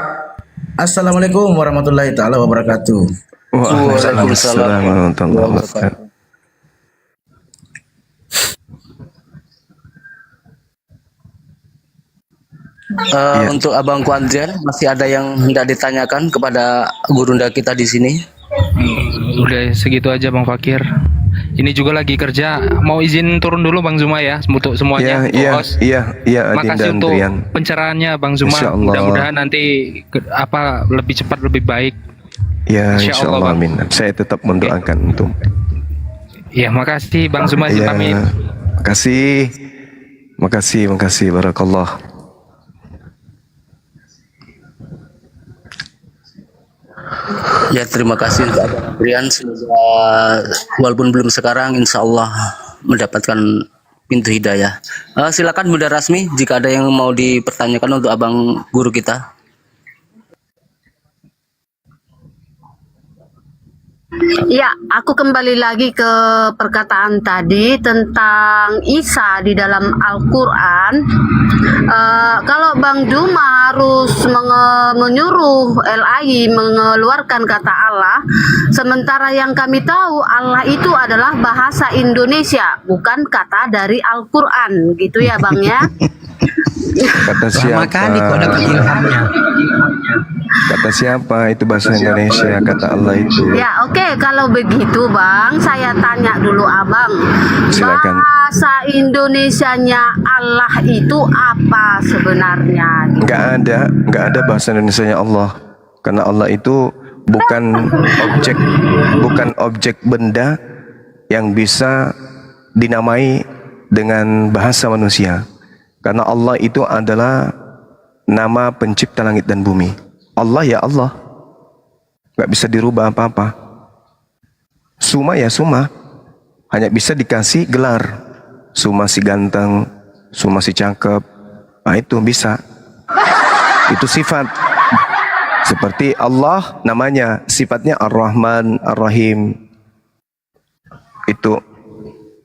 Assalamualaikum warahmatullahi taala wabarakatuh. Waalaikumsalam warahmatullahi wabarakatuh. Untuk Abang Kuantian, masih ada yang hendak ditanyakan kepada gurunda kita di sini? Udah segitu aja Bang Fakir. Ini juga lagi kerja. Mau izin turun dulu Bang Zuma ya, untuk semuanya. Iya, Makasih untuk pencerahannya Bang Zuma. Mudah-mudahan nanti lebih cepat lebih baik. Ya, insya Allah, amin. Saya tetap mendoakan untuk. Ya, makasih Bang Zuma. Pamit. Makasih, barakallah. Ya terima kasih untuk Abang Brian. Semoga walaupun belum sekarang, insya Allah mendapatkan pintu hidayah. Silakan Bunda Rasmi jika ada yang mau dipertanyakan untuk Abang Guru kita. Ya, aku kembali lagi ke perkataan tadi tentang Isa di dalam Al-Quran. Kalau Bang Duma harus menyuruh LAI mengeluarkan kata Allah, sementara yang kami tahu Allah itu adalah bahasa Indonesia, bukan kata dari Al-Quran, gitu ya Bang ya? Kata siapa? Kata siapa itu bahasa Indonesia, kata Allah itu? Ya oke, kalau begitu Bang, saya tanya dulu Abang. Silakan. Bahasa Indonesianya Allah itu apa sebenarnya? Nggak ada bahasa Indonesianya Allah. Karena Allah itu bukan objek benda yang bisa dinamai dengan bahasa manusia. Karena Allah itu adalah nama pencipta langit dan bumi. Allah ya Allah, nggak bisa dirubah apa-apa. Suma ya Suma, hanya bisa dikasih gelar. Suma si ganteng, Suma si cakep, nah itu bisa. Itu sifat. Seperti Allah namanya, sifatnya Ar-Rahman, Ar-Rahim. Itu.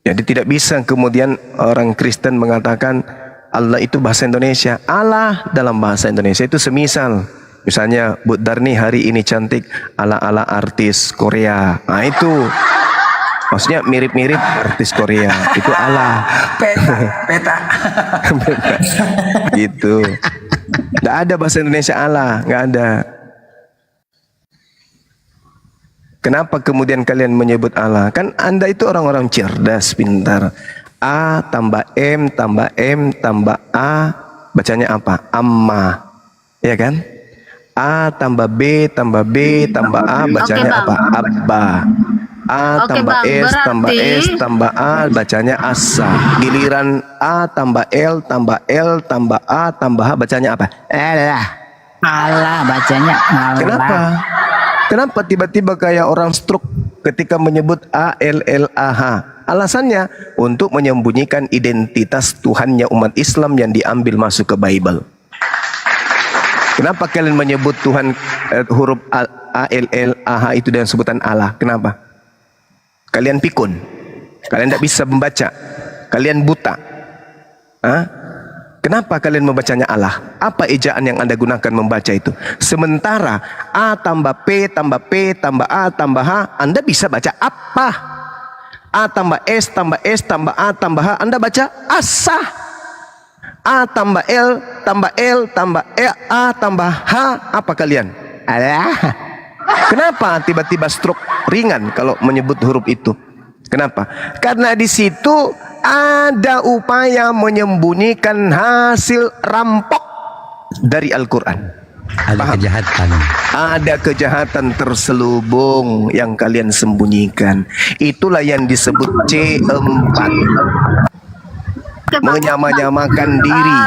Jadi tidak bisa kemudian orang Kristen mengatakan Allah itu bahasa Indonesia. Allah dalam bahasa Indonesia itu semisal. Misalnya Bu Darni hari ini cantik ala-ala artis Korea. Nah itu maksudnya mirip-mirip artis Korea. Itu Allah. Peta. Gitu. Nggak ada bahasa Indonesia Allah, nggak ada. Kenapa kemudian kalian menyebut Allah? Kan Anda itu orang-orang cerdas, pintar. A tambah M tambah M tambah A, bacanya apa? Amma. Ya kan? A tambah B tambah B tambah A, bacanya apa? Abba. A tambah S tambah S tambah A, bacanya Asa. Giliran A tambah L tambah L tambah A tambah H, bacanya apa? Allah bacanya Allah. Kenapa tiba-tiba kayak orang stroke ketika menyebut A L L A H? Alasannya untuk menyembunyikan identitas Tuhannya umat Islam yang diambil masuk ke Bible. Kenapa kalian menyebut Tuhan huruf A L L A H itu dengan sebutan Allah? Kenapa? Kalian pikun. Kalian tidak bisa membaca. Kalian buta. Hah? Kenapa kalian membacanya Allah? Apa ejaan yang Anda gunakan membaca itu? Sementara A tambah P tambah P tambah A tambah H, Anda bisa baca apa? A tambah S tambah S tambah A tambah H, Anda baca asah. A tambah L tambah L tambah E A tambah H, apa kalian? Alah. Kenapa tiba-tiba stroke ringan kalau menyebut huruf itu? Kenapa? Karena di situ ada upaya menyembunyikan hasil rampok dari Al-Quran. Ada kejahatan. Ada kejahatan terselubung yang kalian sembunyikan. Itulah yang disebut C4. Menyamakan diri.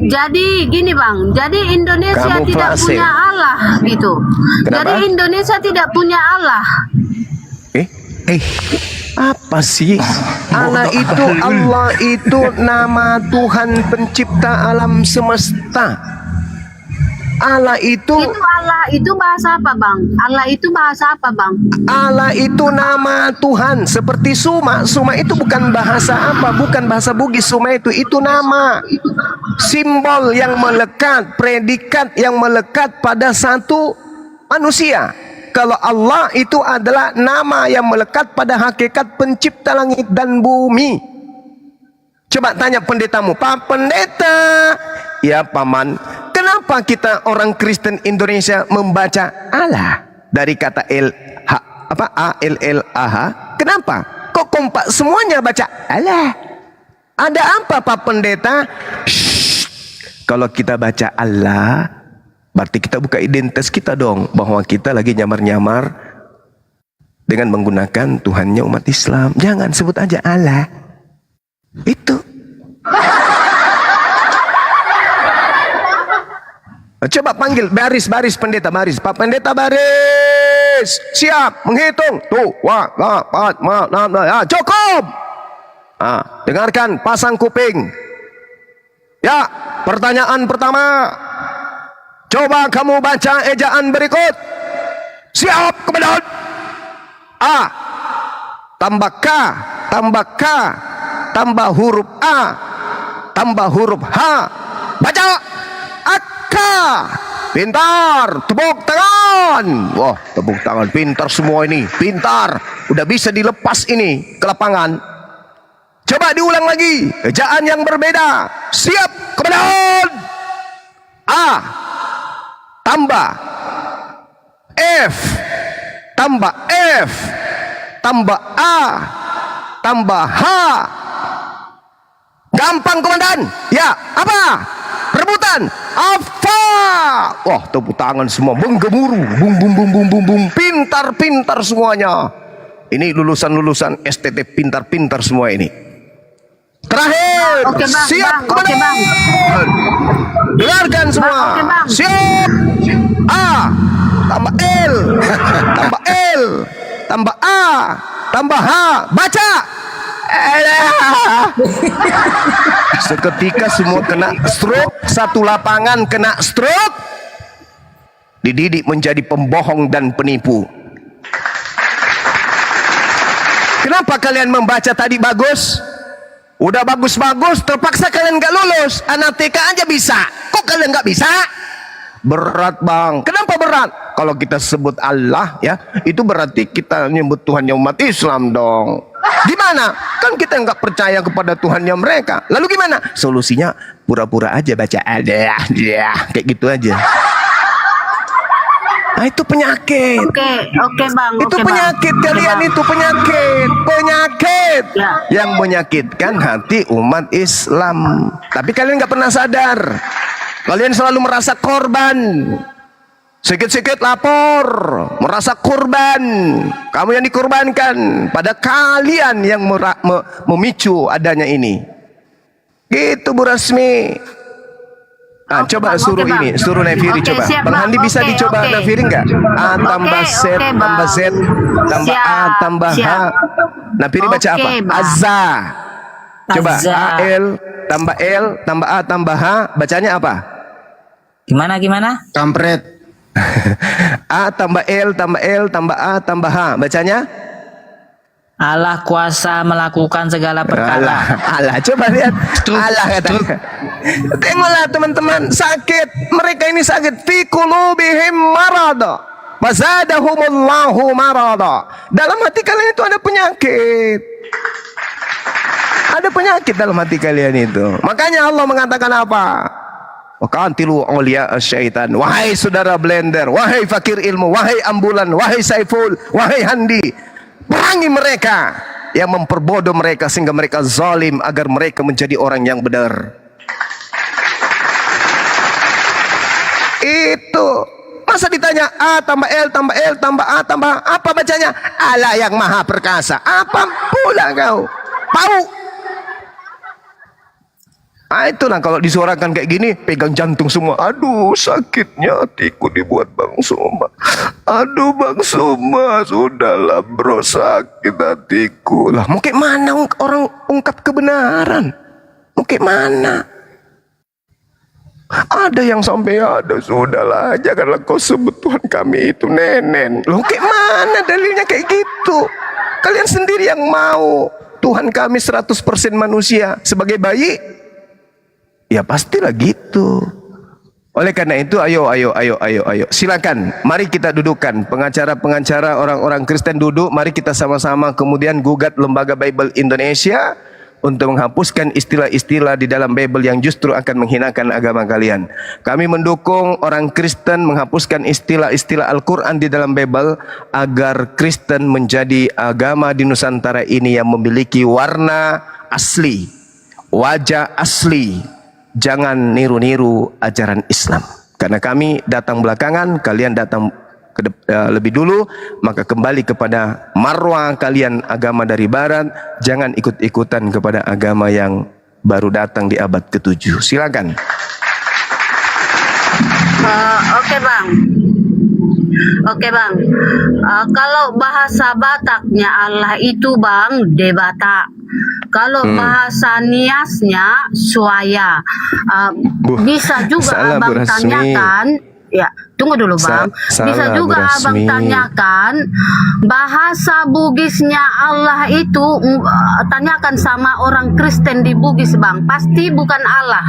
Jadi gini Bang, jadi Indonesia Kamu tidak frase. punya Allah gitu. Kenapa? Jadi Indonesia tidak punya Allah. Apa sih? Allah itu nama Tuhan pencipta alam semesta. Allah itu Allah itu bahasa apa Bang? Allah itu bahasa apa Bang? Allah itu nama Tuhan. Seperti Suma. Suma itu bukan bahasa apa? Bukan bahasa Bugis. Suma itu nama. Simbol yang melekat, predikat yang melekat pada satu manusia. Kalau Allah itu adalah nama yang melekat pada hakikat pencipta langit dan bumi. Coba tanya pendetamu, Pak Pendeta. Ya Paman, kenapa kita orang Kristen Indonesia membaca Allah dari kata A-L-L-A-H? Kenapa? Kok kompak semuanya baca Allah? Ada apa Pak Pendeta? Shh. Kalau kita baca Allah, berarti kita buka identitas kita dong, bahwa kita lagi nyamar-nyamar dengan menggunakan Tuhannya umat Islam. Jangan sebut aja Allah. Itu. Coba panggil baris pendeta baris. Pak Pendeta baris. Siap menghitung. Tuh, wah, empat, enam, cukup. Dengarkan, pasang kuping. Ya, pertanyaan pertama. Coba kamu baca ejaan berikut. Siap, komandan. A tambah K tambah K tambah huruf A tambah huruf H. Baca. AK. Pintar. Tepuk tangan. Wah, tepuk tangan. Pintar semua ini. Pintar. Udah bisa dilepas ini ke lapangan. Coba diulang lagi. Ejaan yang berbeda. Siap, komandan. A tambah F tambah F tambah A tambah H. Gampang komandan. Ya, apa? Rebutan. Apa? Wah, tepuk tangan semua menggemuruh. Bum bum bum bum bum bum. Pintar semuanya. Ini lulusan STT pintar semua ini. Terakhir. Oke, Bang. Siap, Bang. komandan. Oke, Bang. Dengarkan semua. Bang, oke, Bang. Siap. A tambah L tambah L tambah A tambah H. Baca. Seketika semua kena stroke. Satu lapangan kena stroke. Dididik menjadi pembohong dan penipu. Kenapa kalian membaca tadi bagus? Udah bagus-bagus, terpaksa kalian gak lulus. Anak TK aja bisa. Kok kalian gak bisa? Berat bang. Kenapa berat? Kalau kita sebut Allah ya, itu berarti kita nyebut Tuhannya umat Islam dong. Gimana? Kan kita nggak percaya kepada Tuhannya mereka. Lalu gimana? Solusinya pura-pura aja baca ada ya, kayak gitu aja. Nah itu penyakit. Oke Bang. Itu Oke, penyakit Bang. kalian, Oke, Bang. itu penyakit Ya. yang menyakitkan hati umat Islam. Tapi kalian nggak pernah sadar. Kalian selalu merasa korban. Sikit-sikit lapor, merasa korban. Kamu yang dikorbankan, pada kalian yang memicu adanya ini. Gitu Bu Rasmi. Nah, coba Bang, suruh oke, Bang. ini, suruh Nefiri Oke, coba. siap, Bang Bang. Handi bisa Oke, dicoba oke. Nefiri enggak? A tambah Z Oke, tambah Bang. Z tambah A Siap, tambah H. siap. Nefiri baca Oke, apa? Bang. Azza. Coba Azza. A-L tambah L tambah A tambah H. Bacanya apa? Gimana? Kampret. A tambah L tambah L tambah A tambah H. Bacanya? Allah kuasa melakukan segala perkara. Allah, coba lihat. Allah kata. Tengoklah teman-teman, sakit. Mereka ini sakit. Fi qulubihim marada. Fazadahumullahu marada. Dalam hati kalian itu ada penyakit. Ada penyakit dalam hati kalian itu. Makanya Allah mengatakan apa? Waqantilu awliya syaitan. Wahai saudara blender, wahai fakir ilmu, wahai ambulan, wahai Saiful, wahai Handi. Perangi mereka yang memperbodoh mereka sehingga mereka zalim agar mereka menjadi orang yang benar. Itu. Masa ditanya A tambah L tambah L tambah A tambah apa bacanya? Allah yang maha perkasa. Apa pula kau? Pau. Ah, itulah kalau disuarakan kayak gini, pegang jantung semua. Aduh, sakitnya hatiku dibuat Bang Suma. Aduh, Bang Suma, sudahlah bro, sakit hatiku. Lah, mau kayak mana orang ungkap kebenaran? Mau kayak mana? Ada yang sampai ada, sudahlah, janganlah kau sebut Tuhan kami itu nenen. Loh, kayak mana dalilnya kayak gitu? Kalian sendiri yang mau Tuhan kami 100% manusia sebagai bayi. Ya pastilah gitu. Oleh karena itu ayo. Silakan, mari kita dudukkan pengacara-pengacara orang-orang Kristen duduk. Mari kita sama-sama kemudian gugat Lembaga Bible Indonesia untuk menghapuskan istilah-istilah di dalam Bible yang justru akan menghinakan agama kalian. Kami mendukung orang Kristen menghapuskan istilah-istilah Al-Quran di dalam Bible agar Kristen menjadi agama di Nusantara ini yang memiliki warna asli, wajah asli. Jangan niru-niru ajaran Islam. Karena kami datang belakangan, kalian datang lebih dulu, maka kembali kepada marwah kalian agama dari barat. Jangan ikut-ikutan kepada agama yang baru datang di abad ke-7. Silakan. Oke bang. Kalau bahasa Bataknya Allah itu bang debata. Kalau bahasa Niasnya suaya. Bisa juga abang tanyakan. Ya, tunggu dulu bang. Bisa juga abang tanyakan bahasa Bugisnya Allah itu. Tanyakan sama orang Kristen di Bugis bang. Pasti bukan Allah.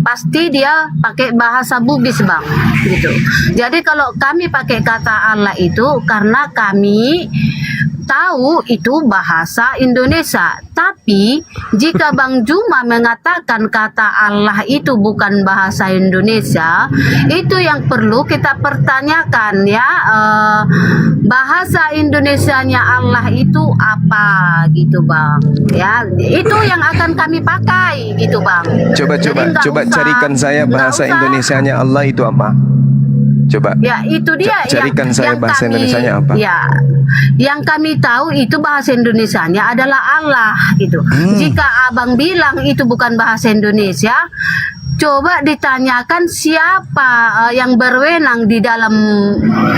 Pasti dia pakai bahasa Bugis bang, gitu. Jadi kalau kami pakai kata Allah itu karena kami tahu itu bahasa Indonesia. Tapi jika Bang Juma mengatakan kata Allah itu bukan bahasa Indonesia, itu yang perlu kita pertanyakan ya. Bahasa Indonesianya Allah itu apa gitu bang? Ya itu yang akan kami pakai gitu bang. Coba carikan saya bahasa Indonesianya Allah itu apa? Coba. Ya itu dia. Carikan saya bahasa Indonesianya apa? Ya, yang kami tahu itu bahasa Indonesianya adalah Allah gitu. Jika abang bilang itu bukan bahasa Indonesia, coba ditanyakan siapa yang berwenang di dalam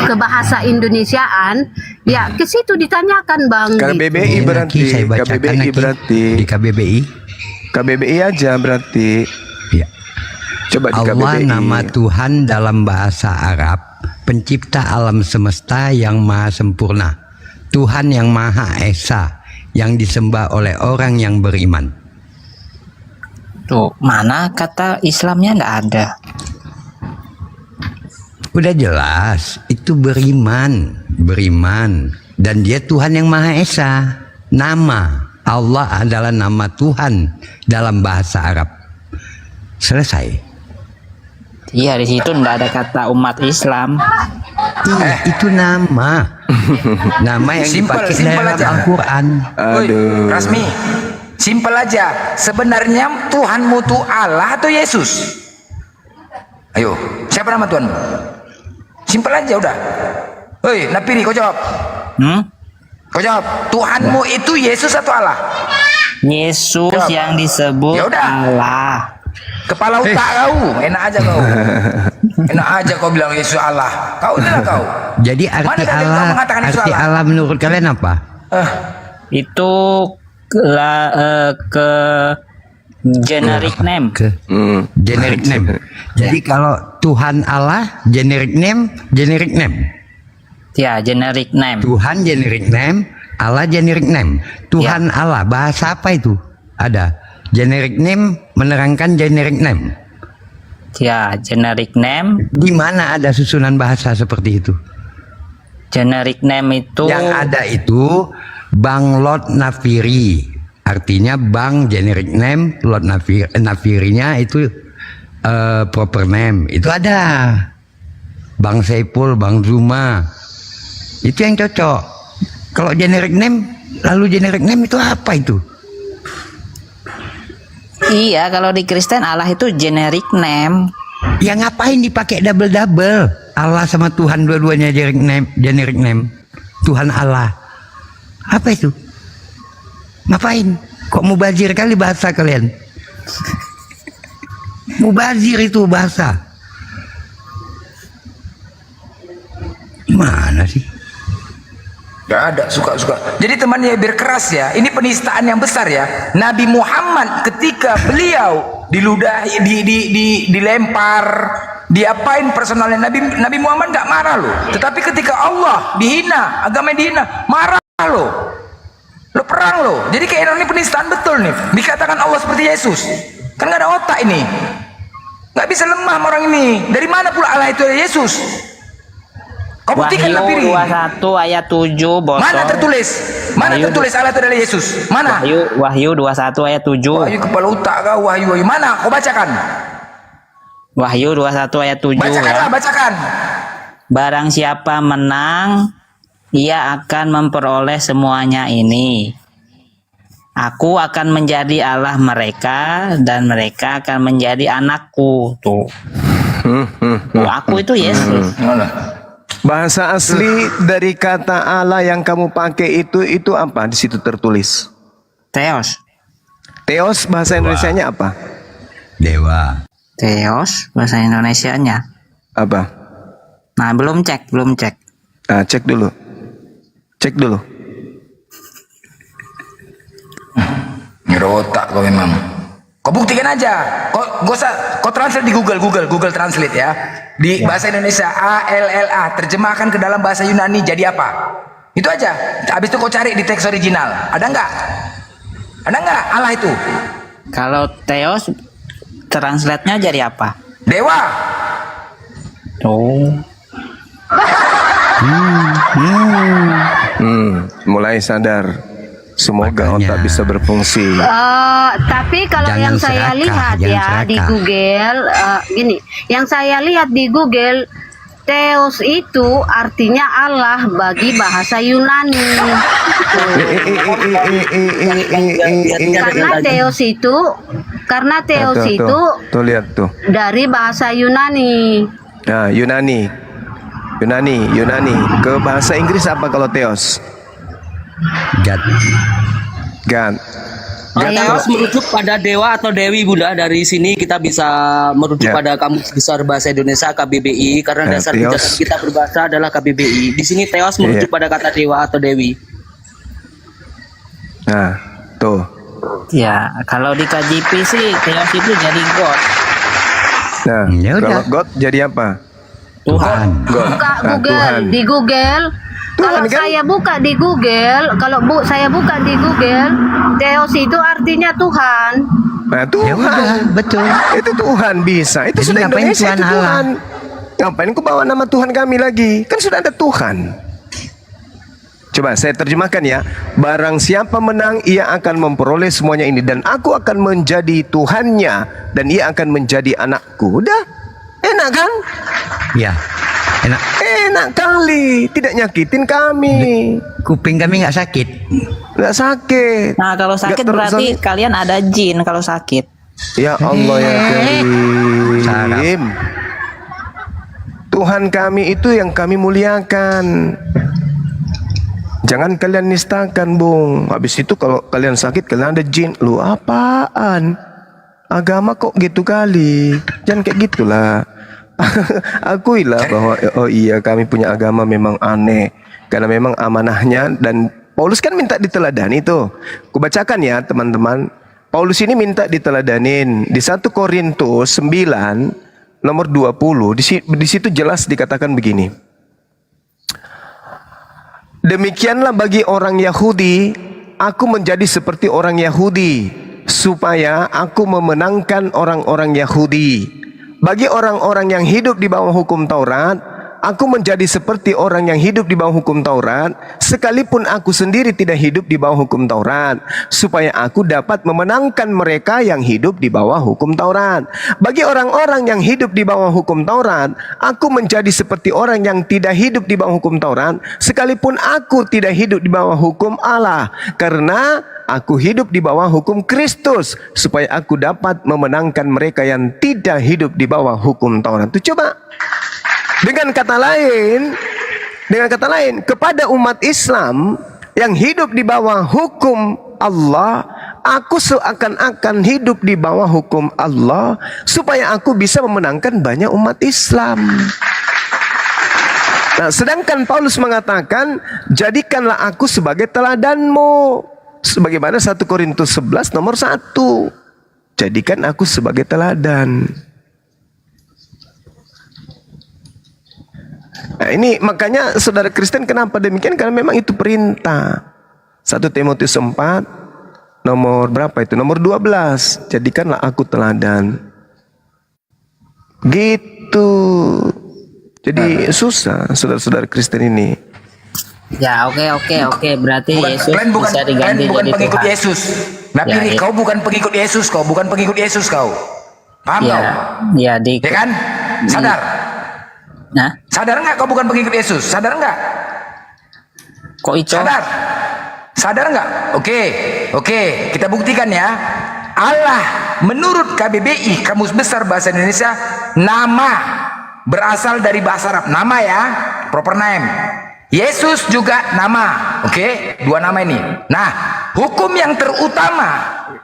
kebahasa Indonesiaan. Ya ke situ ditanyakan bang. KBBI berarti. KBBI berarti. Di KBBI. KBBI aja berarti. Ya. Coba di Allah KBBI. nama Tuhan dalam bahasa Arab, pencipta alam semesta yang maha sempurna, Tuhan yang maha esa, yang disembah oleh orang yang beriman. Tuh, mana kata Islamnya nggak ada. Udah jelas, itu beriman. Dan dia Tuhan yang maha esa. Nama Allah adalah nama Tuhan dalam bahasa Arab. Selesai. Iya, di situ nggak ada kata umat Islam. Itu nama. Nama yang dipakai dalam Al-Quran. Aduh. Rasmi, simpel aja. Sebenarnya Tuhanmu tuh Allah atau Yesus? Ayo, siapa nama Tuhanmu? Simpel aja udah. Hei, Napiri, kau jawab. Kau jawab. Tuhanmu itu Yesus atau Allah? Yesus jawab. Yang disebut Allah. Kepala otak kau, enak aja kau. Enak aja kau bilang Yesus Allah. Kau itulah kau. Jadi arti Allah menurut kalian apa? Itu ke generic name. Generic name. Jadi kalau Tuhan Allah generic name. Ya, generic name. Tuhan generic name, Allah generic name. Tuhan Allah, bahasa apa itu? Ada. Generic name menerangkan generic name. Ya, generic name. Di mana ada susunan bahasa seperti itu? Generic name itu yang ada itu Bang Lot Nafiri. Artinya Bang generic name, Lot Nafirinya itu proper name. Itu ada. Bang Saipul, Bang Zuma. Itu yang cocok. Kalau generic name, lalu generic name itu apa itu? Iya, kalau di Kristen Allah itu generic name. Ya ngapain dipakai double-double? Allah sama Tuhan dua-duanya generic name. Tuhan Allah. Apa itu? Ngapain? Kok mubazir kali bahasa kalian? Mubazir itu bahasa. Gimana sih? Gak ada, suka-suka. Jadi temannya biar keras ya. Ini penistaan yang besar ya. Nabi Muhammad ketika beliau diludahi, dilempar, diapain personalnya, Nabi Muhammad gak marah loh. Tetapi ketika Allah dihina, agama dihina, marah loh. Lo perang loh. Jadi kayak ini penistaan betul nih. Dikatakan Allah seperti Yesus. Kan gak ada otak ini. Gak bisa lemah orang ini. Dari mana pula Allah itu ada Yesus? Kau buktikan Wahyu 21 ayat 7 bosong. Mana tertulis? Mana Wahyu, tertulis Allah itu adalah Yesus? Mana? Wahyu 21 ayat 7. Wahyu kepala otak kau, Wahyu. Mana? Kau bacakan. Wahyu 21 ayat 7. Bacakanlah, bacakan. Barang siapa menang, ia akan memperoleh semuanya ini. Aku akan menjadi Allah mereka dan mereka akan menjadi anakku. Tuh. Aku itu Yesus. Bahasa asli dari kata Allah yang kamu pakai itu apa? Di situ tertulis. Theos. Theos bahasa Indonesianya apa? Dewa. Theos bahasa Indonesianya apa? Nah, belum cek. Nah, cek dulu. Ngerotak kau memang. Kau buktikan aja. Kau translate di Google Translate ya. Di bahasa Indonesia ALLA, terjemahkan ke dalam bahasa Yunani jadi apa? Itu aja. Habis itu kau cari di teks original. Ada nggak? Allah itu? Kalau Theos translate-nya jadi apa? Dewa. Oh. Mulai sadar. Semoga otak bisa berfungsi. Tapi kalau Jangan yang saya serakah, lihat jangan ya di serakah. Google, gini, yang saya lihat di Google, Theos itu artinya Allah bagi bahasa Yunani. Karena Theos itu Tuh lihat tuh. dari bahasa Yunani. Nah, Yunani. Ke bahasa Inggris apa kalau Theos? God. Theos merujuk pada dewa atau dewi, Bunda. Dari sini kita bisa merujuk pada Kamus Besar Bahasa Indonesia KBBI karena dasar Theos. pijakan kita berbahasa adalah KBBI. Di sini Theos merujuk pada kata dewa atau dewi. Nah, tuh. Ya, kalau di KJP sih Theos itu jadi God. Nah, Ya udah. kalau God jadi apa? Tuhan. God. Buka Nah, Google, Tuhan. di Google. Kalau kan? saya buka di Google, Theos itu artinya Tuhan. Nah, Ya Tuhan. udah, betul. Itu Tuhan bisa. Itu Jadi sudah ngapain Indonesia Tuhan itu Allah? Tuhan. Ngapain kau bawa nama Tuhan kami lagi? Kan sudah ada Tuhan. Coba saya terjemahkan ya. Barang siapa menang, ia akan memperoleh semuanya ini. Dan aku akan menjadi Tuhannya. Dan ia akan menjadi anakku. Udah. Enak kan? Ya. Enak. Enak kali. Tidak nyakitin kami. Kuping kami nggak sakit. Nggak sakit. Nah, kalau sakit berarti kalian ada jin kalau sakit. Ya Allah ya Karim. Tuhan kami itu yang kami muliakan. Jangan kalian nistakan, Bung. Habis itu kalau kalian sakit, kalian ada jin. Lu apaan? Agama kok gitu kali. Jangan kayak gitulah. Akuilah bahwa oh iya kami punya agama memang aneh. Karena memang amanahnya, dan Paulus kan minta diteladani tuh. Kubacakan ya teman-teman. Paulus ini minta diteladanin. Di 1 Korintus 9 nomor 20 di situ jelas dikatakan begini. Demikianlah bagi orang Yahudi, aku menjadi seperti orang Yahudi, supaya aku memenangkan orang-orang Yahudi. Bagi orang-orang yang hidup di bawah hukum Taurat, aku menjadi seperti orang yang hidup di bawah hukum Taurat, sekalipun aku sendiri tidak hidup di bawah hukum Taurat, supaya aku dapat memenangkan mereka yang hidup di bawah hukum Taurat. Bagi orang-orang yang hidup di bawah hukum Taurat, aku menjadi seperti orang yang tidak hidup di bawah hukum Taurat, sekalipun aku tidak hidup di bawah hukum Allah, karena aku hidup di bawah hukum Kristus, supaya aku dapat memenangkan mereka yang tidak hidup di bawah hukum Taurat. Itu coba. Dengan kata lain, kepada umat Islam yang hidup di bawah hukum Allah, aku seakan-akan hidup di bawah hukum Allah, supaya aku bisa memenangkan banyak umat Islam. Nah, sedangkan Paulus mengatakan, jadikanlah aku sebagai teladanmu. Sebagaimana 1 Korintus 11 nomor 1. Jadikan aku sebagai teladan. Nah, ini makanya saudara Kristen kenapa demikian? Karena memang itu perintah. 1 Timotius 4 nomor berapa itu? Nomor 12. Jadikanlah aku teladan. Gitu. Jadi susah saudara-saudara Kristen ini. Ya, oke. Berarti Yesus kalian bukan, bisa diganti kalian bukan jadi pengikut Tuhan. Yesus. Nabi Ya, ini ya. kau bukan pengikut Yesus, kau bukan pengikut Yesus kau. Paham Ya, kau? ya di. Ya kan? Sadar? Nah, Sadar nggak kau bukan pengikut Yesus? Sadar nggak? kok Ico? Sadar nggak? Oke, kita buktikan ya. Allah menurut KBBI, Kamus Besar Bahasa Indonesia, nama berasal dari bahasa Arab. Nama ya, proper name. Yesus juga nama. Oke, dua nama ini. Nah, hukum yang terutama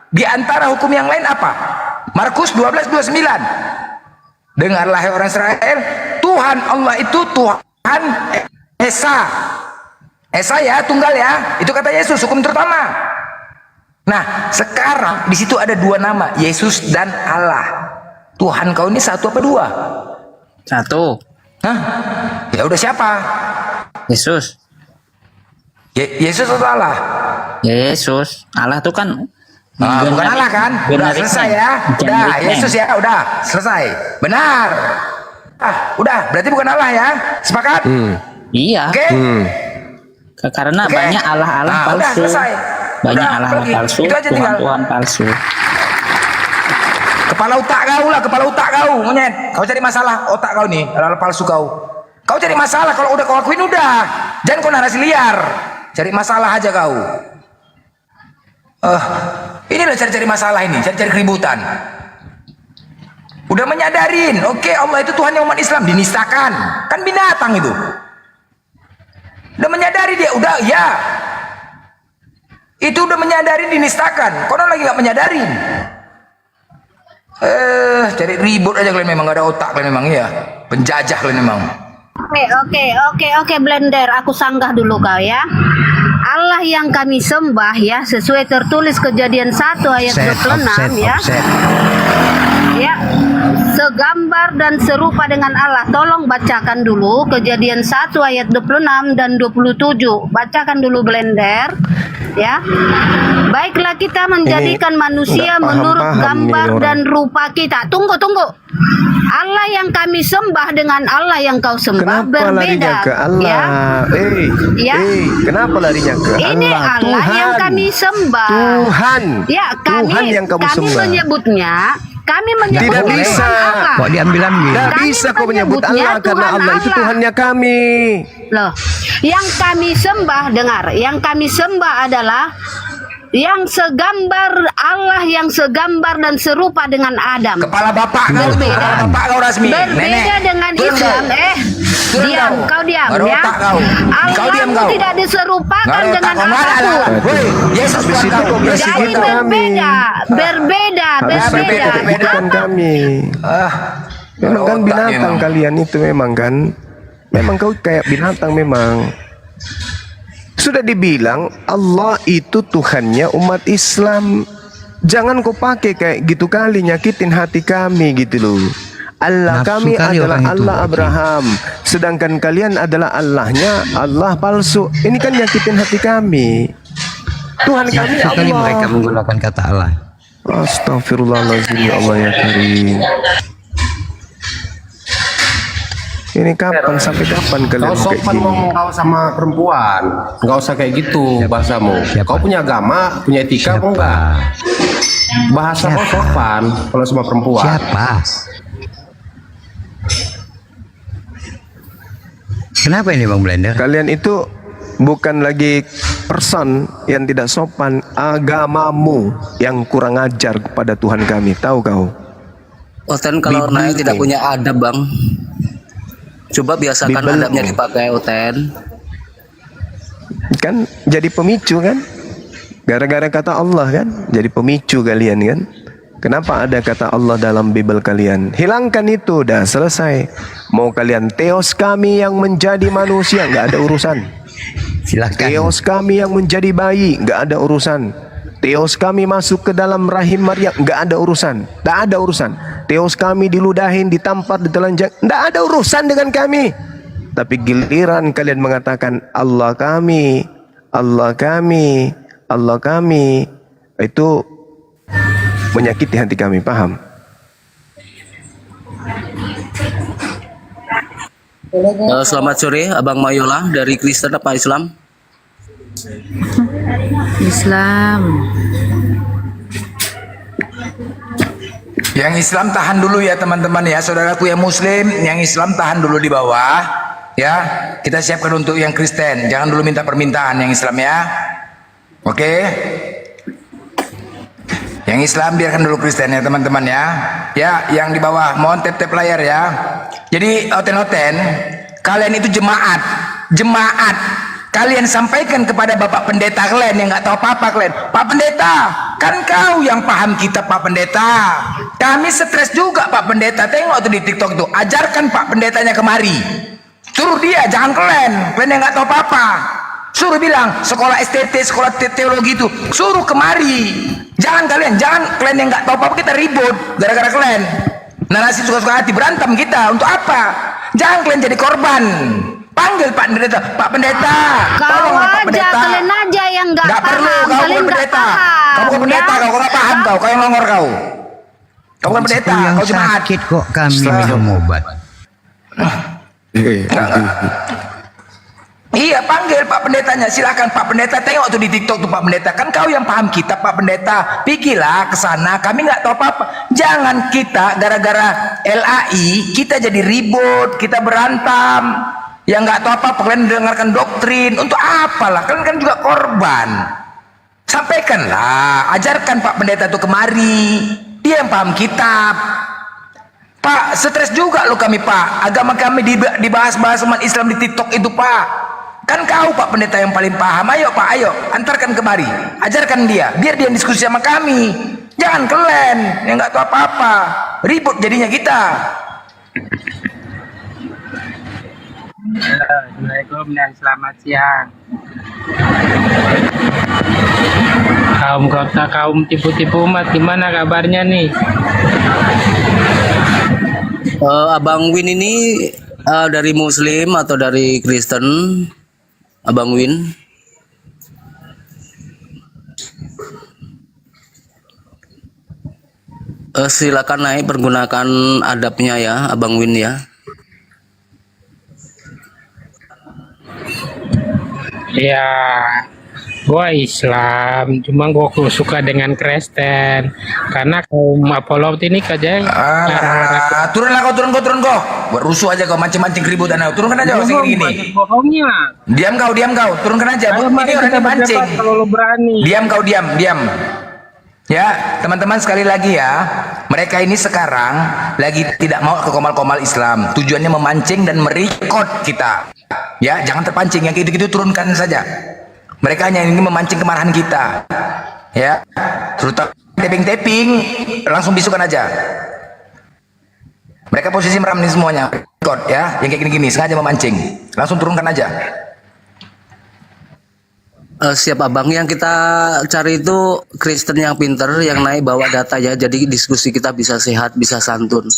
di antara hukum yang lain apa? Markus 12:29. Dengarlah hai orang Israel, Tuhan Allah itu Tuhan Esa. Esa ya, tunggal ya. Itu kata Yesus, hukum terutama. Nah, sekarang di situ ada dua nama, Yesus dan Allah. Tuhan kau ini satu apa dua? Satu. Hah? Ya udah siapa? Yesus. Yesus atau Allah? Ya Yesus. Allah tuh kan bukan Allah kan? Udah selesai ya. Udah, Yesus ya, udah selesai. Benar. Udah, berarti bukan Allah ya. Sepakat? Iya. Oke. Karena banyak Allah-Allah palsu. Udah selesai. Banyak Udah, Allah pergi. palsu, Itu aja tinggal. Tuhan palsu. Kepala otak kau lah, kepala otak kau, monyet. Kau cari masalah, otak kau nih, Allah palsu kau. Kau cari masalah, kalau udah kau akuin udah. Jangan kau narasi liar. Cari masalah aja kau. Inilah cari-cari masalah ini, cari-cari keributan. Udah menyadarin, oke, Allah itu Tuhan yang umat Islam, dinistakan. Kan binatang itu. Udah menyadari dia, udah ya. Itu udah menyadarin dinistakan. Konon lagi nggak menyadarin. Cari ribut aja kalian, memang gak ada otak kalian memang ya. Penjajah kalian memang. Oke, Blender, aku sanggah dulu kau ya. Allah yang kami sembah ya, sesuai tertulis Kejadian 1 ayat 26 ya. Ya, segambar dan serupa dengan Allah. Tolong bacakan dulu Kejadian 1 ayat 26 dan 27. Bacakan dulu Blender. Ya. Baiklah kita menjadikan manusia menurut gambar dan rupa kita. Tunggu. Allah yang kami sembah dengan Allah yang kau sembah Kenapa berbeda. larinya ke Allah? Ya. Kenapa larinya ke Ini Allah Tuhan. yang kami sembah. Tuhan. Ya, Tuhan yang kamu sembah. menyebutnya. Kami menyebut Tidak bisa. Allah. Kok diambil-ambil? Tidak bisa kau menyebut Allah karena Allah itu Tuhannya kami. Loh, yang kami sembah, dengar, yang kami sembah adalah yang segambar Allah, yang segambar dan serupa dengan Adam. Kepala bapak kau tuh, kepala bapak kau rasmi. Berbeda Nenek. dengan Turun Islam. Diam, kau diam Baru ya. otak kau. Kau diam Allah kau. tidak diserupakan Nggak ada dengan otak kau. apapun. Woi, Yesus Tuhan kau. Jadi berbeda. Bukan kami. Memang kan binatang kalian itu memang kan. Memang kau kayak binatang memang. Sudah dibilang Allah itu Tuhannya umat Islam. Jangan kau pakai kayak gitu kali nyakitin hati kami gitu loh. Allah Nafsu kami kali adalah orang itu, Allah Haji. Abraham, sedangkan kalian adalah Allahnya Allah palsu. Ini kan nyakitin hati kami. Tuhan kami Nafsu kali mereka Allah. menggunakan kata Allah. Astagfirullahaladzim, ya Allah ya Karim. Ini kapan, sampai kapan kalian Kau kayak sopan gini? ngomong kau sama perempuan, nggak usah kayak gitu bahasamu. Kau punya agama, punya etika apa enggak? Bahasa kau sopan kalau sama perempuan. Siapa? Kenapa ini Bang Blender? Kalian itu bukan lagi person yang tidak sopan, agamamu yang kurang ajar kepada Tuhan kami. Tahu kau? Oten kalau Bibelmu. naik tidak punya adab bang. Coba biasakan Bibelmu. adabnya dipakai Oten. Kan jadi pemicu kan? Gara-gara kata Allah kan? Jadi pemicu kalian kan? Kenapa ada kata Allah dalam Bible kalian? Hilangkan itu, dah selesai. Mau kalian teos kami yang menjadi manusia, nggak ada urusan. Silakan. Teos kami yang menjadi bayi, nggak ada urusan. Teos kami masuk ke dalam rahim Maryam, nggak ada urusan. Nggak ada urusan. Teos kami diludahin, ditampar, ditelanjang, nggak ada urusan dengan kami. Tapi giliran kalian mengatakan Allah kami, Allah kami, Allah kami, itu menyakiti hati kami, paham? Selamat sore Abang Mayola dari Kristen apa Islam? Islam. Yang Islam tahan dulu ya teman-teman ya, saudaraku yang Muslim, yang Islam tahan dulu di bawah ya. Kita siapkan untuk yang Kristen, jangan dulu minta permintaan yang Islam ya. Oke. Yang Islam biarkan dulu Kristen ya teman-teman ya. Ya, yang di bawah mohon tap-tap layar ya. Jadi oten-oten, kalian itu jemaat, jemaat. Kalian sampaikan kepada Bapak Pendeta kalian yang nggak tahu apa-apa kalian. Pak Pendeta, kan kau yang paham kitab Pak Pendeta. Kami stres juga Pak Pendeta. Tengok tuh di TikTok tuh, ajarkan Pak Pendetanya kemari. Suruh dia, jangan kalian yang nggak tahu apa-apa. Suruh bilang sekolah STT, sekolah teologi itu, suruh kemari. Jangan kalian yang nggak tahu apa-apa kita ribut gara-gara kalian. Narasi suka-suka hati berantem kita untuk apa? Jangan kalian jadi korban. Panggil Pak Pendeta, Pak Pendeta. Kau Tolonglah Pak aja, Pendeta. kalian aja yang nggak Nggak perlu, paham. kau Kalian bukan nggak pendeta. paham. Kau bukan pendeta, ya? kau nggak paham kau yang ngongor kau. Kau bukan pendeta, yang kau jemaat. sakit kok kami minum obat. Iya, panggil Pak Pendetanya, silakan Pak Pendeta. Tengok tuh di TikTok tuh Pak Pendeta. Kan kau yang paham kitab Pak Pendeta. Pergilah ke sana, kami nggak tahu apa-apa. Jangan kita gara-gara LAI kita jadi ribut, kita berantem. Yang nggak tahu apa-apa kalian dengarkan doktrin. Untuk apalah? Kalian kan juga korban. Sampaikanlah, ajarkan Pak Pendeta tuh kemari. Dia yang paham kitab. Pak, stres juga lo kami Pak. Agama kami dibahas-bahas umat Islam di TikTok itu Pak. Kan kau Pak Pendeta yang paling paham. Ayo Pak, ayo antarkan kemari, ajarkan dia, biar dia diskusi sama kami. Jangan kalian yang nggak tahu apa-apa, ribut jadinya kita. Assalamualaikum dan selamat siang. Kaum kota, kaum tipu-tipu umat, gimana kabarnya nih? Abang Win ini dari Muslim atau dari Kristen? Abang Win. Silakan naik, pergunakan adabnya ya, Abang Win ya. Ya, gua Islam, cuma gua suka dengan Kristen karena kaum Apollo ini kajian. Turunlah kau, turun kau. Buat rusuh aja kau, mancing-mancing keributan. Turunkan aja kau segini. Bohongnya. Diam kau, turunkan aja. Ayo, Ini mari orang kita dimancing. berdebat kalau lo berani. Diam kau, diam. Ya, teman-teman sekali lagi ya. Mereka ini sekarang lagi tidak mau ke komal-komal Islam. Tujuannya memancing dan merekod kita. Ya, jangan terpancing. Yang gitu-gitu turunkan saja. Mereka hanya ingin memancing kemarahan kita. Ya, terutama tapping-tapping, langsung bisukan aja. Mereka posisi meram nih semuanya. Record ya, yang kayak gini-gini sengaja memancing. Langsung turunkan aja. Siap Abang, yang kita cari itu Kristen yang pinter, yang naik bawa data ya, jadi diskusi kita bisa sehat, bisa santun.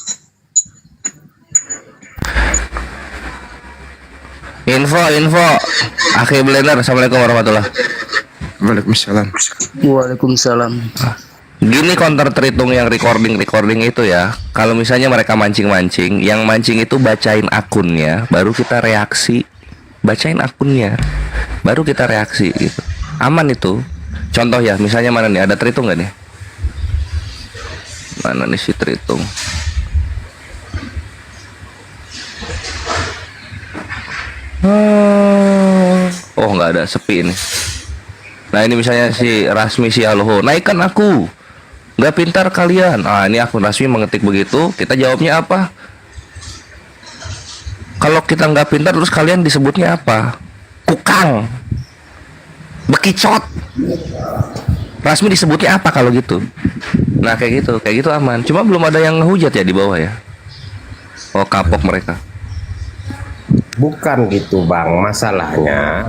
Info. Akhi Blender, assalamualaikum warahmatullahi. Waalaikumsalam. Waalaikumsalam. Gini counter terhitung yang recording itu ya. Kalau misalnya mereka mancing, yang mancing itu bacain akunnya, baru kita reaksi. Bacain akunnya, baru kita reaksi gitu. Aman itu. Contoh ya, misalnya mana nih? Ada terhitung nggak nih? Mana nih si terhitung? Oh nggak ada, sepi ini. Nah ini misalnya si Rasmi si Aloho, naikkan aku, nggak pintar kalian. Ah ini akun Rasmi mengetik begitu, kita jawabnya apa? Kalau kita nggak pintar terus kalian disebutnya apa? Kukang, bekicot. Rasmi disebutnya apa kalau gitu? Nah kayak gitu aman. Cuma belum ada yang ngehujat ya di bawah ya. Oh kapok mereka. Bukan gitu bang, masalahnya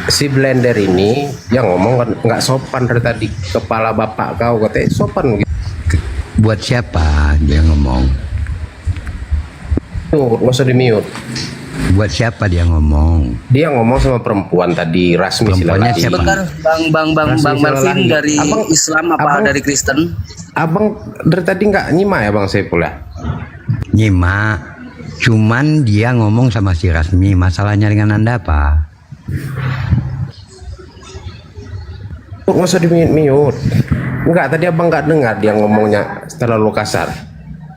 si Blender ini yang ngomong nggak sopan dari tadi. Kepala bapak kau katanya sopan gitu. Buat siapa dia ngomong? Tuh, nggak usah di mute. Buat siapa dia ngomong? Dia ngomong sama perempuan tadi, Rasmi Perempuannya siapa? Bentar, Bang Melvin dari Islam apa dari Kristen? Abang dari tadi nggak nyimak ya Bang Saiful ya? Nyimak. Cuman dia ngomong sama si Rasmi, masalahnya dengan Anda apa? Nggak usah di mute. Enggak, tadi abang nggak dengar dia ngomongnya terlalu kasar.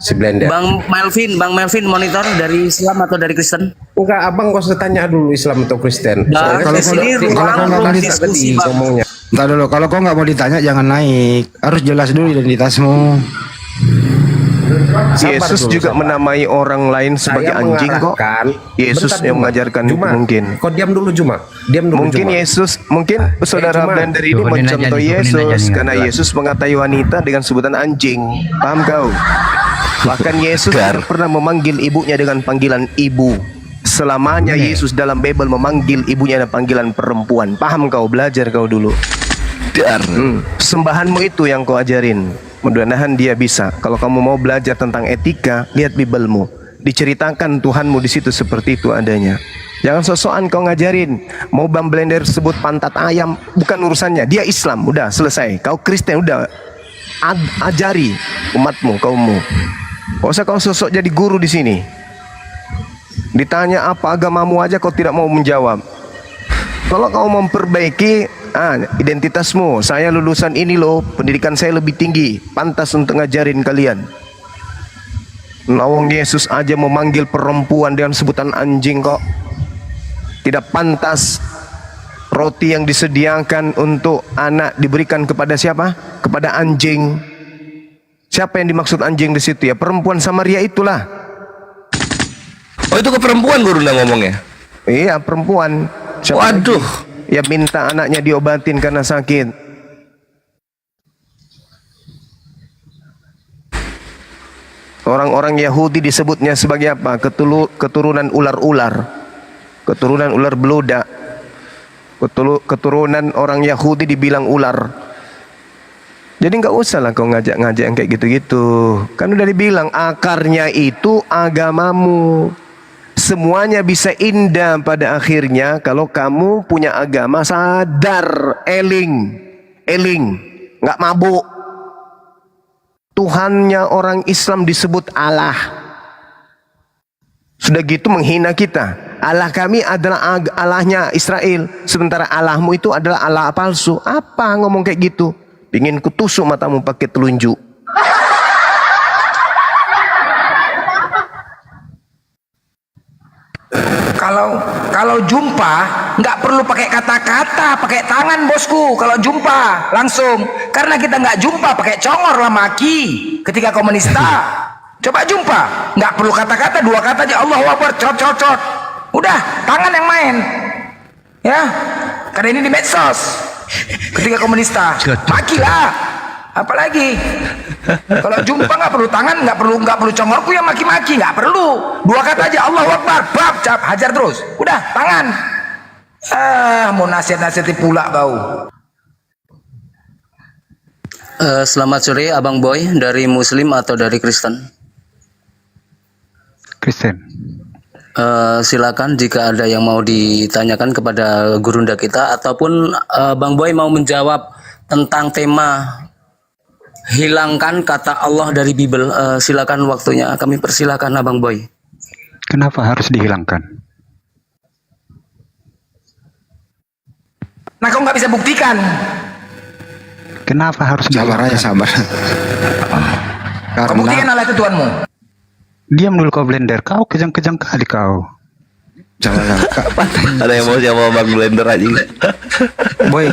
Si Blender. Bang Melvin monitor dari Islam atau dari Kristen? Enggak, abang nggak usah tanya dulu Islam atau Kristen. Nah, kalau ruang diskusi ngomongnya. Entar dulu, kalau kau nggak mau ditanya jangan naik. Harus jelas dulu identitasmu. Yesus juga menamai orang lain sebagai anjing kok. Yesus yang mengajarkan itu mungkin. Kau diam dulu Juma. Mungkin Yesus, mungkin saudara Blender ini mencontoh Yesus karena Yesus mengatai wanita dengan sebutan anjing. Paham kau? Bahkan Yesus pernah memanggil ibunya dengan panggilan ibu. Selamanya Yesus dalam Bible memanggil ibunya dengan panggilan perempuan. Paham kau? Belajar kau dulu. Sembahanmu itu yang kau ajarin. Mudah-mudahan dia bisa. Kalau kamu mau belajar tentang etika, lihat Biblemu. Diceritakan Tuhanmu di situ seperti itu adanya. Jangan sosokan kau ngajarin. Mau Bang Blender sebut pantat ayam, bukan urusannya. Dia Islam, udah selesai. Kau Kristen, udah ajari umatmu, kaummu. Gak usah kau sosok jadi guru di sini. Ditanya apa agamamu aja kau tidak mau menjawab. Kalau kau memperbaiki identitasmu, saya lulusan ini loh, pendidikan saya lebih tinggi, pantas untuk ngajarin kalian. Nawang Yesus aja memanggil perempuan dengan sebutan anjing kok. Tidak pantas roti yang disediakan untuk anak diberikan kepada siapa? Kepada anjing. Siapa yang dimaksud anjing di situ ya? Perempuan Samaria itulah. Oh itu ke perempuan guru udah ngomongnya? Iya perempuan. Waduh. Ya minta anaknya diobatin karena sakit. Orang-orang Yahudi disebutnya sebagai apa? Keturunan ular-ular. Keturunan ular beludak. Keturunan orang Yahudi dibilang ular. Jadi nggak usah lah kau ngajak-ngajak yang kayak gitu-gitu. Kan udah dibilang akarnya itu agamamu. Semuanya bisa indah pada akhirnya kalau kamu punya agama sadar, eling, nggak mabuk. Tuhannya orang Islam disebut Allah. Sudah gitu menghina kita. Allah kami adalah Allahnya Israel, sementara Allahmu itu adalah Allah palsu. Apa ngomong kayak gitu? Ingin kutusuk matamu pakai telunjuk. Kalau jumpa nggak perlu pakai kata-kata, pakai tangan bosku. Kalau jumpa langsung, karena kita nggak jumpa pakai congor lah maki. Ketika kau menista, coba jumpa, nggak perlu kata-kata, dua kata aja Allahu Akbar, cot. Udah, tangan yang main, ya. Karena ini di medsos. Ketika kau menista, makilah. Apalagi kalau jumpa nggak perlu tangan, nggak perlu congorku yang maki-maki, nggak perlu. Dua kata aja Allahu Akbar, bab, cap, hajar terus. Udah, tangan. Mau nasihat-nasihati pula kau. Selamat sore Abang Boy, dari Muslim atau dari Kristen? Kristen. silakan jika ada yang mau ditanyakan kepada gurunda kita ataupun Bang Boy mau menjawab tentang tema hilangkan kata Allah dari Bible. Silakan waktunya kami persilakan Abang Boy. Kenapa harus dihilangkan? Nah, kau nggak bisa buktikan. Kenapa harus Sabar aja, sabar. Kau buktikan Allah itu Tuhanmu. Diam dulu kau blender, kau kejang-kejang kali kau. Jangan. Ada yang mau siapa Bang Blender aja. Boy,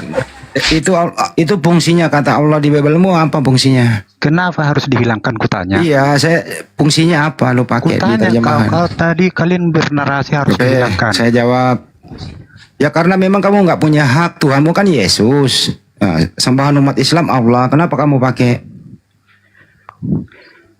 itu fungsinya kata Allah di Biblemu apa fungsinya? Kenapa harus dihilangkan kutanya? Iya, saya fungsinya apa lu pakai di Kutanya terjemahan? kau tadi kalian bernarasi harus Oke, dihilangkan. saya jawab. Ya karena memang kamu nggak punya hak, Tuhanmu kan Yesus. Nah, sembahan umat Islam Allah. Kenapa kamu pakai?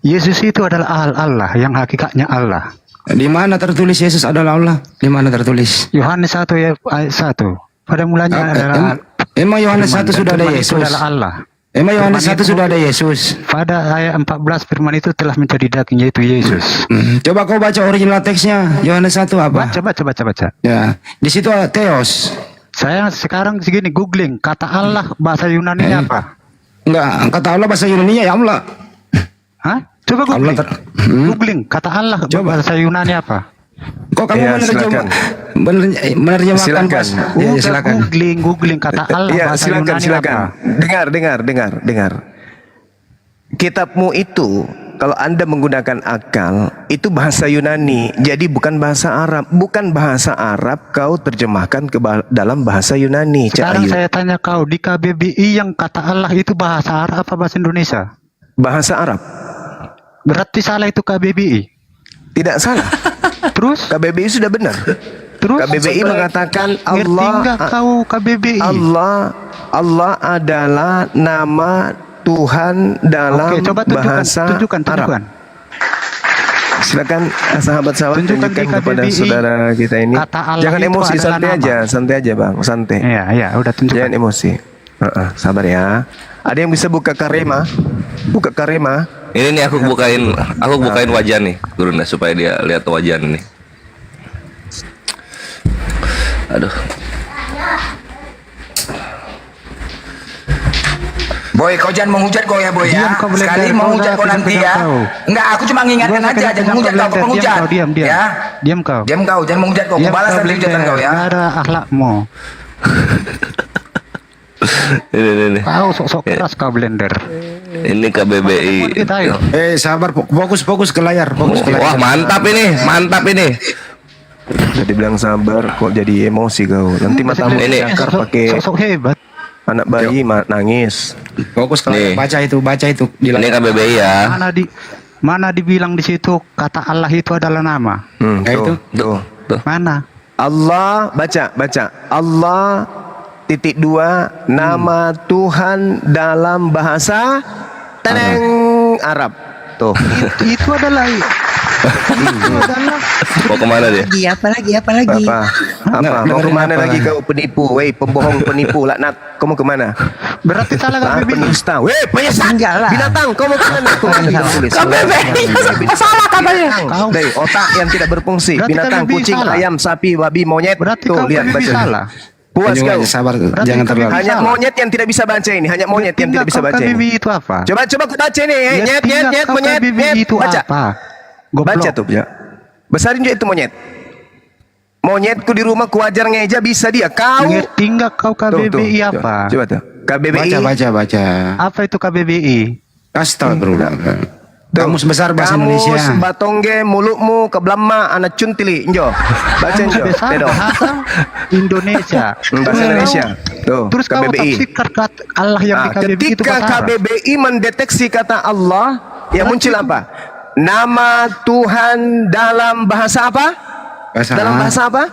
Yesus itu adalah Allah yang hakikatnya Allah. Di mana tertulis Yesus adalah Allah? Di mana tertulis? Yohanes 1 ayat 1. Pada mulanya adalah Emang Yohanes 1 firman, dan sudah ada firman itu Yesus? adalah Allah. Emang Yohanes Firman 1 itu- sudah ada Yesus? Pada ayat 14 firman itu telah menjadi daging yaitu Yesus. Coba kau baca original teksnya. Yohanes 1 apa? Baca. Ya, di situ ada Theos. Saya sekarang segini googling kata Allah bahasa Yunani apa? Enggak, kata Allah bahasa Yunani ya Allah. Hah? Coba googling. Googling kata Allah bahasa Yunani apa? Kok kamu Ya, silakan. menerjemahkan Silakan. bahasa? Udah Ya, silakan. googling kata Allah Iya, bahasa silakan, Yunani silakan. apa? Dengar. Kitabmu itu kalau Anda menggunakan akal itu bahasa Yunani, jadi bukan bahasa Arab. Bukan bahasa Arab kau terjemahkan ke dalam bahasa Yunani. Cak Sekarang Ayu. saya tanya kau, di KBBI yang kata Allah itu bahasa Arab apa bahasa Indonesia? Bahasa Arab. Berarti salah itu KBBI. Tidak salah. Terus KBBI sudah benar. Terus KBBI mengatakan ngerti nggak kau KBBI? Allah adalah nama Tuhan dalam Oke, coba bahasa tunjukkan. Arab. Silakan sahabat-sahabat tunjukkan di kepada KBBI saudara kita ini. kata Allah Jangan itu emosi, adalah santai aja Bang, santai. Iya, udah tunjukkan. Jangan emosi. Sabar ya. Ada yang bisa buka Karema? Buka Karema. Ini nih aku bukain wajah nih Gurunda supaya dia lihat wajah nih. Aduh. Boy, kau jangan menghujat kau ya, Boy ya. Diam kau, Blender. Sekali Kau menghujat udah kau nanti ya. kejam kau. Enggak, aku cuma ngingatkan Gua aja, kejam jangan menghujat kau, Blender. kau menghujat. Diam. Ya. Diam kau. Diam kau, jangan menghujat kau. Kau balas nanti hujatan kau ya. Nggak ada akhlakmu. Ini. Kau sok-sok keras kau Blender. Ini KBBI. Kita ayo. Sabar, fokus ke layar, fokus ke layar. Wah, mantap ini. Jadi bilang sabar kok jadi emosi kau. Nanti matamu Ini. dicakar pakai Sok-sok hebat. anak bayi nangis. Fokus ke layar. Nih. Baca itu di Ini layar. KBBI ya. Mana dibilang di situ kata Allah itu adalah nama? Tuh. Mana? Allah baca. Allah titik 2 nama Tuhan dalam bahasa Arab. Tuh. Itu adalah Mau kemana dia? Apa lagi? Apa? Mau kemana lagi kau penipu? Weh, pembohong penipu laknat. Kau mau kemana? Berarti salah KBBI. Penista. Weh, penyesat. Binatang. Kau mau kemana? KBBI salah katanya. Dari otak yang tidak berfungsi. Berarti Binatang, KBBI kucing, salah. ayam, sapi, babi, monyet. Berarti Tuh, kau lihat KBBI baca. salah. Puas kau. Sabar, Berarti jangan KBBI terlalu. Hanya monyet yang tidak bisa baca ini. Hanya monyet yang tidak bisa baca ini. KBBI itu apa? Coba aku baca nih. Nyet, monyet, KBBI itu baca. apa? Baca tuh, ya. Besarin juga itu monyet. Monyetku di rumah kuajar ngeja bisa dia. Kau Ngerti nggak kau KBBI apa? Coba tuh. KBBI. Baca. Apa itu KBBI? Astagfirullah. Kamus besar bahasa Kamus, Indonesia. batongge, mulutmu, keblama, anak cuntili. Njo. Baca njo. Besar Tedo. bahasa Indonesia. Bahasa Indonesia. Tuh, Terus kau KBBI. tafsirkan kata Allah yang di KBBI itu Ketika bahasa Arab. KBBI mendeteksi kata Allah, yang muncul apa? Nama Tuhan dalam bahasa apa? Dalam bahasa apa?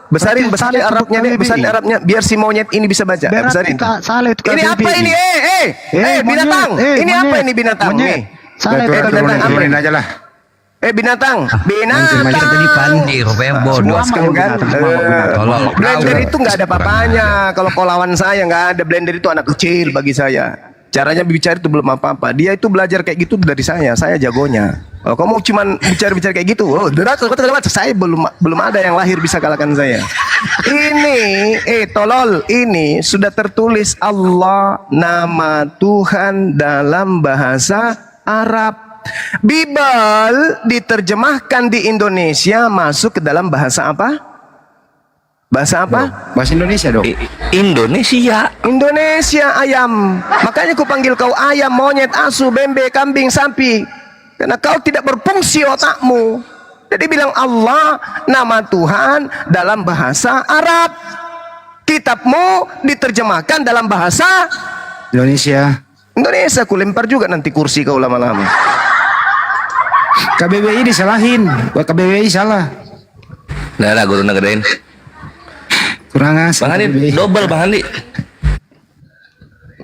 Besarin Berarti salah Arabnya itu deh, besarin KBBI. Arabnya biar si monyet ini bisa baca. Berarti Besarin. salah itu Ini apa KBBI. ini? Binatang. monyet. Ini apa ini binatang? Monyet. Nih. Salah itu binatang apa? Turunin aja lah. Binatang. Tadi pandi rupanya bodoh. Puas kau kan? Blender itu nggak ada papanya. Kalau kau lawan saya nggak ada. Blender itu anak kecil bagi saya. Caranya bicara itu belum apa-apa. Dia itu belajar kayak gitu dari saya jagonya. Oh, kamu cuman bicara kayak gitu. Oh, saya belum ada yang lahir bisa kalahkan saya. Ini, tolol, ini sudah tertulis Allah nama Tuhan dalam bahasa Arab. Bible diterjemahkan di Indonesia masuk ke dalam bahasa apa? Bahasa apa? Bahasa Indonesia dong. Indonesia ayam. Makanya ku panggil kau ayam, monyet, asu, bembe, kambing, sapi. Karena kau tidak berfungsi otakmu. Jadi bilang Allah nama Tuhan dalam bahasa Arab. Kitabmu diterjemahkan dalam bahasa Indonesia. Ku lempar juga nanti kursi kau lama-lama. KBBI disalahin. Buat KBBI salah. Nah, guru ngegedein. Kurang asal. Bang Andi, double Bang Andi.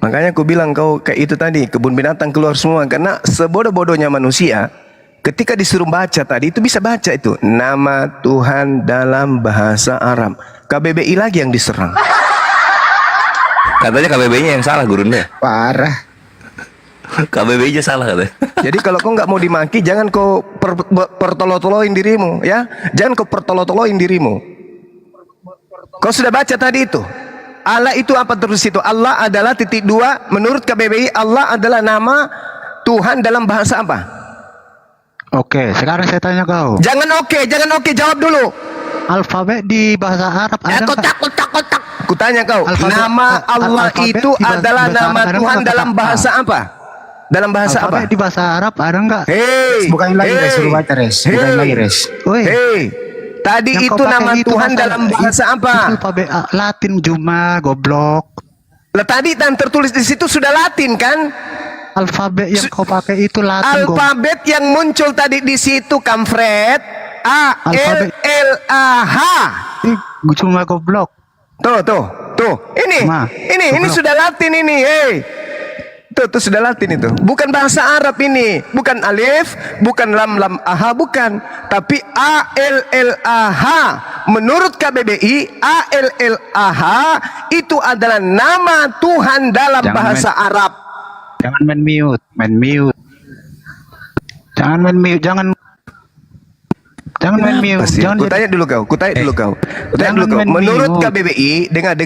Makanya aku bilang kau kayak itu tadi, kebun binatang keluar semua. Karena sebodoh-bodohnya manusia, ketika disuruh baca tadi, itu bisa baca itu. Nama Tuhan dalam bahasa Arab. KBBI lagi yang diserang. Katanya KBBI-nya yang salah gurunya. Parah. KBBI-nya salah katanya. Jadi kalau kau nggak mau dimaki, jangan kau pertolo-toloin dirimu, ya. Jangan kau pertolo-toloin dirimu. Kau sudah baca tadi itu. Allah itu apa terus itu? Allah adalah titik dua. Menurut KBBI Allah adalah nama Tuhan dalam bahasa apa? Oke, sekarang saya tanya kau. Jangan oke, jawab dulu. Alfabet di bahasa Arab ada nggak? Kotak. Kutanya kau. Nama Allah itu adalah nama Tuhan dalam bahasa apa? Dalam bahasa apa? Alfabet di bahasa Arab ada nggak? Bukain lagi res, suruh baca res. Bukain lagi res. Tadi Yang itu nama Tuhan dalam bahasa apa? Alfabet Latin cuma goblok. Lah tadi yang tertulis di situ sudah Latin kan? Alfabet yang kau pakai itu Latin. Alfabet yang muncul tadi di situ kampret A L L A H. Cuma goblok. Tuh. Ini sudah Latin ini. Tuh sudah Latin itu. Bukan bahasa Arab ini. Bukan alif, bukan lam aha, bukan. Tapi A L L A H. Menurut KBBI, A L L A H itu adalah nama Tuhan dalam bahasa Arab. Jangan main mute. Jangan main mute. Jangan Kutanya dulu kau. Menurut KBBI, dengar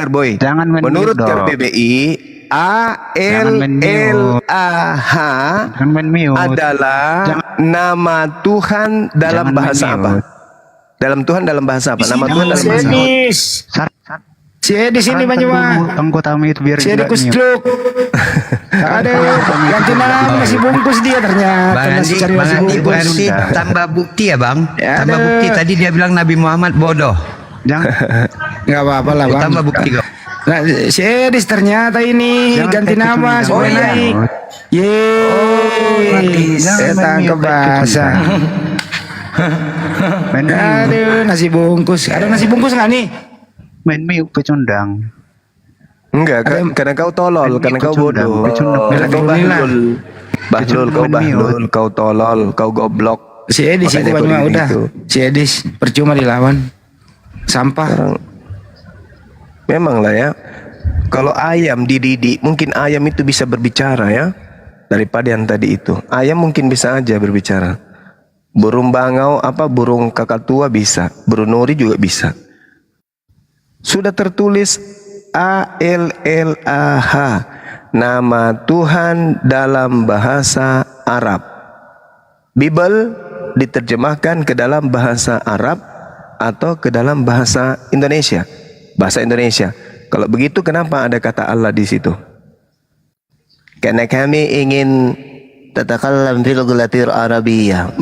boy. Menurut KBBI, A L L A H adalah nama Tuhan dalam bahasa apa? Dalam Tuhan dalam bahasa apa? Nama Tuhan dalam bahasa apa? Di sini Banyuwangi. Anggota itu biar Si Edi Kusduk. Ada ganti nama masih bungkus dia ternyata. Bang Andi berarti tambah bukti ya Bang. Tambah bukti tadi dia bilang Nabi Muhammad bodoh. Jangan. Enggak apa-apa lah Bang. Tambah bukti kok. Nah, si Edis ternyata ini ganti nama supaya naik. Saya tangkap bahasa. Aduh, nasi bungkus. Ada nasi bungkus nggak nih? Main mute pecundang. Enggak, karena kau tolol, karena kau bodoh. Karena kau bahlul, kau tolol, kau goblok. Si Edis itu Banyuwangi udah. Si Edis percuma dilawan. Sampah. Memang lah ya. Kalau ayam dididik, mungkin ayam itu bisa berbicara ya. Daripada yang tadi itu. Ayam mungkin bisa aja berbicara. Burung bangau, burung kakatua bisa. Burung nuri juga bisa. Sudah tertulis A L L A H, nama Tuhan dalam bahasa Arab. Bible diterjemahkan ke dalam bahasa Arab atau ke dalam bahasa Indonesia. Bahasa Indonesia. Kalau begitu kenapa ada kata Allah di situ? Karena kami ingin tatakallam fil gulatir Arabiyah.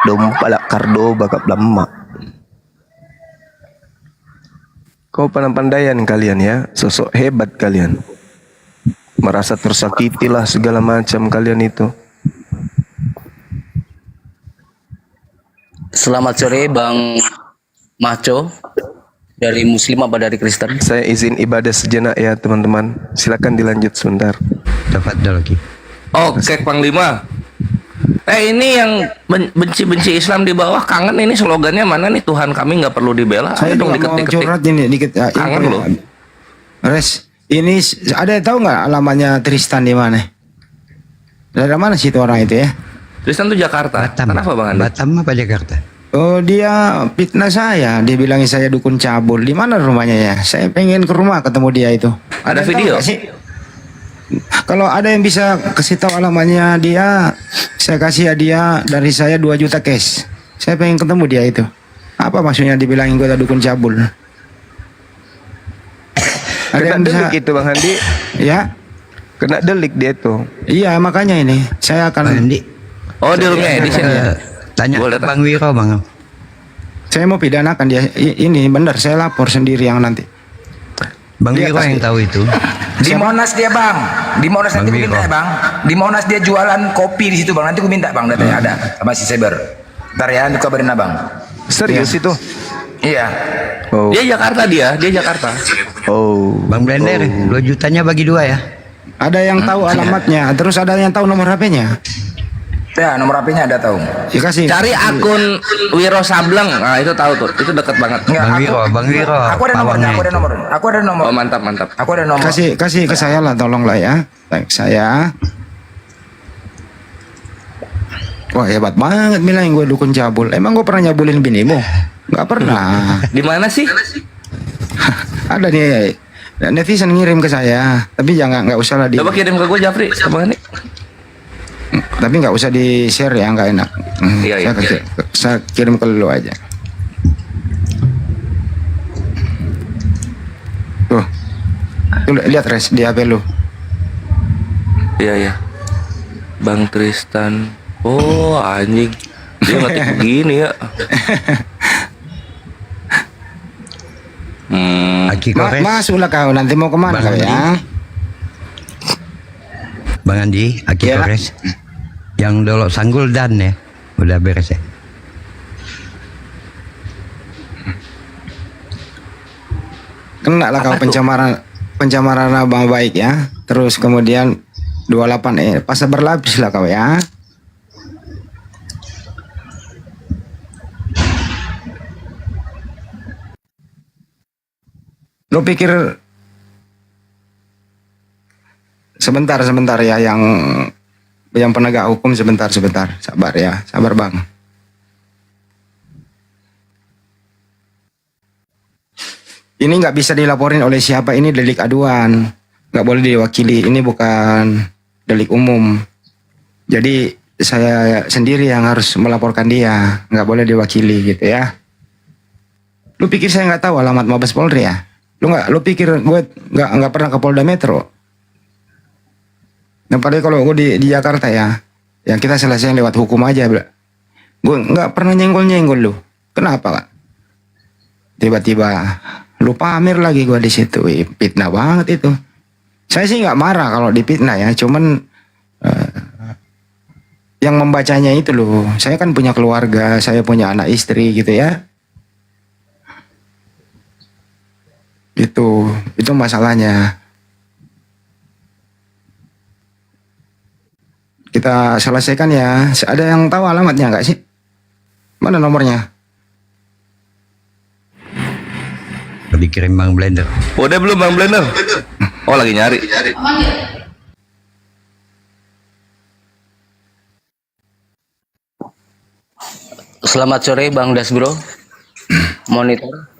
Dompalak kardo bakap lemak. Kau pandai-pandaian kalian ya, sosok hebat kalian. Merasa tersakitilah segala macam kalian itu. Selamat sore Bang Maco. Dari Muslim apa dari Kristen? Saya izin ibadah sejenak ya teman-teman. Silakan dilanjut sebentar. Dapat lagi. Oke Panglima. Ini yang benci-benci Islam di bawah kangen ini slogannya mana nih? Tuhan kami nggak perlu dibela. Saya dong dikit-dikit. Kangen loh. Res, ini ada yang tahu nggak alamatnya Tristan di mana? Dari mana sih itu orang itu ya? Tristan tuh Jakarta. Kenapa Bang Andi? Batam apa Jakarta? Oh, dia fitnah saya. Dia bilangin saya dukun cabul. Di mana rumahnya ya? Saya pengen ke rumah ketemu dia itu. Ada yang video? tahu nggak sih? Kalau ada yang bisa kasih tahu alamatnya dia, saya kasih hadiah dari saya 2 juta cash. Saya pengen ketemu dia itu. Apa maksudnya dibilangin gue dukun cabul? Ada Kena yang bisa? delik itu Bang Andi. Ya. Kena delik dia tuh. Iya, makanya ini saya akan. Oh, di rumahnya di sini. Tanya Bang Wiro, Bang. Saya mau pidanakan dia. Ini benar, saya lapor sendiri yang nanti. Bang Wiro yang tahu itu. Di Monas dia bang, di Monas nanti gue minta ya bang. Di Monas dia jualan kopi di situ bang. Nanti gue minta bang datanya ada sama si Seber. Ntar ya, nanti kabarin abang. Serius itu? Iya. Oh. Dia Jakarta dia Jakarta. Oh. Bang Blender, 2 jutanya bagi 2 ya. Ada yang tahu alamatnya, terus ada yang tahu nomor HP-nya. Ya, nomor HP-nya ada tahu. Dikasih. Cari akun Wiro Sableng. Nah, itu tahu tuh. Itu dekat banget. Bang Wiro. Aku ada nomornya, aku ada nomor. Oh, mantap. Aku ada nomor. Kasih ke saya lah, tolonglah ya. Baik, saya. Wah, hebat banget bilangin gue dukun cabul. Emang gue pernah nyabulin binimu? Nggak pernah. Di mana sih? Ada nih netizen ngirim ke saya, tapi jangan nggak usah lah di. Coba kirim ke gue Japri, Bang Andi. Tapi nggak usah di share ya, nggak enak. Iya. Saya kirim ke lu aja. Tuh, lihat res di HP lu. Iya. Bang Tristan. Oh, anjing. Dia ngetik begini ya. Masuklah kau, nanti mau kemana kau ya? Bang Andi, Aki Kores. Yang Dolok Sanggul dan ya. Udah beres ya. Kena lah kau pencemaran nama baik ya. Terus kemudian 28 pasal berlapis lah kau ya. Lo pikir sebentar ya yang penegak hukum sebentar sabar ya, sabar bang. Ini nggak bisa dilaporin oleh siapa, ini delik aduan, nggak boleh diwakili, ini bukan delik umum. Jadi saya sendiri yang harus melaporkan dia, nggak boleh diwakili gitu ya. Lu pikir saya nggak tahu alamat Mabes Polri ya? Lu pikir gue nggak pernah ke Polda Metro? Nah, padahal kalau gue di Jakarta ya, yang kita selesai lewat hukum aja, bro. Gue nggak pernah nyenggol lu. Kenapa, Pak? Tiba-tiba lu pamer lagi gue di situ, fitnah banget itu. Saya sih nggak marah kalau dipitnah ya, cuman yang membacanya itu loh. Saya kan punya keluarga, saya punya anak istri gitu ya. Itu masalahnya. Kita selesaikan ya. Ada yang tahu alamatnya nggak sih? Mana nomornya? Dikirim Bang Blender. Udah belum Bang Blender? Oh, lagi nyari. Selamat sore Bang Das Bro. Monitor.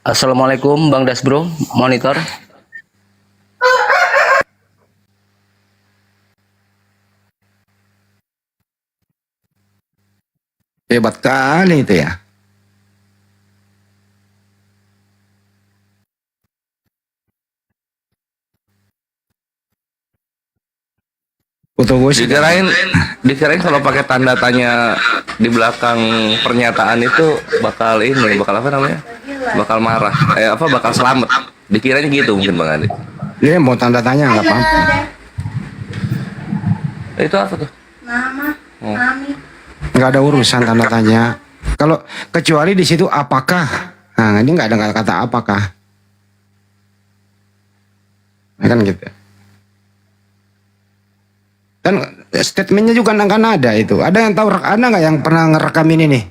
Assalamualaikum Bang Das Bro. Monitor. Hebat kali itu ya. Foto gue dikirain kalau pakai tanda tanya di belakang pernyataan itu bakal apa namanya? Bakal marah. Bakal selamat. Dikiranya gitu mungkin Bang Andi. Dia mau tanda tanya nggak apa? Itu apa tuh? Nggak ada urusan tanda tanya. Kalau kecuali di situ apakah? Nah, ini nggak ada kata apakah. Nah, kan gitu. Dan statementnya juga kan ada itu. Ada yang tahu, ada nggak yang pernah ngerekam ini nih?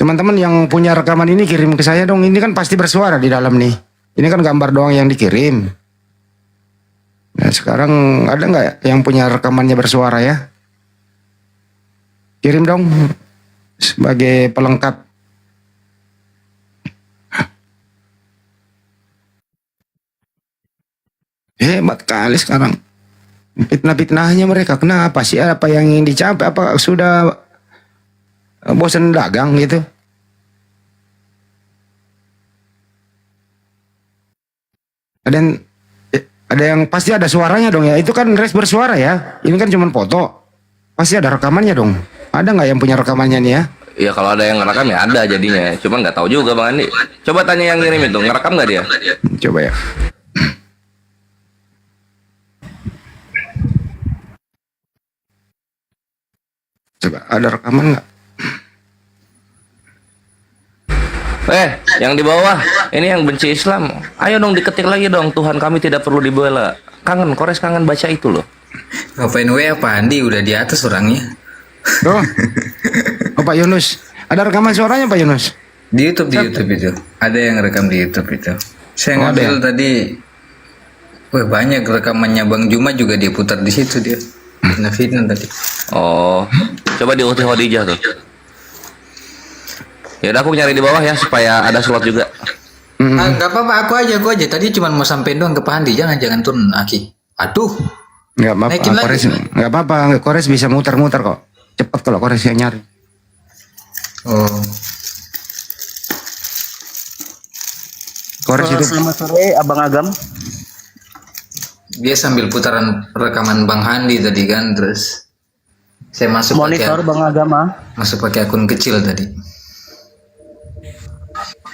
Teman-teman yang punya rekaman ini kirim ke saya dong. Ini kan pasti bersuara di dalam nih. Ini kan gambar doang yang dikirim. Nah, sekarang ada nggak yang punya rekamannya bersuara ya? Kirim dong sebagai pelengkap. Hebat kali sekarang. Fitnah-fitnahnya mereka. Kenapa sih? Apa yang ingin dicapai? Apa sudah bosan dagang gitu? Ada yang pasti ada suaranya dong ya. Itu kan res bersuara ya. Ini kan cuma foto. Pasti ada rekamannya dong. Ada nggak yang punya rekamannya nih ya? Ya kalau ada yang ngerekam ya ada jadinya. Cuman nggak tahu juga Bang Andi. Coba tanya yang ngirim itu, ngerekam nggak dia? Coba ya. Coba ada rekaman nggak? Yang di bawah, ini yang benci Islam. Ayo dong diketik lagi dong, Tuhan kami tidak perlu dibela. Kangen, Kores kangen baca itu loh. Ngapain apa Andi udah di atas orangnya. Oh, Pak Yunus, ada rekaman suaranya Pak Yunus? Di YouTube itu. Ada yang rekam di YouTube itu. Saya ngambil tadi. Wah, banyak rekamannya Bang Juma juga dia putar di situ dia. Fitnah tadi. Oh, coba di Uti Khadijah tuh. Ya udah aku nyari di bawah ya supaya ada slot juga. Gak apa-apa, aku aja. Tadi cuma mau sampein doang ke Pak Andi. Jangan turun Aki. Aduh. Nggak apa-apa, Kores nggak apa-apa. Kores bisa muter-muter kok. Cepat kalau Kores yang nyari. Oh. Kores itu. Selamat sore Abang Agam. Dia sambil putaran rekaman Bang Handi tadi kan, terus saya masuk Monitor Bang Agama. Masuk pakai akun kecil tadi.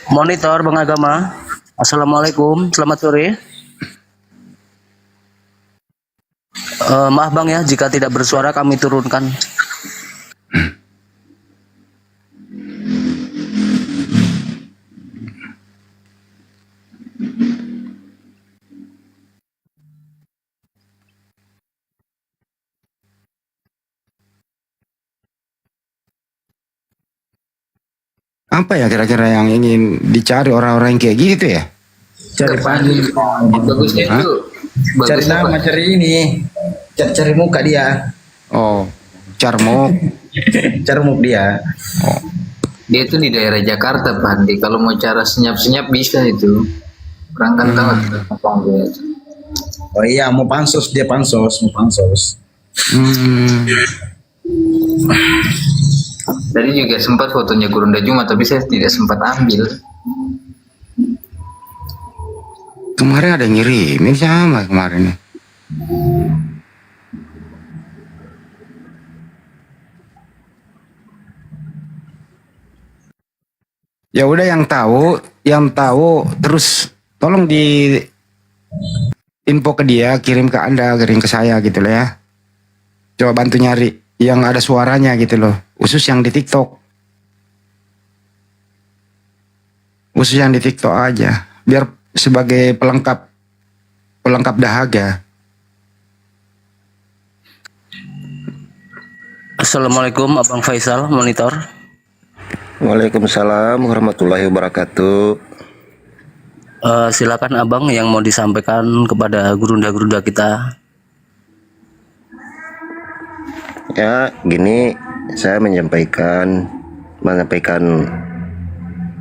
Monitor Bang Agama. Assalamualaikum, selamat sore. Maaf Bang ya, jika tidak bersuara kami turunkan. Apa ya kira-kira yang ingin dicari orang-orang yang kayak gitu ya? Cari Andi. Bagusnya itu. Cari nama, cari ini. Cari muka dia. Oh, Carmuk. Carmuk dia. Oh. Dia itu di daerah Jakarta Pak Andi. Kalau mau cara senyap-senyap bisa itu. Perangkat Oh iya, mau pansos. Tadi juga sempat fotonya Gurunda Juma, tapi saya tidak sempat ambil. Kemarin ada yang ngirimin sama kemarin. Ya udah yang tahu terus tolong di info ke dia, kirim ke Anda, kirim ke saya gitu loh ya. Coba bantu nyari yang ada suaranya gitu loh, khusus yang di TikTok. Khusus yang di TikTok aja, biar sebagai pelengkap dahaga. Assalamualaikum Abang Faisal, Monitor. Waalaikumsalam warahmatullahi wabarakatuh. Silakan Abang yang mau disampaikan kepada gurunda-gurunda kita. Ya, gini saya menyampaikan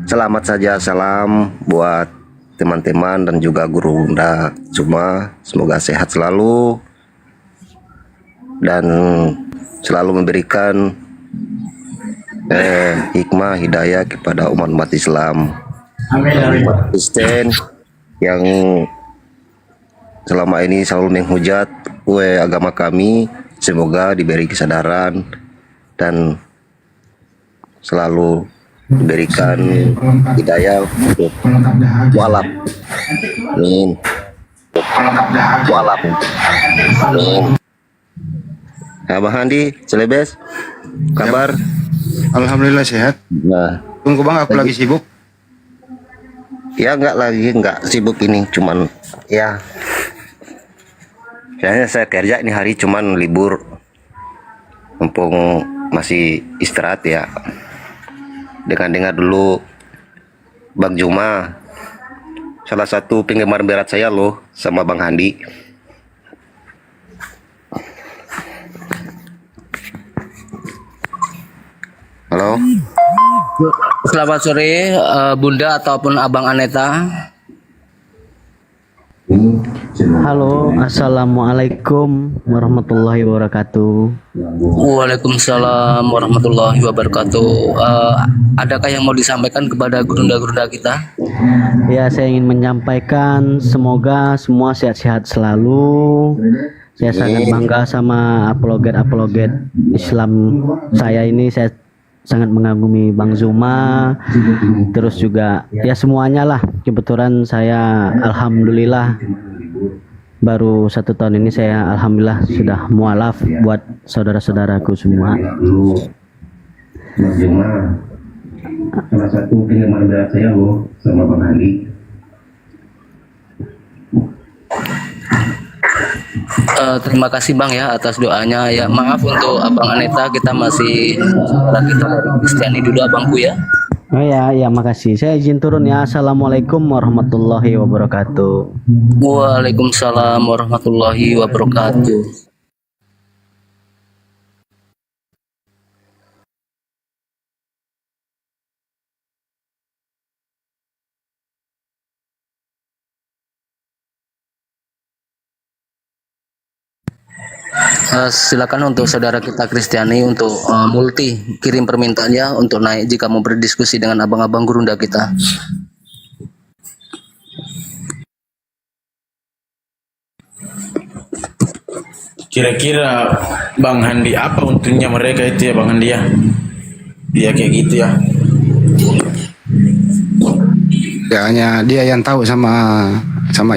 selamat saja, salam buat teman-teman dan juga gurunda semua. Semoga sehat selalu dan selalu memberikan hikmah hidayah kepada umat Islam. Umat Kristen yang selama ini selalu menghujat agama kami, semoga diberi kesadaran dan selalu diberikan hidayah untuk walap. Amin. Walap. Amin. Abang Handi, Celebes, kabar? Alhamdulillah sehat. Nah, tunggu Bang, aku lagi sibuk. Ya enggak sibuk ini, cuman ya kayaknya saya kerja ini hari cuman libur, mumpung masih istirahat ya. dengar dulu Bang Juma, salah satu penggemar berat saya loh, sama Bang Handi. Halo. Selamat sore Bunda ataupun Abang Aneta. Halo, assalamualaikum warahmatullahi wabarakatuh. Waalaikumsalam warahmatullahi wabarakatuh. Adakah yang mau disampaikan kepada gurunda-gurunda kita? Ya, saya ingin menyampaikan semoga semua sehat-sehat selalu. Saya sangat bangga sama apologet Islam saya ini. Saya sangat mengagumi Bang Zuma, terus juga ya semuanya lah. Kebetulan saya alhamdulillah baru 1 tahun ini saya alhamdulillah sudah mualaf buat saudara-saudaraku semua. Bang Juma, salah satu penggemar berat saya loh, sama Bang Handi. Terima kasih Bang ya atas doanya ya. Maaf untuk Abang Aneta, kita masih kita dari Kristiani dulu Abangku ya. Oh ya, makasih. Saya izin turun ya. Assalamualaikum warahmatullahi wabarakatuh. Waalaikumsalam warahmatullahi wabarakatuh. Silakan untuk saudara kita Kristiani untuk multi kirim permintaannya untuk naik jika mau berdiskusi dengan abang-abang gurunda kita. Kira-kira Bang Handi apa untungnya mereka itu ya Bang Handi ya? Dia kayak gitu ya. Ya hanya dia yang tahu sama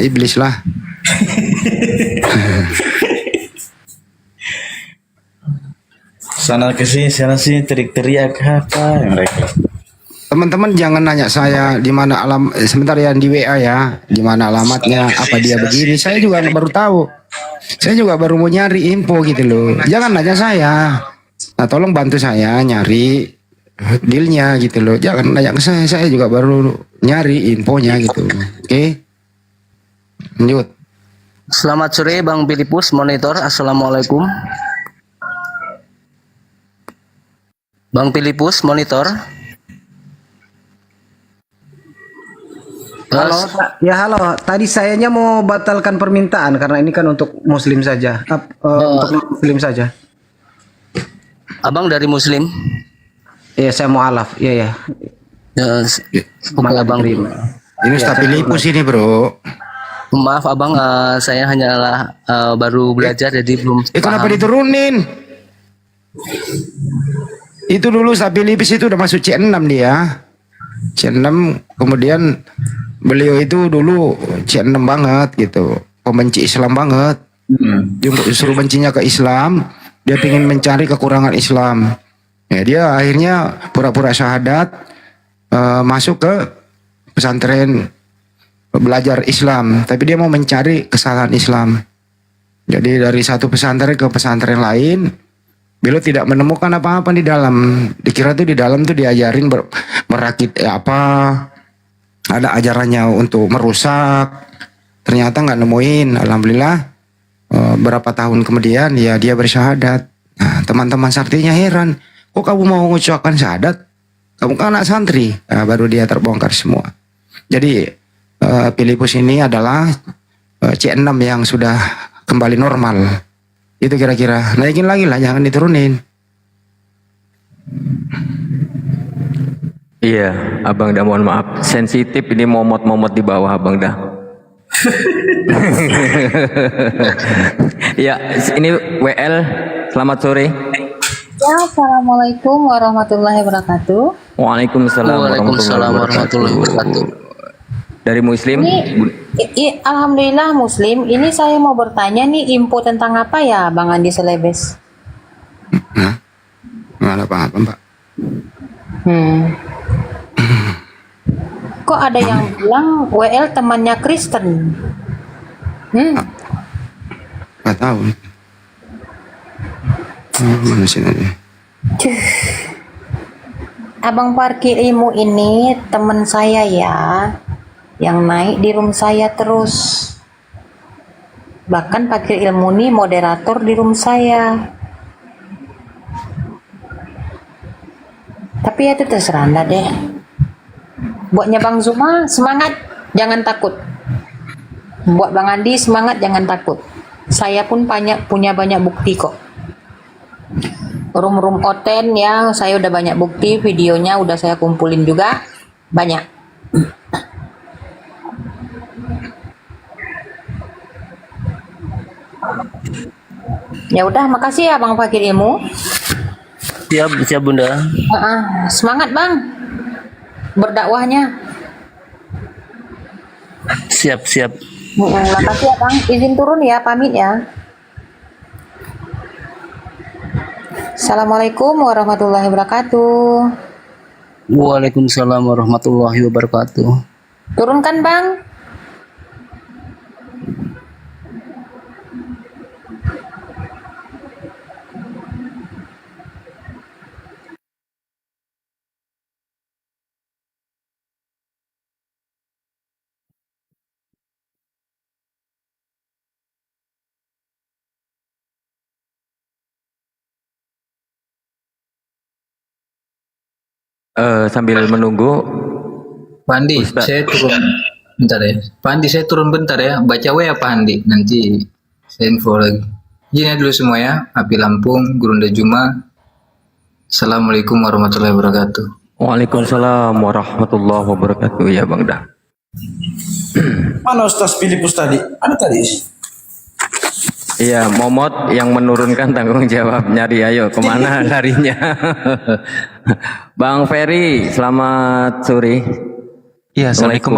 iblis lah. Sana sini teriak-teriak apa mereka. Teman-teman jangan nanya saya di mana sebentar ya di WA ya, di mana alamatnya, apa dia begini. Saya juga baru tahu. Saya juga baru mau nyari info gitu loh. Jangan nanya saya. Nah, tolong bantu saya nyari dealnya gitu loh. Jangan nanya ke saya juga baru nyari infonya gitu. Oke. Lanjut. Selamat sore Bang Filipus Monitor. Assalamualaikum. Bang Filipus Monitor. Halo, halo. Tadi sayanya mau batalkan permintaan karena ini kan untuk Muslim saja. Untuk Muslim saja. Abang dari Muslim? Iya, saya mualaf. Iya. Oke, Abang. Ini Ustaz Filipus ini, Bro. Maaf Abang, saya hanyalah baru belajar jadi belum paham. Kenapa diturunin? Itu dulu Ustaz Filipus itu udah masuk C6 dia. C6 kemudian beliau itu dulu C6 banget gitu. Pembenci Islam banget. Dia suruh bencinya ke Islam, dia ingin mencari kekurangan Islam. Ya, dia akhirnya pura-pura syahadat, masuk ke pesantren belajar Islam, tapi dia mau mencari kesalahan Islam. Jadi dari satu pesantren ke pesantren lain, beliau tidak menemukan apa-apa di dalam. Dikira tuh di dalam tuh diajarin merakit apa, ada ajarannya untuk merusak. Ternyata nggak nemuin. Alhamdulillah berapa tahun kemudian ya dia bersyahadat. Nah, teman-teman saktinya heran, kok kamu mau mengucapkan syahadat? Kamu kan anak santri. Nah, baru dia terbongkar semua. Jadi Filipus ini adalah C6 yang sudah kembali normal. Itu kira-kira. Naikin lagi lah, jangan diturunin. Iya, Abang dah mohon maaf. Sensitif ini momot-momot di bawah Abang dah. Ya, ini WL. Selamat sore. Ya, assalamualaikum warahmatullahi wabarakatuh. Waalaikumsalam warahmatullahi wabarakatuh. Dari Muslim? Alhamdulillah Muslim. Ini saya mau bertanya nih, info tentang apa ya Bang Andi Selebes? Nggak apa-apa Mbak. Kok ada yang bilang WL temannya Kristen? Nggak tahu. Mana sih nanti? Abang parkir ilmu ini teman saya ya, yang naik di room saya terus. Bahkan parkir ilmu ini moderator di room saya. Tapi ya itu terserah Anda deh. Buatnya Bang Zuma semangat, jangan takut. Buat Bang Andi semangat, jangan takut. Saya pun punya banyak bukti kok. Room oten ya, saya udah banyak bukti, videonya udah saya kumpulin juga banyak. Ya udah, makasih ya Bang Fakir Ilmu. Siap Bunda. Semangat Bang berdakwahnya. Siap. Makasih ya Bang, izin turun ya, pamit ya. Assalamualaikum warahmatullahi wabarakatuh. Waalaikumsalam warahmatullahi wabarakatuh. Turunkan Bang. Sambil menunggu Pak Andi, saya turun bentar ya. Pak Andi, saya turun bentar ya. Baca WA Pak Andi, nanti saya info lagi. Izin dulu semua ya. Api Lampung, Gurunda Juma. Assalamualaikum warahmatullahi wabarakatuh. Waalaikumsalam warahmatullahi wabarakatuh ya Bang Dah. Mana Ustaz Filipus tadi? Ada tadi? Iya, Momot yang menurunkan tanggung jawab nyari, ayo kemana larinya? Bang Ferry, selamat sore. Iya, assalamualaikum.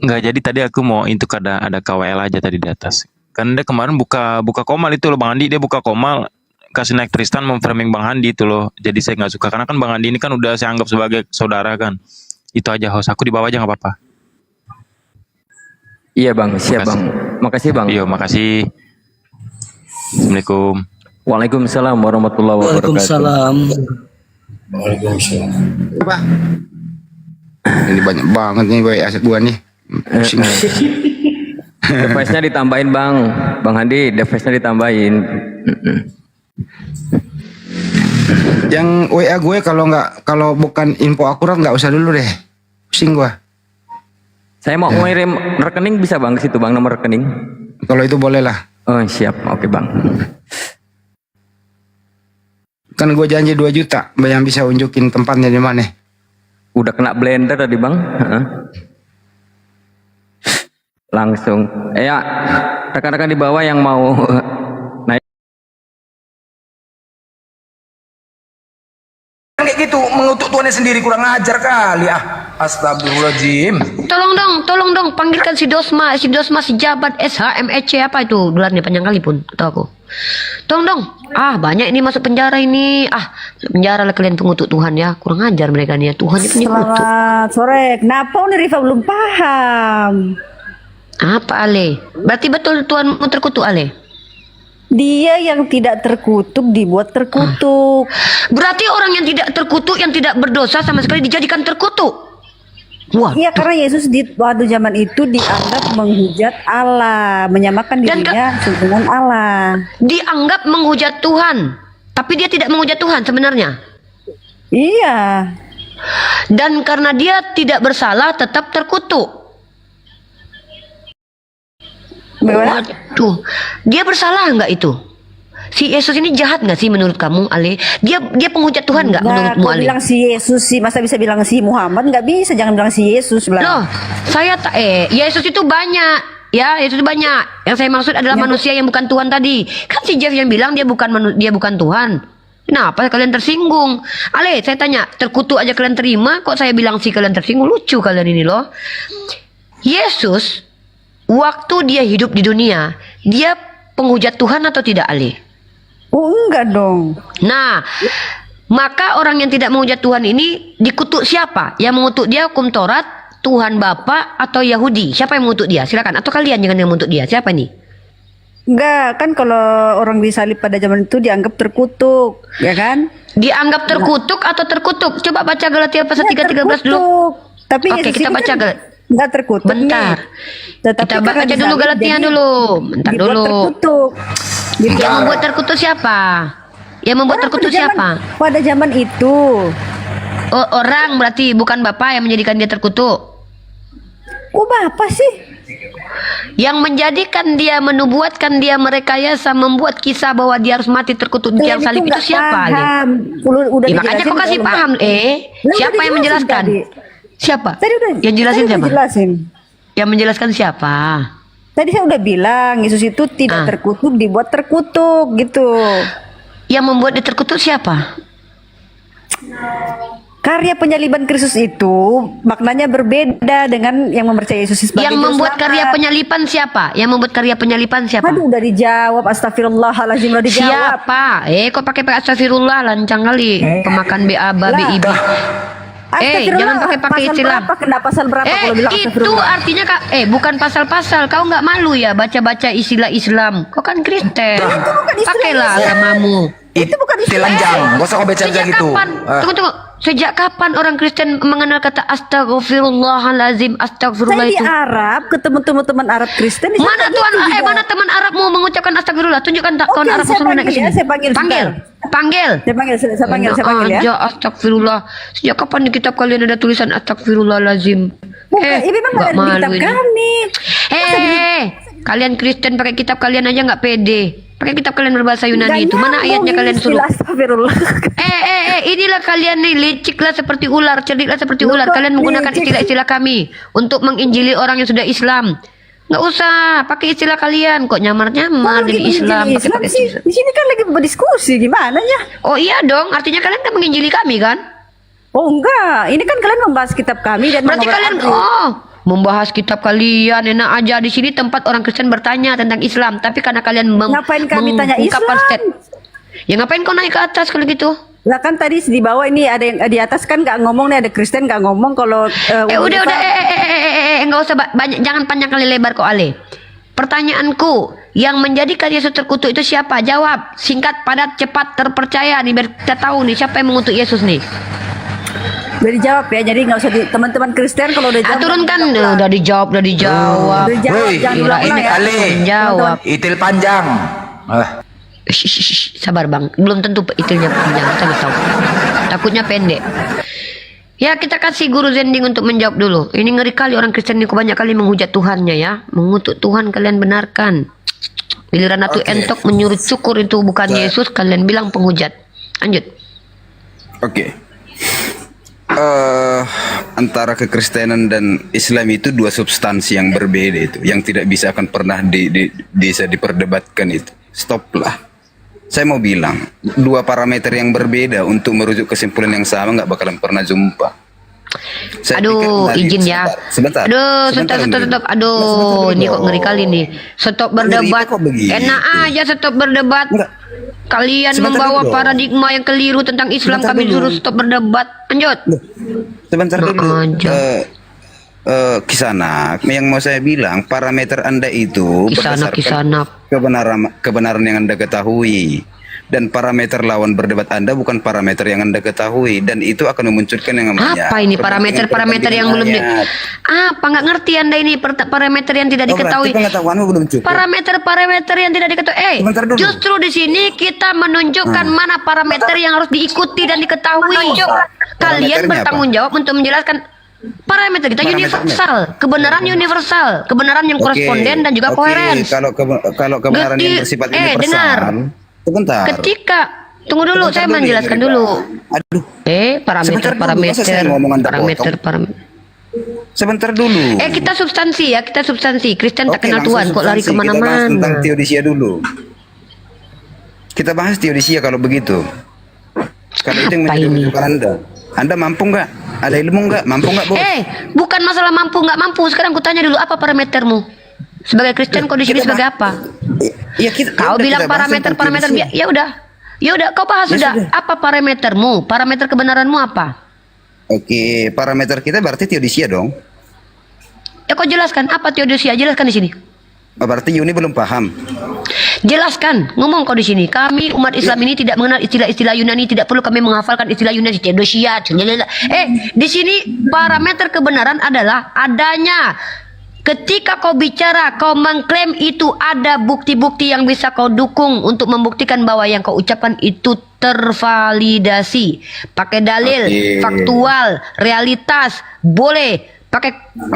Enggak jadi tadi aku mau itu ada KWL aja tadi di atas. Kan dia kemarin buka komal itu loh Bang Andi, dia buka komal kasih naik Tristan memframing Bang Andi itu loh. Jadi saya nggak suka karena kan Bang Andi ini kan udah saya anggap sebagai saudara kan. Itu aja host, aku di bawah aja nggak apa-apa. Iya Bang, siap Bang. Makasih Bang. Iya, makasih. Assalamualaikum. Waalaikumsalam warahmatullahi wabarakatuh. Waalaikumsalam. Pak, ini banyak banget nih boy aset gua nih. Pusing. Device-nya ditambahin Bang Handi, device-nya ditambahin. Yang WA gue kalau bukan info akurat nggak usah dulu deh. Pusing gua. Saya mau ngirim rekening bisa Bang ke situ Bang, nomor rekening. Kalau itu boleh lah. Oh siap, oke Bang. Kan gue janji 2 juta, yang bisa unjukin tempatnya di mana. Udah kena blender tadi Bang. Langsung. Ya, rekan-rekan di bawah yang mau naik. Kayak gitu, mengutuk Tuhannya sendiri, kurang ajar kali ah. Astagfirullahaladzim. Tolong dong, panggilkan si Dosma si jabat SHMEC apa itu gelarnya panjang kali pun, tahu aku. Tolong dong, banyak ini masuk penjara ini, masuk penjara lah kalian pengutuk Tuhan ya, kurang ajar mereka nih ya, Tuhan itu pengutuk. Selamat sore, kenapa Rifa belum paham? Apa Ale? Berarti betul Tuhan terkutuk Ale? Dia yang tidak terkutuk dibuat terkutuk. Berarti orang yang tidak terkutuk, yang tidak berdosa sama sekali dijadikan terkutuk. Wah, iya karena Yesus di waktu zaman itu dianggap menghujat Allah, menyamakan dirinya dengan Allah. Dianggap menghujat Tuhan, tapi dia tidak menghujat Tuhan sebenarnya. Iya. Dan karena dia tidak bersalah tetap terkutuk. Waduh, dia bersalah nggak itu? Si Yesus ini jahat nggak sih menurut kamu, Ale? Dia penghujat Tuhan nggak menurutmu, Ale? Bilang si Yesus sih, masa bisa bilang si Muhammad? Nggak bisa, jangan bilang si Yesus. Loh, saya Yesus itu banyak, ya Yesus itu banyak. Yang saya maksud adalah manusia yang bukan Tuhan tadi. Kan si Jeff yang bilang dia bukan Tuhan. Kenapa kalian tersinggung? Ale, saya tanya, terkutuk aja kalian terima, kok saya bilang sih kalian tersinggung? Lucu kalian ini loh. Yesus, waktu dia hidup di dunia, dia penghujat Tuhan atau tidak, Ale? Oh enggak dong. Nah, maka orang yang tidak menghujat Tuhan ini dikutuk siapa? Yang mengutuk dia hukum Taurat, Tuhan Bapa atau Yahudi? Siapa yang mengutuk dia? Silakan. Atau kalian jangan yang mengutuk dia. Siapa nih? Enggak, kan kalau orang disalib pada zaman itu dianggap terkutuk, ya kan? Dianggap terkutuk atau terkutuk? Coba baca Galatia pasal 3:13 dulu. Tapi Oke, Yesus kita ini baca kan Galatia. enggak terkutuk Bentar. nih. Tetapi Kita baca karena dulu disalib, Galatia jadi dulu. Bentar dibuat dulu. terkutuk. Gitu. Yang membuat terkutuk siapa? Yang membuat Orang terkutuk pada zaman- siapa? Pada zaman itu. Oh, orang berarti bukan Bapak yang menjadikan dia terkutuk. Oh, Bapak sih? Yang menjadikan dia, menubuatkan dia merekayasa, membuat kisah bahwa dia harus mati terkutuk di tiang salib itu siapa? Udah Ya, makanya kok kasih paham, siapa yang menjelaskan? Siapa? Yang jelasin siapa? Yang menjelaskan siapa? Tadi saya udah bilang Yesus itu tidak terkutuk, dibuat terkutuk gitu. Yang membuat dia terkutuk siapa? Karya penyaliban Kristus itu maknanya berbeda dengan yang mempercayai Yesus sebagai Yang juru membuat selamat. karya penyalipan siapa? Yang membuat karya penyalipan siapa? Aduh, udah dijawab, astagfirullahaladzim, udah dijawab. Siapa? Kok pakai astagfirullah, lancang kali. Pemakan BAB, BIB. Jangan pakai istilah. Kena pasal berapa kalau bilang Itu astagfirullah? artinya bukan pasal-pasal. Kau nggak malu ya baca-baca istilah Islam? Kau kan Kristen. Pakailah agamamu. Itu bukan telanjang, gak usah kau baca gitu. Tunggu. Sejak kapan orang Kristen mengenal kata astagfirullahalazim, astagfirullah Saya di itu? Arab ketemu teman-teman Arab Kristen. di Mana sana tuan? gitu juga. Mana teman Arabmu mengucapkan astagfirullah? Tunjukkan tak kawan Arab saya suruh naik ke panggil sini. ya, saya panggil Panggil. Saya panggil ya. Aja astagfirullah. Sejak kapan di kitab kalian ada tulisan astagfirullahalazim? Bukan, ini memang ada di kitab kami. Kalian Kristen pakai kitab kalian aja nggak pede. Pakai kitab kalian berbahasa Yunani itu. Mana ayatnya kalian suruh? Astagfirullah. Inilah kalian nih liciklah seperti ular, cerdiklah seperti ular. Kalian menggunakan istilah-istilah kami untuk menginjili orang yang sudah Islam. Nggak usah pakai istilah kalian, kok nyamar-nyamar dari Islam. Pakai sih. Di sini kan lagi berdiskusi gimana ya? Oh iya dong, artinya kalian kan menginjili kami kan? Oh enggak, ini kan kalian membahas kitab kami dan Berarti kalian membahas kitab kalian enak aja. Di sini tempat orang Kristen bertanya tentang Islam, tapi karena kalian ngapain kami tanya mengungkapkan Islam? Ya ngapain kau naik ke atas kalau gitu? Lah kan tadi di bawah ini ada yang di atas kan nggak ngomong nih, ada Kristen nggak ngomong kalau udah nggak usah banyak, jangan panjang kali lebar kok Ale. Pertanyaanku, yang menjadikan Yesus terkutuk itu siapa? Jawab singkat, padat, cepat, terpercaya nih biar kita tahu nih siapa yang mengutuk Yesus nih. Udah dijawab ya, jadi nggak usah teman-teman Kristen kalau udah jawab. Turunkan, udah dijawab. Udah dijawab, jangan ulang-ulang ya. Ali, jawab. Itil panjang. Sabar bang, belum tentu itilnya panjang, kita nggak tahu. Takutnya pendek. Ya kita kasih guru Zending untuk menjawab dulu. Ini ngeri kali orang Kristen ini banyak kali menghujat Tuhannya ya, mengutuk Tuhan. Kalian benarkan. Giliran Ratu Entok menyuruh syukur itu bukan Yesus, kalian bilang penghujat. Lanjut. Antara kekristenan dan Islam itu dua substansi yang berbeda itu, yang tidak bisa akan pernah bisa diperdebatkan itu. Stoplah. Saya mau bilang dua parameter yang berbeda untuk merujuk kesimpulan yang sama nggak bakalan pernah jumpa. Aduh, izin ya. Sebentar. Aduh, stop. Aduh, ini kok ngeri kali nih. Stop berdebat. Enak aja stop berdebat. Kalian membawa paradigma yang keliru tentang Islam. Kami suruh stop berdebat. Lanjut. Sebentar dulu. Kisanak, yang mau saya bilang parameter Anda itu berdasarkan kebenaran yang Anda ketahui, dan parameter lawan berdebat Anda bukan parameter yang Anda ketahui, dan itu akan memunculkan yang namanya apa ini parameter yang belum apa nggak ngerti Anda ini parameter yang tidak diketahui. Parameter yang tidak diketahui. Justru di sini kita menunjukkan mana parameter yang harus diikuti dan diketahui. Kalian bertanggung jawab untuk menjelaskan parameter kita universal, kebenaran universal, kebenaran yang koresponden dan juga koheren. Kalau kebenaran yang bersifat universal, dengar. Sebentar. Ketika tunggu dulu, saya menjelaskan dulu. Parameter. Sebentar dulu. Kita substansi ya, Kristen tak kenal Tuhan, kok lari kemana-mana. Kita bahas tentang teodisia dulu. Kita bahas teodisia kalau begitu. Kalau itu yang menjadi rujukan Anda mampu nggak? Ada ilmu nggak? Mampu nggak, Bos? Bukan masalah mampu nggak mampu. Sekarang kutanya dulu, apa parametermu? Sebagai Kristen kau di sini sebagai apa? Kau bilang parameter. Ya udah, kau bahas sudah. Apa parametermu? Parameter kebenaranmu apa? Oke, parameter kita berarti teodisia dong. Ya kau jelaskan apa teodisia? Jelaskan di sini. Berarti Yuni belum paham. Jelaskan, ngomong kau di sini. Kami umat Islam ini tidak mengenal istilah-istilah Yunani, tidak perlu kami menghafalkan istilah Yunani. Theodosia, di sini parameter kebenaran adalah adanya. Ketika kau bicara, kau mengklaim itu ada bukti-bukti yang bisa kau dukung untuk membuktikan bahwa yang kau ucapkan itu tervalidasi. Pakai dalil, faktual, realitas, boleh. Pakai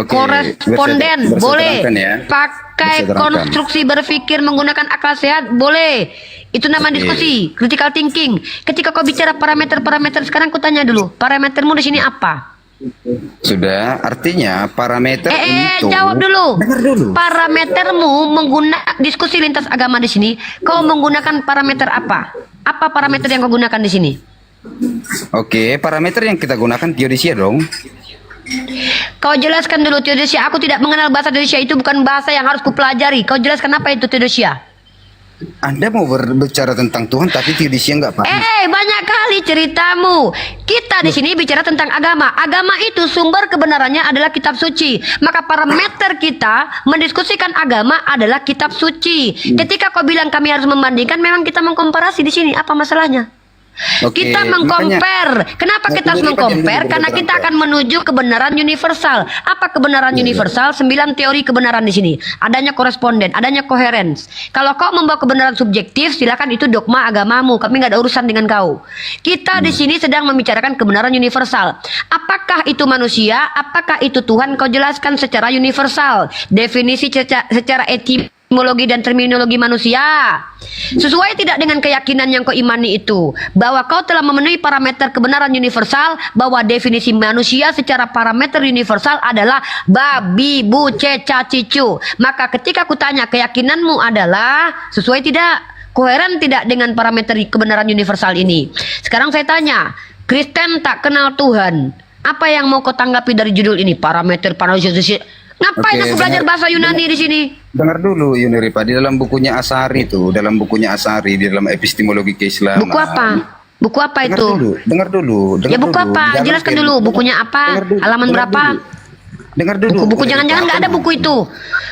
koresponden, boleh. Pakai konstruksi berpikir menggunakan akal sehat, boleh. Itu nama diskusi, critical thinking. Ketika kau bicara parameter-parameter, sekarang kau tanya dulu, parametermu di sini apa? Sudah, artinya parameter untuk jawab dulu. Dengar dulu. Parametermu menggunakan diskusi lintas agama di sini, kau menggunakan parameter apa? Apa parameter yang kau gunakan di sini? Oke, parameter yang kita gunakan teodosia dong. Kau jelaskan dulu teodosia. Aku tidak mengenal bahasa teodosia, itu bukan bahasa yang harus kupelajari. Kau jelaskan apa itu teodosia? Anda mau berbicara tentang Tuhan tapi teodosia nggak paham. Banyak kali ceritamu. Kita di sini bicara tentang agama. Agama itu sumber kebenarannya adalah kitab suci. Maka parameter kita mendiskusikan agama adalah kitab suci. Ketika kau bilang kami harus membandingkan, memang kita mengkomparasi di sini. Apa masalahnya? Kita mengcompare. Kenapa kita harus mengcompare? Karena kita akan menuju kebenaran universal. Apa kebenaran universal? 9 teori kebenaran di sini. Adanya koresponden, adanya coherence. Kalau kau membawa kebenaran subjektif, silakan, itu dogma agamamu. Kami nggak ada urusan dengan kau. Kita di sini sedang membicarakan kebenaran universal. Apakah itu manusia? Apakah itu Tuhan? Kau jelaskan secara universal. Definisi secara etimologi dan terminologi manusia. Sesuai tidak dengan keyakinan yang kau imani itu, bahwa kau telah memenuhi parameter kebenaran universal, bahwa definisi manusia secara parameter universal adalah babi, bu, ceca, cicu. Maka ketika aku tanya keyakinanmu adalah sesuai tidak, koheren tidak dengan parameter kebenaran universal ini. Sekarang saya tanya, Kristen tak kenal Tuhan. Apa yang mau kau tanggapi dari judul ini? Parameter manusia. Ngapain aku belajar bahasa Yunani di sini? Dengar dulu Yuni Ripa, di dalam bukunya Asari itu, di dalam epistemologi keislaman. Buku apa? Buku apa itu? Dengar dulu. Ya buku apa? Jelaskan dulu bukunya apa? Halaman berapa? Dengar dulu. Buku jangan-jangan nggak ada buku itu.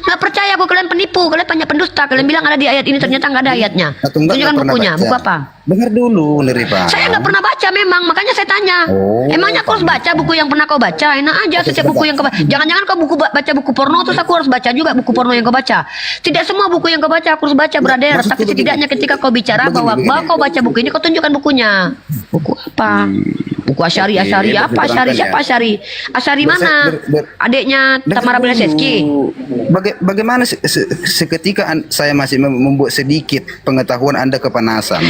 Nggak percaya aku, kalian penipu, kalian banyak pendusta. Kalian bilang ada di ayat ini, ternyata nggak ada ayatnya. Tunjukkan bukunya. Buku apa? Dengar dulu, Neripa. Saya nggak pernah baca memang, makanya saya tanya. Emangnya aku harus baca buku yang pernah kau baca? Enak aja setiap buku yang kau baca. Jangan-jangan kau baca buku porno, terus aku harus baca juga buku porno yang kau baca. Tidak semua buku yang kau baca aku harus baca, brother. Tapi setidaknya ketika kau bicara bahwa kau baca buku ini, kau tunjukkan bukunya. Buku apa? Buku Asyari apa? Asyari siapa Asyari? Asyari mana? Adiknya Tamara Blazevsky. Bagaimana seketika saya masih membuat sedikit pengetahuan Anda kepanasan?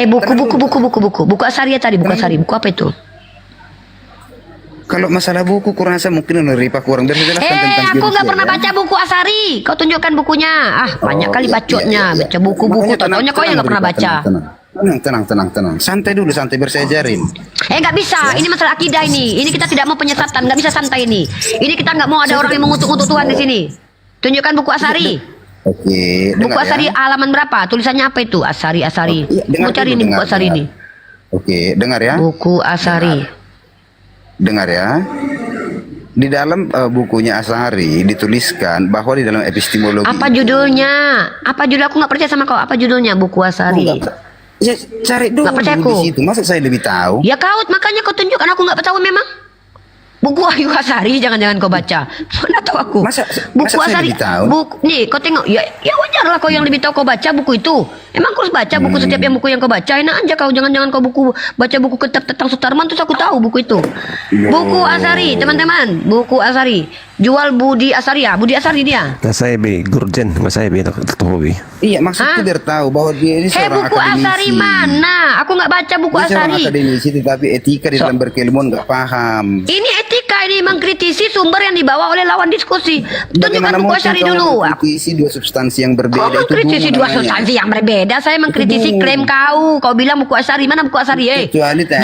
Buku Asyari tadi, buku Asyari. Buku apa itu? Kalau masalah buku kurang saya mungkin Ripa kurang jelaskan tentang aku nggak pernah baca buku Asyari. Kau tunjukkan bukunya. Banyak kali bacotnya, baca buku-buku. Taunya kau yang nggak pernah baca. Tenang. Santai dulu, santai biar saya ajarin. Nggak bisa. Ini masalah akidah ini. Ini kita tidak mau penyesatan. Nggak bisa santai ini. Ini kita nggak mau ada orang yang mengutuk-ngutuk Tuhan di sini. Tunjukkan buku Asyari. Oke. Buku Asyari halaman berapa? Tulisannya apa itu? Asyari. Mau cari ini buku Asyari ini. Oke, dengar ya. Buku Asyari. Dengar ya. Di dalam bukunya Asyari dituliskan bahwa di dalam epistemologi. Apa judulnya? Apa judul? Aku nggak percaya sama kau. Apa judulnya buku Asyari? Ya, cari dulu di situ. Masa saya lebih tahu? Ya kau, makanya kau tunjukkan. Aku nggak tahu memang. Buku Ayu Asyari jangan-jangan kau baca. Mana tahu aku. Buku Asyari. Nih kau tengok. Ya wajar lah kau yang lebih tahu kau baca buku itu. Emang kau harus baca buku setiap buku yang kau baca. Enak aja kau, jangan-jangan kau baca buku kitab tentang Sutarman terus aku tahu buku itu. Buku Asyari, teman-teman. Buku Asyari. Jual Budi Asyari ya. Budi Asyari dia. Saya Gurjen, saya Hobi. Iya, maksudku biar tahu bahwa dia ini seorang buku akademisi. Asyari mana? Aku nggak baca buku Dia seorang Asyari. akademisi tetapi etika di dalam berkeilmuan nggak paham. Ini etika, ini mengkritisi sumber yang dibawa oleh lawan diskusi. Tunjukkan buku Asyari dulu. Mengkritisi dua substansi yang berbeda. Kau mengkritisi dua substansi yang berbeda. Saya mengkritisi klaim kau. Kau bilang buku Asyari. Mana buku Asyari?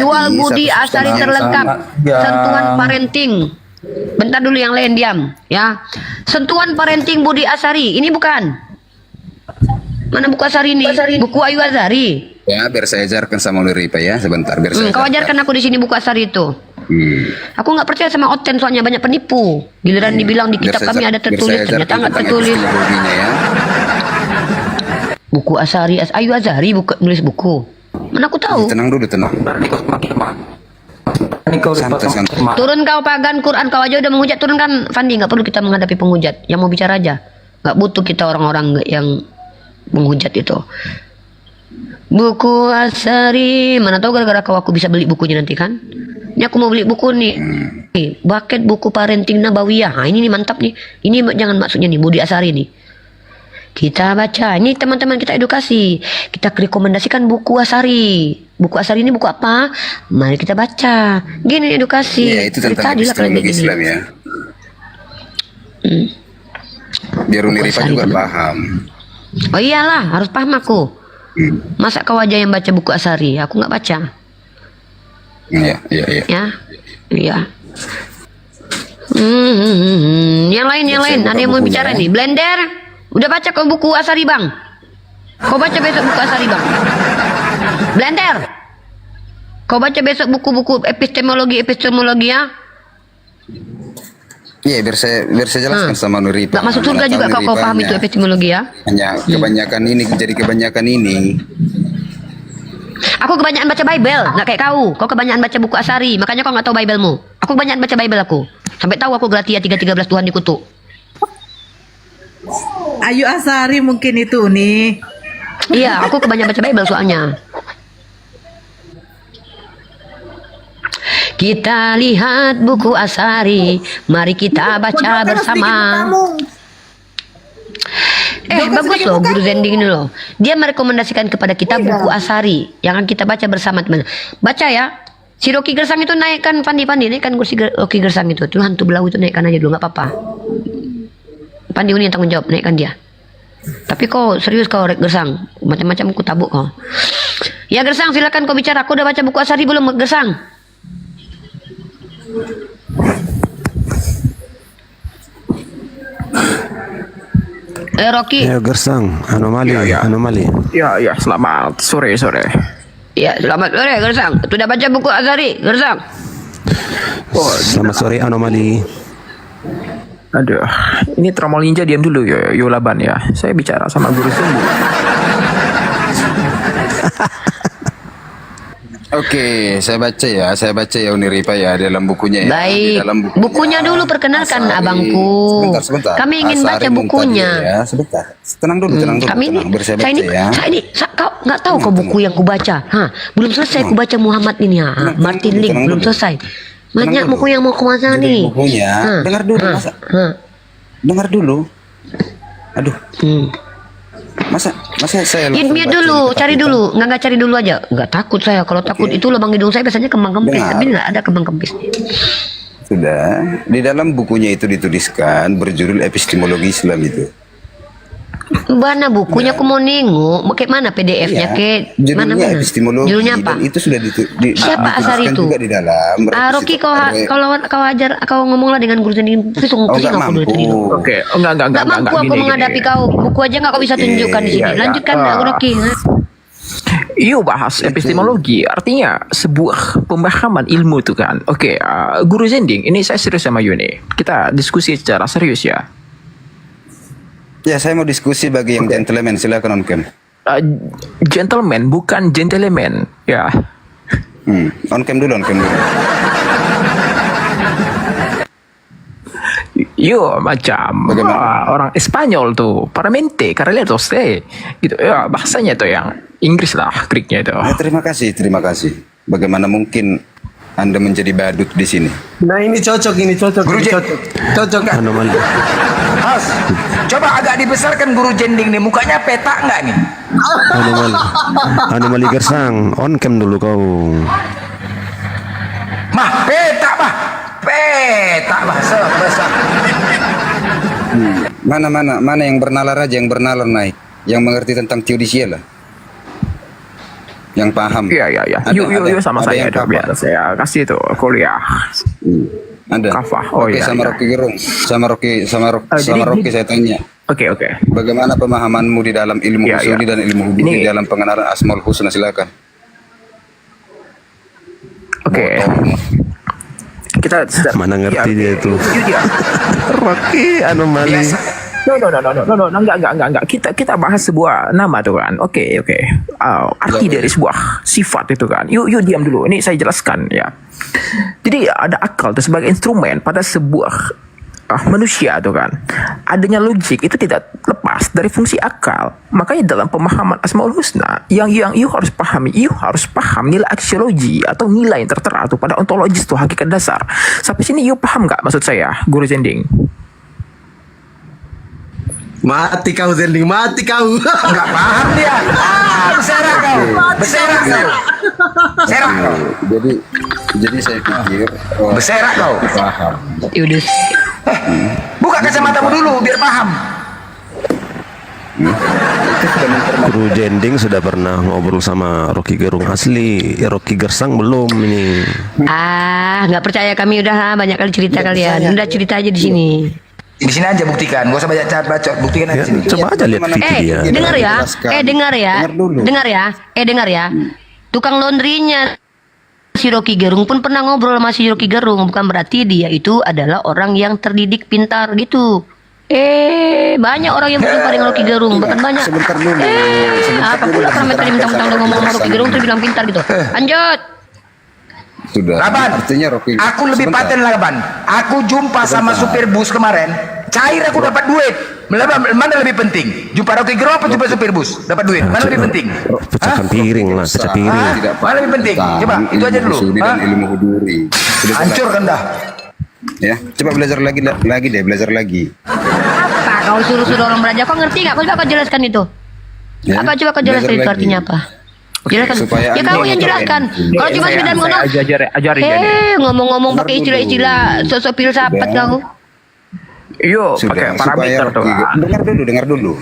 Jual Budi Asyari terlengkap. Sentuhan parenting. Bentar dulu yang lain diam. Ya. Sentuhan parenting Budi Asyari. Ini bukan. Mana buku Asyari ini? Buku Ayu Asyari. Ya, biar saya ajarkan sama Ripa ya sebentar. Biar saya kau ajarkan aku di sini buku Asyari itu. Aku nggak percaya sama Oten soalnya banyak penipu. Giliran dibilang di kitab kami ada tertulis, ternyata nggak tertulis. Ya. Buku Asari, Ayu Azari nulis buku. Mana aku tahu. Tenang dulu, tenang. Santai. Turun kau pagan Quran, kau aja udah menghujat, turunkan Fandi, nggak perlu kita menghadapi penghujat. Yang mau bicara aja. Nggak butuh kita orang-orang yang menghujat itu. Buku Asari, mana tahu gara-gara kau aku bisa beli bukunya nanti kan? Ini aku mau beli buku nih. Bucket buku parenting Nabawiyah. Nah, ini nih mantap nih. Ini jangan maksudnya nih Budi Asari nih. Kita baca, ini teman-teman kita edukasi. Kita rekomendasikan buku Asari. Buku Asari ini buku apa? Mari kita baca. Gini edukasi. Ya, itu tentang epistemologi Islam ya. Biar Uniripa juga paham. Oh iyalah, harus paham aku. Masa kau aja yang baca buku Asari? Aku nggak baca. Iya. Iya. Yang lain. Ada yang mau bicara nih. Blender. Udah baca kau buku Asari bang? Kau baca besok buku Asari bang? Blender. Kau baca besok buku-buku epistemologi ya? Iya, biar saya jelaskan sama Nuripa. Gak masuk surga juga kau paham itu epistemologi ya? Hanya kebanyakan ini jadi kebanyakan ini. Aku kebanyakan baca Bible, nggak kayak kau. Kau kebanyakan baca buku Asari, makanya kau nggak tahu Biblemu. Aku kebanyakan baca Bible aku. Sampai tahu aku Galatia 3:13 Tuhan dikutuk. Ayu Asari mungkin itu nih. Iya, aku kebanyakan baca Bible soalnya. Kita lihat buku Asari, mari kita baca bersama. Bagus loh Guru Zending ini loh. Dia merekomendasikan kepada kita buku Asari yang akan kita baca bersama teman. Baca ya. Si Rocky Gersang itu naikkan Pandi naikkan kursi Rocky Gersang itu. Tuh hantu belau itu naikkan aja dulu nggak apa-apa. Pandi ini yang tanggung jawab, naikkan dia. Tapi kau serius kau Gersang, macam-macam aku tabuk kau. Ya Gersang silakan kau bicara. Kau udah baca buku Asari belum Gersang? Rocky. Ya Gersang, anomali. Ya, selamat sore. Ya, selamat sore Gersang. Sudah baca buku Asari, Gersang? Selamat sore anomali. Aduh, ini Tromolinja diam dulu ya, Yolaban ya. Saya bicara sama Guru Zending. Oke, saya baca ya Uniripa ya dalam bukunya ya. Baik, Di dalam bukunya dulu perkenalkan Asari. abangku. Sebentar. Kami ingin baca Asari bukunya. Ya, sebentar. Tenang dulu. Kami ini, Biar saya baca ya. kau nggak tahu kau buku yang kubaca. Belum selesai kubaca Muhammad ini ya. Martin Link belum selesai. Banyak buku yang mau ku baca nih. Bukunya, dengar dulu masa. Dengar dulu. Aduh. Masa saya Mute dulu, cari dulu. Nggak cari dulu aja. Nggak takut saya. Kalau takut itu lubang hidung saya biasanya kembang kempis. Tapi nggak ada kembang kempis. Sudah. Di dalam bukunya itu dituliskan berjudul Epistemologi Islam itu. Mana bukunya aku mau nengok. Kayak mana PDF-nya? Kayak mana? Epistemologi. Judulnya apa? Dan itu sudah Siapa Asari itu? juga di dalam. Rocky kau ajar kau ngomonglah dengan Guru Zending. Pusing aku dulu tadi. Oke, enggak mampu aku menghadapi kau. Buku aja nggak kau bisa tunjukkan di sini. Lanjutkan Rocky. Yuk bahas epistemologi, artinya sebuah pemahaman ilmu itu kan. Oke, Guru Zending, ini saya serius sama Yuni. Kita diskusi secara serius ya. Ya, saya mau diskusi bagi yang gentleman. Silakan on cam. Gentleman bukan gentleman, ya. On cam dulu. Yo macam orang Espanyol tuh, paramente, carreleros, gitu. Ya bahasanya tuh yang Inggris lah, Greeknya itu. Terima kasih. Bagaimana mungkin Anda menjadi badut di sini? Nah ini cocok. Cocok nggak? Mas, coba agak dibesarkan Guru Zending nih, mukanya peta nggak nih? Anomali Gersang, on cam dulu kau. Peta sebesar. Mana yang bernalar aja, yang bernalar naik, yang mengerti tentang teodicea lah, yang paham. Iya. Yuk sama saya itu biar saya kasih tuh kuliah. Ada. Kafah. Sama Rocky Gerung, sama Rocky saya tanya. Oke. Bagaimana pemahamanmu di dalam ilmu usuli dan ilmu hubungan di dalam pengenalan Asmaul Husna? Silakan. Oke. kita Mana ngerti dia itu. Rocky anomali. No, enggak. Kita bahas sebuah nama tuh kan. Oke. Arti dari sebuah sifat itu kan. Yuk diam dulu. Ini saya jelaskan ya. Jadi ada akal itu sebagai instrumen pada sebuah manusia tuh kan. Adanya logik itu tidak lepas dari fungsi akal. Makanya dalam pemahaman Asmaul Husna yang you harus pahami, you harus paham nilai aksiologi atau nilai yang tertera tuh pada ontologis tuh hakikat dasar. Sampai sini you paham nggak maksud saya, Guru Zending? Mati kau Zending, mati kau. Enggak paham dia. Berserak kau. Jadi saya pikir Berserak kau. paham. Yudus. Buka kacamatamu dulu biar paham. Guru Zending sudah pernah ngobrol sama Rocky Gerung asli. Rocky Gersang belum ini. Nggak percaya kami udah banyak kali cerita kalian. Udah cerita aja di sini. Di sini aja buktikan, gak usah banyak bacot, buktikan aja di sini. Coba aja lihat video dia. Dengar ya. Tukang laundrynya si Rocky Gerung pun pernah ngobrol sama si Rocky Gerung, bukan berarti dia itu adalah orang yang terdidik pintar gitu. Banyak orang yang berjumpa dengan Rocky Gerung, bahkan banyak. Sebentar dulu. Apa pula parameter mentang-mentang lo ngomong sama Rocky Gerung terus bilang pintar gitu. Lanjut. Sudah. Laban, Artinya Rocky. aku lebih paten lah Laban. Aku jumpa sama supir bus kemarin, cair aku dapat duit. Mana lebih penting? Jumpa Rocky Gerung apa jumpa supir bus? Dapat duit. Mana lebih penting? Pecahkan piring lah, pecah piring. Mana lebih penting? Coba, itu aja dulu. Dan ilmu huduri. Hancur kan dah. Ya, coba belajar lagi. Apa kau suruh orang belajar? Kau ngerti nggak? Coba kau jelaskan itu. Ya, Apa coba kau jelaskan itu belajar artinya lagi. apa? Jelaskan. Supaya Ya Anda kau yang jelaskan. Kalau cuma sekedar ngomong, ajarin. ngomong pakai istilah-istilah sosok filsafat kau. Yo, pakai parameter tuh. Dengar dulu.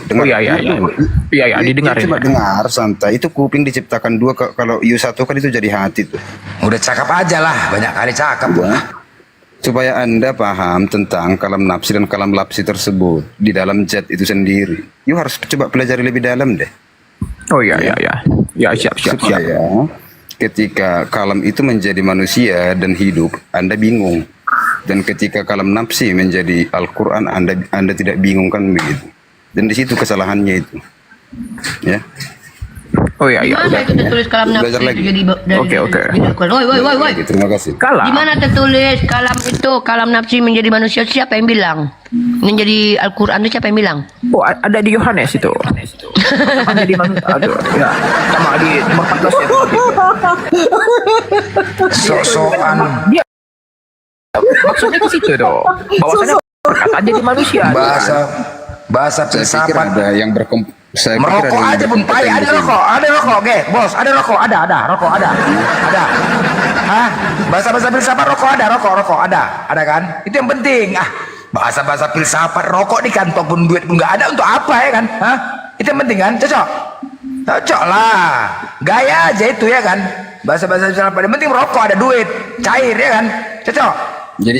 Iya, didengarin. Coba dengar santai. Itu kuping diciptakan dua. Kalau you satu kan itu jadi hati tuh. Udah cakap aja lah, banyak kali cakap. Supaya Anda paham tentang kalam nafsi dan kalam lapsi tersebut di dalam zat itu sendiri. You harus coba pelajari lebih dalam deh. Oh iya. Ya, siap. Supaya ketika kalam itu menjadi manusia dan hidup, Anda bingung. Dan ketika kalam nafsi menjadi Al-Quran, Anda tidak bingung kan begitu. Dan di situ kesalahannya itu. Ya. Oh iya. Mana itu tertulis kalam nafsi Belajar lagi. jadi Oke. Woi. Terima kasih. Di mana tertulis kalam nafsi menjadi manusia? Siapa yang bilang? Menjadi Al-Quran itu siapa yang bilang? Oh, ada di Yohanes itu. Ada di mana? Aduh, ya. Sama di nomor 14 ya. Sok-sokan. Dia maksudnya ke situ dong. Bahwasannya perkataan jadi manusia. Bahasa Saya pikir filsafat. ada yang Merokok aja pun payah. Ada rokok, oke, bos. Ada rokok, rokok ada. Hah? Bahasa filsafat rokok ada kan? Itu yang penting. Bahasa filsafat rokok di kantong pun duit pun nggak ada untuk apa ya kan? Hah? Itu yang penting kan? Cocok lah. Gaya aja itu ya kan? Bahasa filsafat yang penting rokok ada duit, cair ya kan? Cocok. Jadi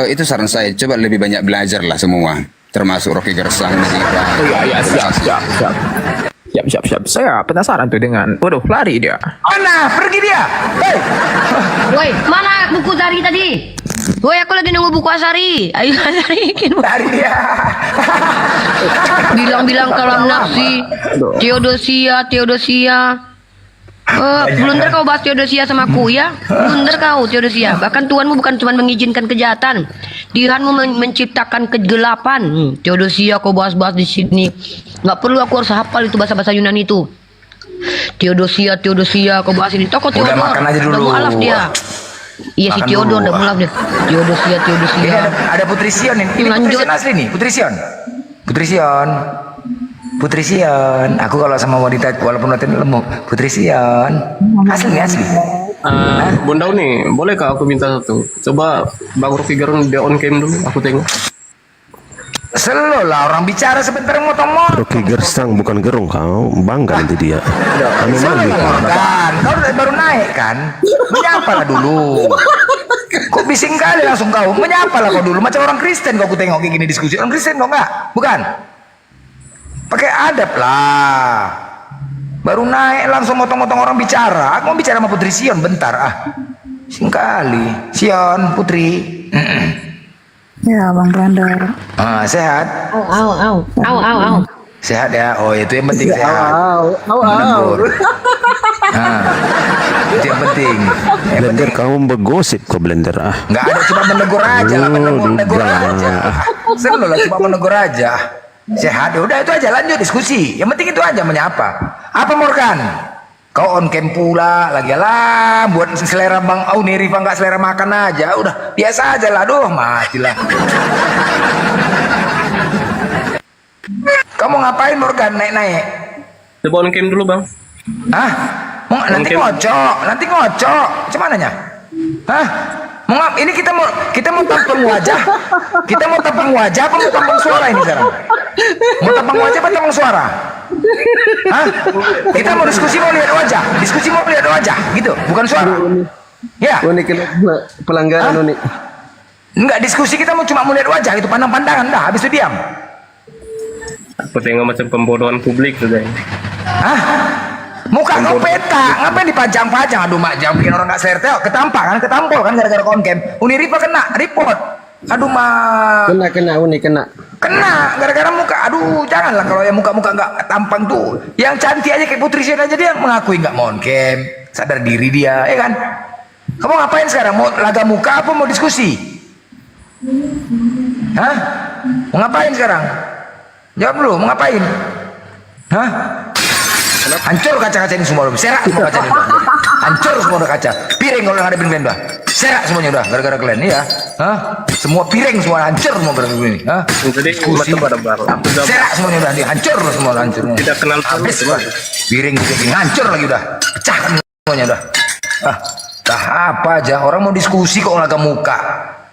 itu saran saya, coba lebih banyak belajar lah semua, termasuk Rocky Gersang. Oh iya, siap. Saya penasaran tuh dengan, waduh, lari dia. Mana? Pergi dia. Hei. Woi, mana buku Asari tadi? Woi, aku lagi nunggu buku Asari. Ayo Asari. Lari dia. Bilang-bilang kalam nafsi, Theodosia. Blunder kau bahas Theodosia sama aku ya. Blunder kau Theodosia. Bahkan Tuhanmu bukan cuma mengizinkan kejahatan, Tuhanmu menciptakan kegelapan. Theodosia kau bahas-bahas di sini. Nggak perlu aku harus hafal itu bahasa Yunani itu. Theodosia kau bahas ini. Tokoh Theodor. Udah makan aja dulu. Udah mualaf dia. Iya si Theodor udah mualaf dia. Theodosia. Ini ada Putri Sion ini. Ini Putri Sion asli nih. Putri Sion. Aku kalau sama wanita walaupun wanita lemuk, Putri Sion. Asli. Bunda nih, bolehkah aku minta satu? Coba Bang Rocky Gerung dia on cam dulu, aku tengok. Selo lah orang bicara sebentar motong-motong. Rocky Gersang bukan Gerung kau, bangga nanti dia. Anomali kan, kau baru naik kan? Menyapalah dulu. Kok bising kali langsung kau? Menyapalah kau dulu. Macam orang Kristen kau tengok kayak gini diskusi. Orang Kristen kau nggak? Bukan? Pakai adab lah. Baru naik langsung motong-motong orang bicara. Aku mau bicara sama Putri Sion bentar Singkali. Sion, Putri. Ya, Bang Brandar. Sehat? Au. Sehat ya? Oh, itu yang penting sehat. Menegur. Itu yang penting. Blender kamu bergosip kok Blender ah. Nggak ada, cuma menegur aja lah, menegur aja. Selalu lah, cuma menegur aja. Sehat, ya udah itu aja, lanjut diskusi. Yang penting itu aja, menyapa. Apa Morgan? Kau on cam pula lagi lah, buat selera Bang Auni Rifa nggak selera makan aja, udah biasa aja lah, aduh matilah. Kamu ngapain Morgan naik-naik? Coba on cam dulu bang. Hah? Nanti ngocok, cuman nanya? Hah? Ini kita mau tampang wajah, apa mau tampang suara ini sekarang? Mau tampang wajah apa tampang suara? Hah? Kita mau diskusi mau lihat wajah, gitu, bukan suara. Ya. Ini kena pelanggaran ini. Enggak, diskusi kita cuma mau lihat wajah, itu pandang-pandangan, dah, habis itu diam. Aku tengok macam pembodohan publik sudah. Hah? Muka kau peta, ngapain dipajang-pajang? Aduh mak, jangan bikin orang nggak selera. Ketampol kan gara-gara konkam. Uniripa kena report. Aduh mak. Kena gara-gara muka. Aduh janganlah kalau yang muka-muka nggak tampang tuh. Yang cantik aja kayak Putri Sen aja dia mengakui nggak mau konkam. Sadar diri dia, ya kan? Kamu ngapain sekarang? Mau laga muka apa mau diskusi? Hah? Mau ngapain sekarang? Jawab dulu, mau ngapain? Hah? Hancur kaca-kaca ini semua, serak semua kaca ini. Hancur semua udah kaca. Piring kalau ngadepin kalian udah. Serak semuanya udah gara-gara kalian ya. Hah? Semua piring semua hancur semua gara-gara ini. Hah? Jadi serak semuanya udah, hancur semua hancur. Tidak kenal habis semua. Piring hancur lagi udah. Pecahkan semuanya udah. Apa aja orang mau diskusi kok laga muka.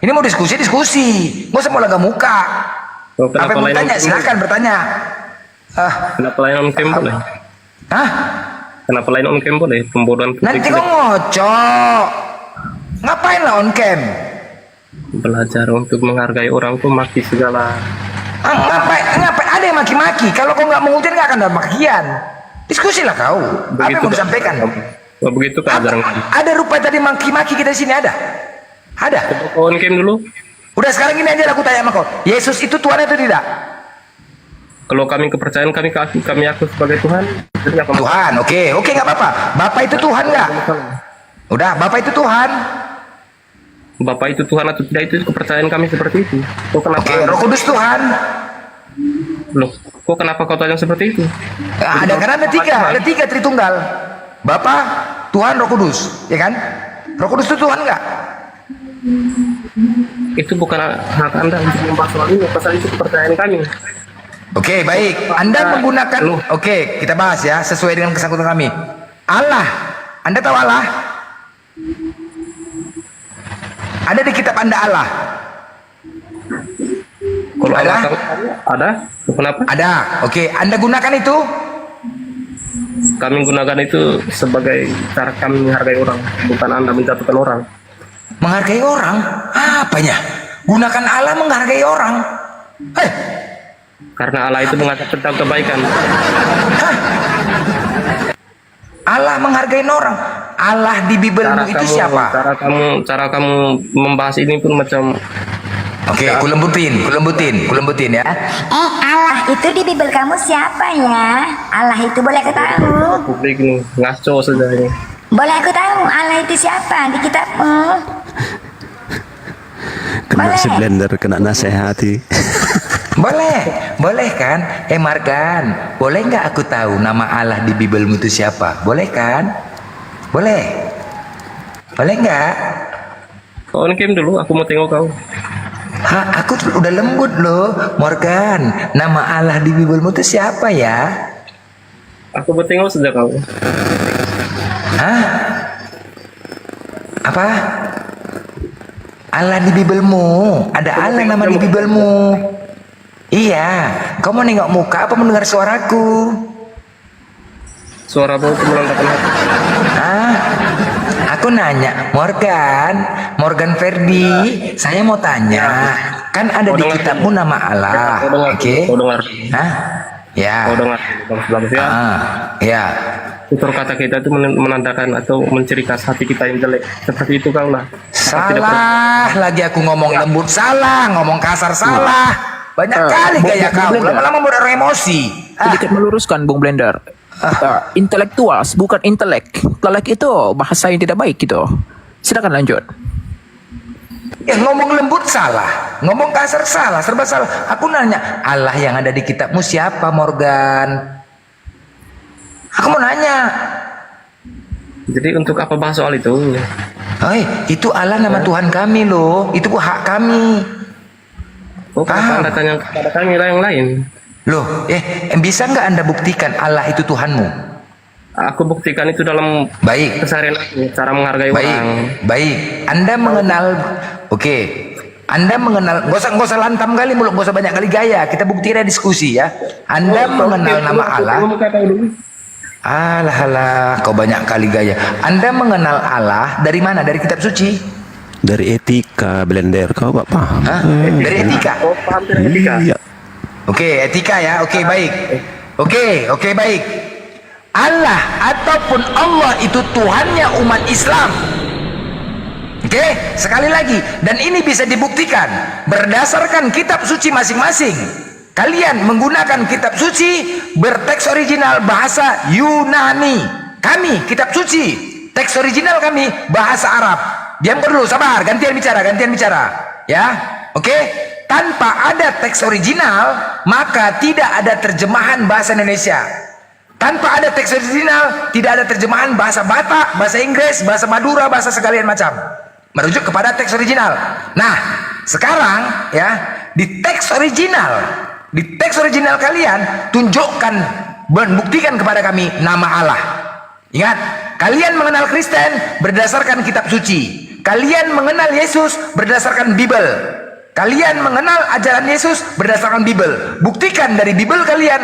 Ini mau diskusi. Nggak usah mau laga muka. Apa yang mau tanya silakan bertanya. Kenapa lain on cam boleh? Hah? Kenapa lain on cam boleh? Pembodohan publik. Nanti kau ngocok. Ngapain lah on cam? Belajar untuk menghargai orang tuh maki segala. Ngapain? Ada yang maki-maki. Kalau kau nggak mengujian nggak akan ada makian. Diskusilah kau. Apa yang mau disampaikan? Begitu keajaran kamu. Ada rupa tadi maki-maki kita di sini ada? Ada. Coba on cam dulu. Udah sekarang ini aja aku tanya sama kau. Yesus itu Tuhan atau tidak? Kalau kami kepercayaan kami aku sebagai Tuhan. Tuhan, oke nggak apa-apa. Bapak itu Tuhan nggak? Udah, Bapak itu Tuhan. Bapak itu Tuhan atau tidak itu kepercayaan kami seperti itu. Kok kenapa? Oke, Roh Kudus Tuhan. Loh, kok kenapa kau tanya seperti itu? Ada karena ada tiga Tritunggal. Bapak, Tuhan, Roh Kudus, ya kan? Roh Kudus itu Tuhan nggak? Itu bukan hak Anda untuk membahas soal ini. Pasal itu kepercayaan kami. Oke, baik. Anda menggunakan, oke, kita bahas ya, sesuai dengan kesangkutan kami. Allah, Anda tahu Allah? Ada di kitab Anda Allah? Kalau Allah ada? Kenapa? Ada, oke. Anda gunakan itu? Kami gunakan itu sebagai cara kami menghargai orang, bukan Anda menjatuhkan orang. Menghargai orang? Apanya? Gunakan Allah menghargai orang? Karena Allah itu mengatakan tentang kebaikan. Allah menghargai orang. Allah di Bibelmu itu siapa? Cara kamu membahas ini pun macam. Oke, kulembutin ya. Allah itu di Bibel kamu siapa ya? Allah itu boleh aku tahu? Publik nih ngaco saja ini. Boleh aku tahu Allah itu siapa di kitabmu? Kena si Blender, kena nasihati. Boleh kan? Margan, boleh nggak aku tahu nama Allah di Bibelmu itu siapa? Boleh kan? Boleh nggak? Kau on cam dulu, aku mau tengok kau. Aku udah lembut loh, Morgan. Nama Allah di Bibelmu itu siapa ya? Aku mau tengok saja kau. Apa? Allah di Bibelmu? Ada Allah nama di Bibelmu? Iya, kau mau nengok muka apa mendengar suaraku? Suara bau melontarkan hati. Aku nanya, Morgan Ferdi, saya mau tanya, kan ada di kitabmu nama Allah, oke? Ya. Oh dengar, bagus ya. Ya. Tutur kata kita itu menandakan atau menciri khas hati kita yang jelek. Seperti itu Kang lah. Salah lagi aku ngomong lembut salah, ngomong kasar salah. Banyak kali gaya kamu, lama-lama membuat orang emosi. Sedikit meluruskan Bung Blender. Intelektual bukan intelek. Intelek itu bahasa yang tidak baik gitu. Silakan lanjut. Ya ngomong lembut salah, ngomong kasar salah, serba salah. Aku nanya, Allah yang ada di kitabmu siapa Morgan? Aku mau nanya. Jadi untuk apa bahas soal itu? Itu Allah nama Tuhan kami loh, itu hak kami. Oh, kenapa Anda tanya kepada kami yang lain? Loh, bisa nggak Anda buktikan Allah itu Tuhanmu? Aku buktikan itu dalam keseharian aku, cara menghargai orang. Baik. Anda mengenal, Anda mengenal, gak usah lantam kali mulut, gak usah banyak kali gaya. Kita buktikan diskusi ya. Anda mengenal nama Allah. Alah, kau banyak kali gaya. Anda mengenal Allah dari mana? Dari kitab suci? Dari etika, Blender. Kau gak paham? Dari etika? Oh, paham dari etika. Iya. Oke, etika ya. Oke, baik. Oke, baik. Allah ataupun Allah itu Tuhannya umat Islam. Oke, sekali lagi. Dan ini bisa dibuktikan berdasarkan kitab suci masing-masing. Kalian menggunakan kitab suci berteks original bahasa Yunani. Kami kitab suci teks original kami bahasa Arab. Diam dulu, sabar, gantian bicara. Ya, oke. Tanpa ada teks original, maka tidak ada terjemahan bahasa Indonesia. Tanpa ada teks original, tidak ada terjemahan bahasa Batak, bahasa Inggris, bahasa Madura, bahasa segalian macam. Merujuk kepada teks original. Nah, sekarang ya, di teks original kalian tunjukkan dan buktikan kepada kami nama Allah. Ingat, kalian mengenal Kristen berdasarkan kitab suci. Kalian mengenal Yesus berdasarkan Bible. Kalian mengenal ajaran Yesus berdasarkan Bible. Buktikan dari Bible kalian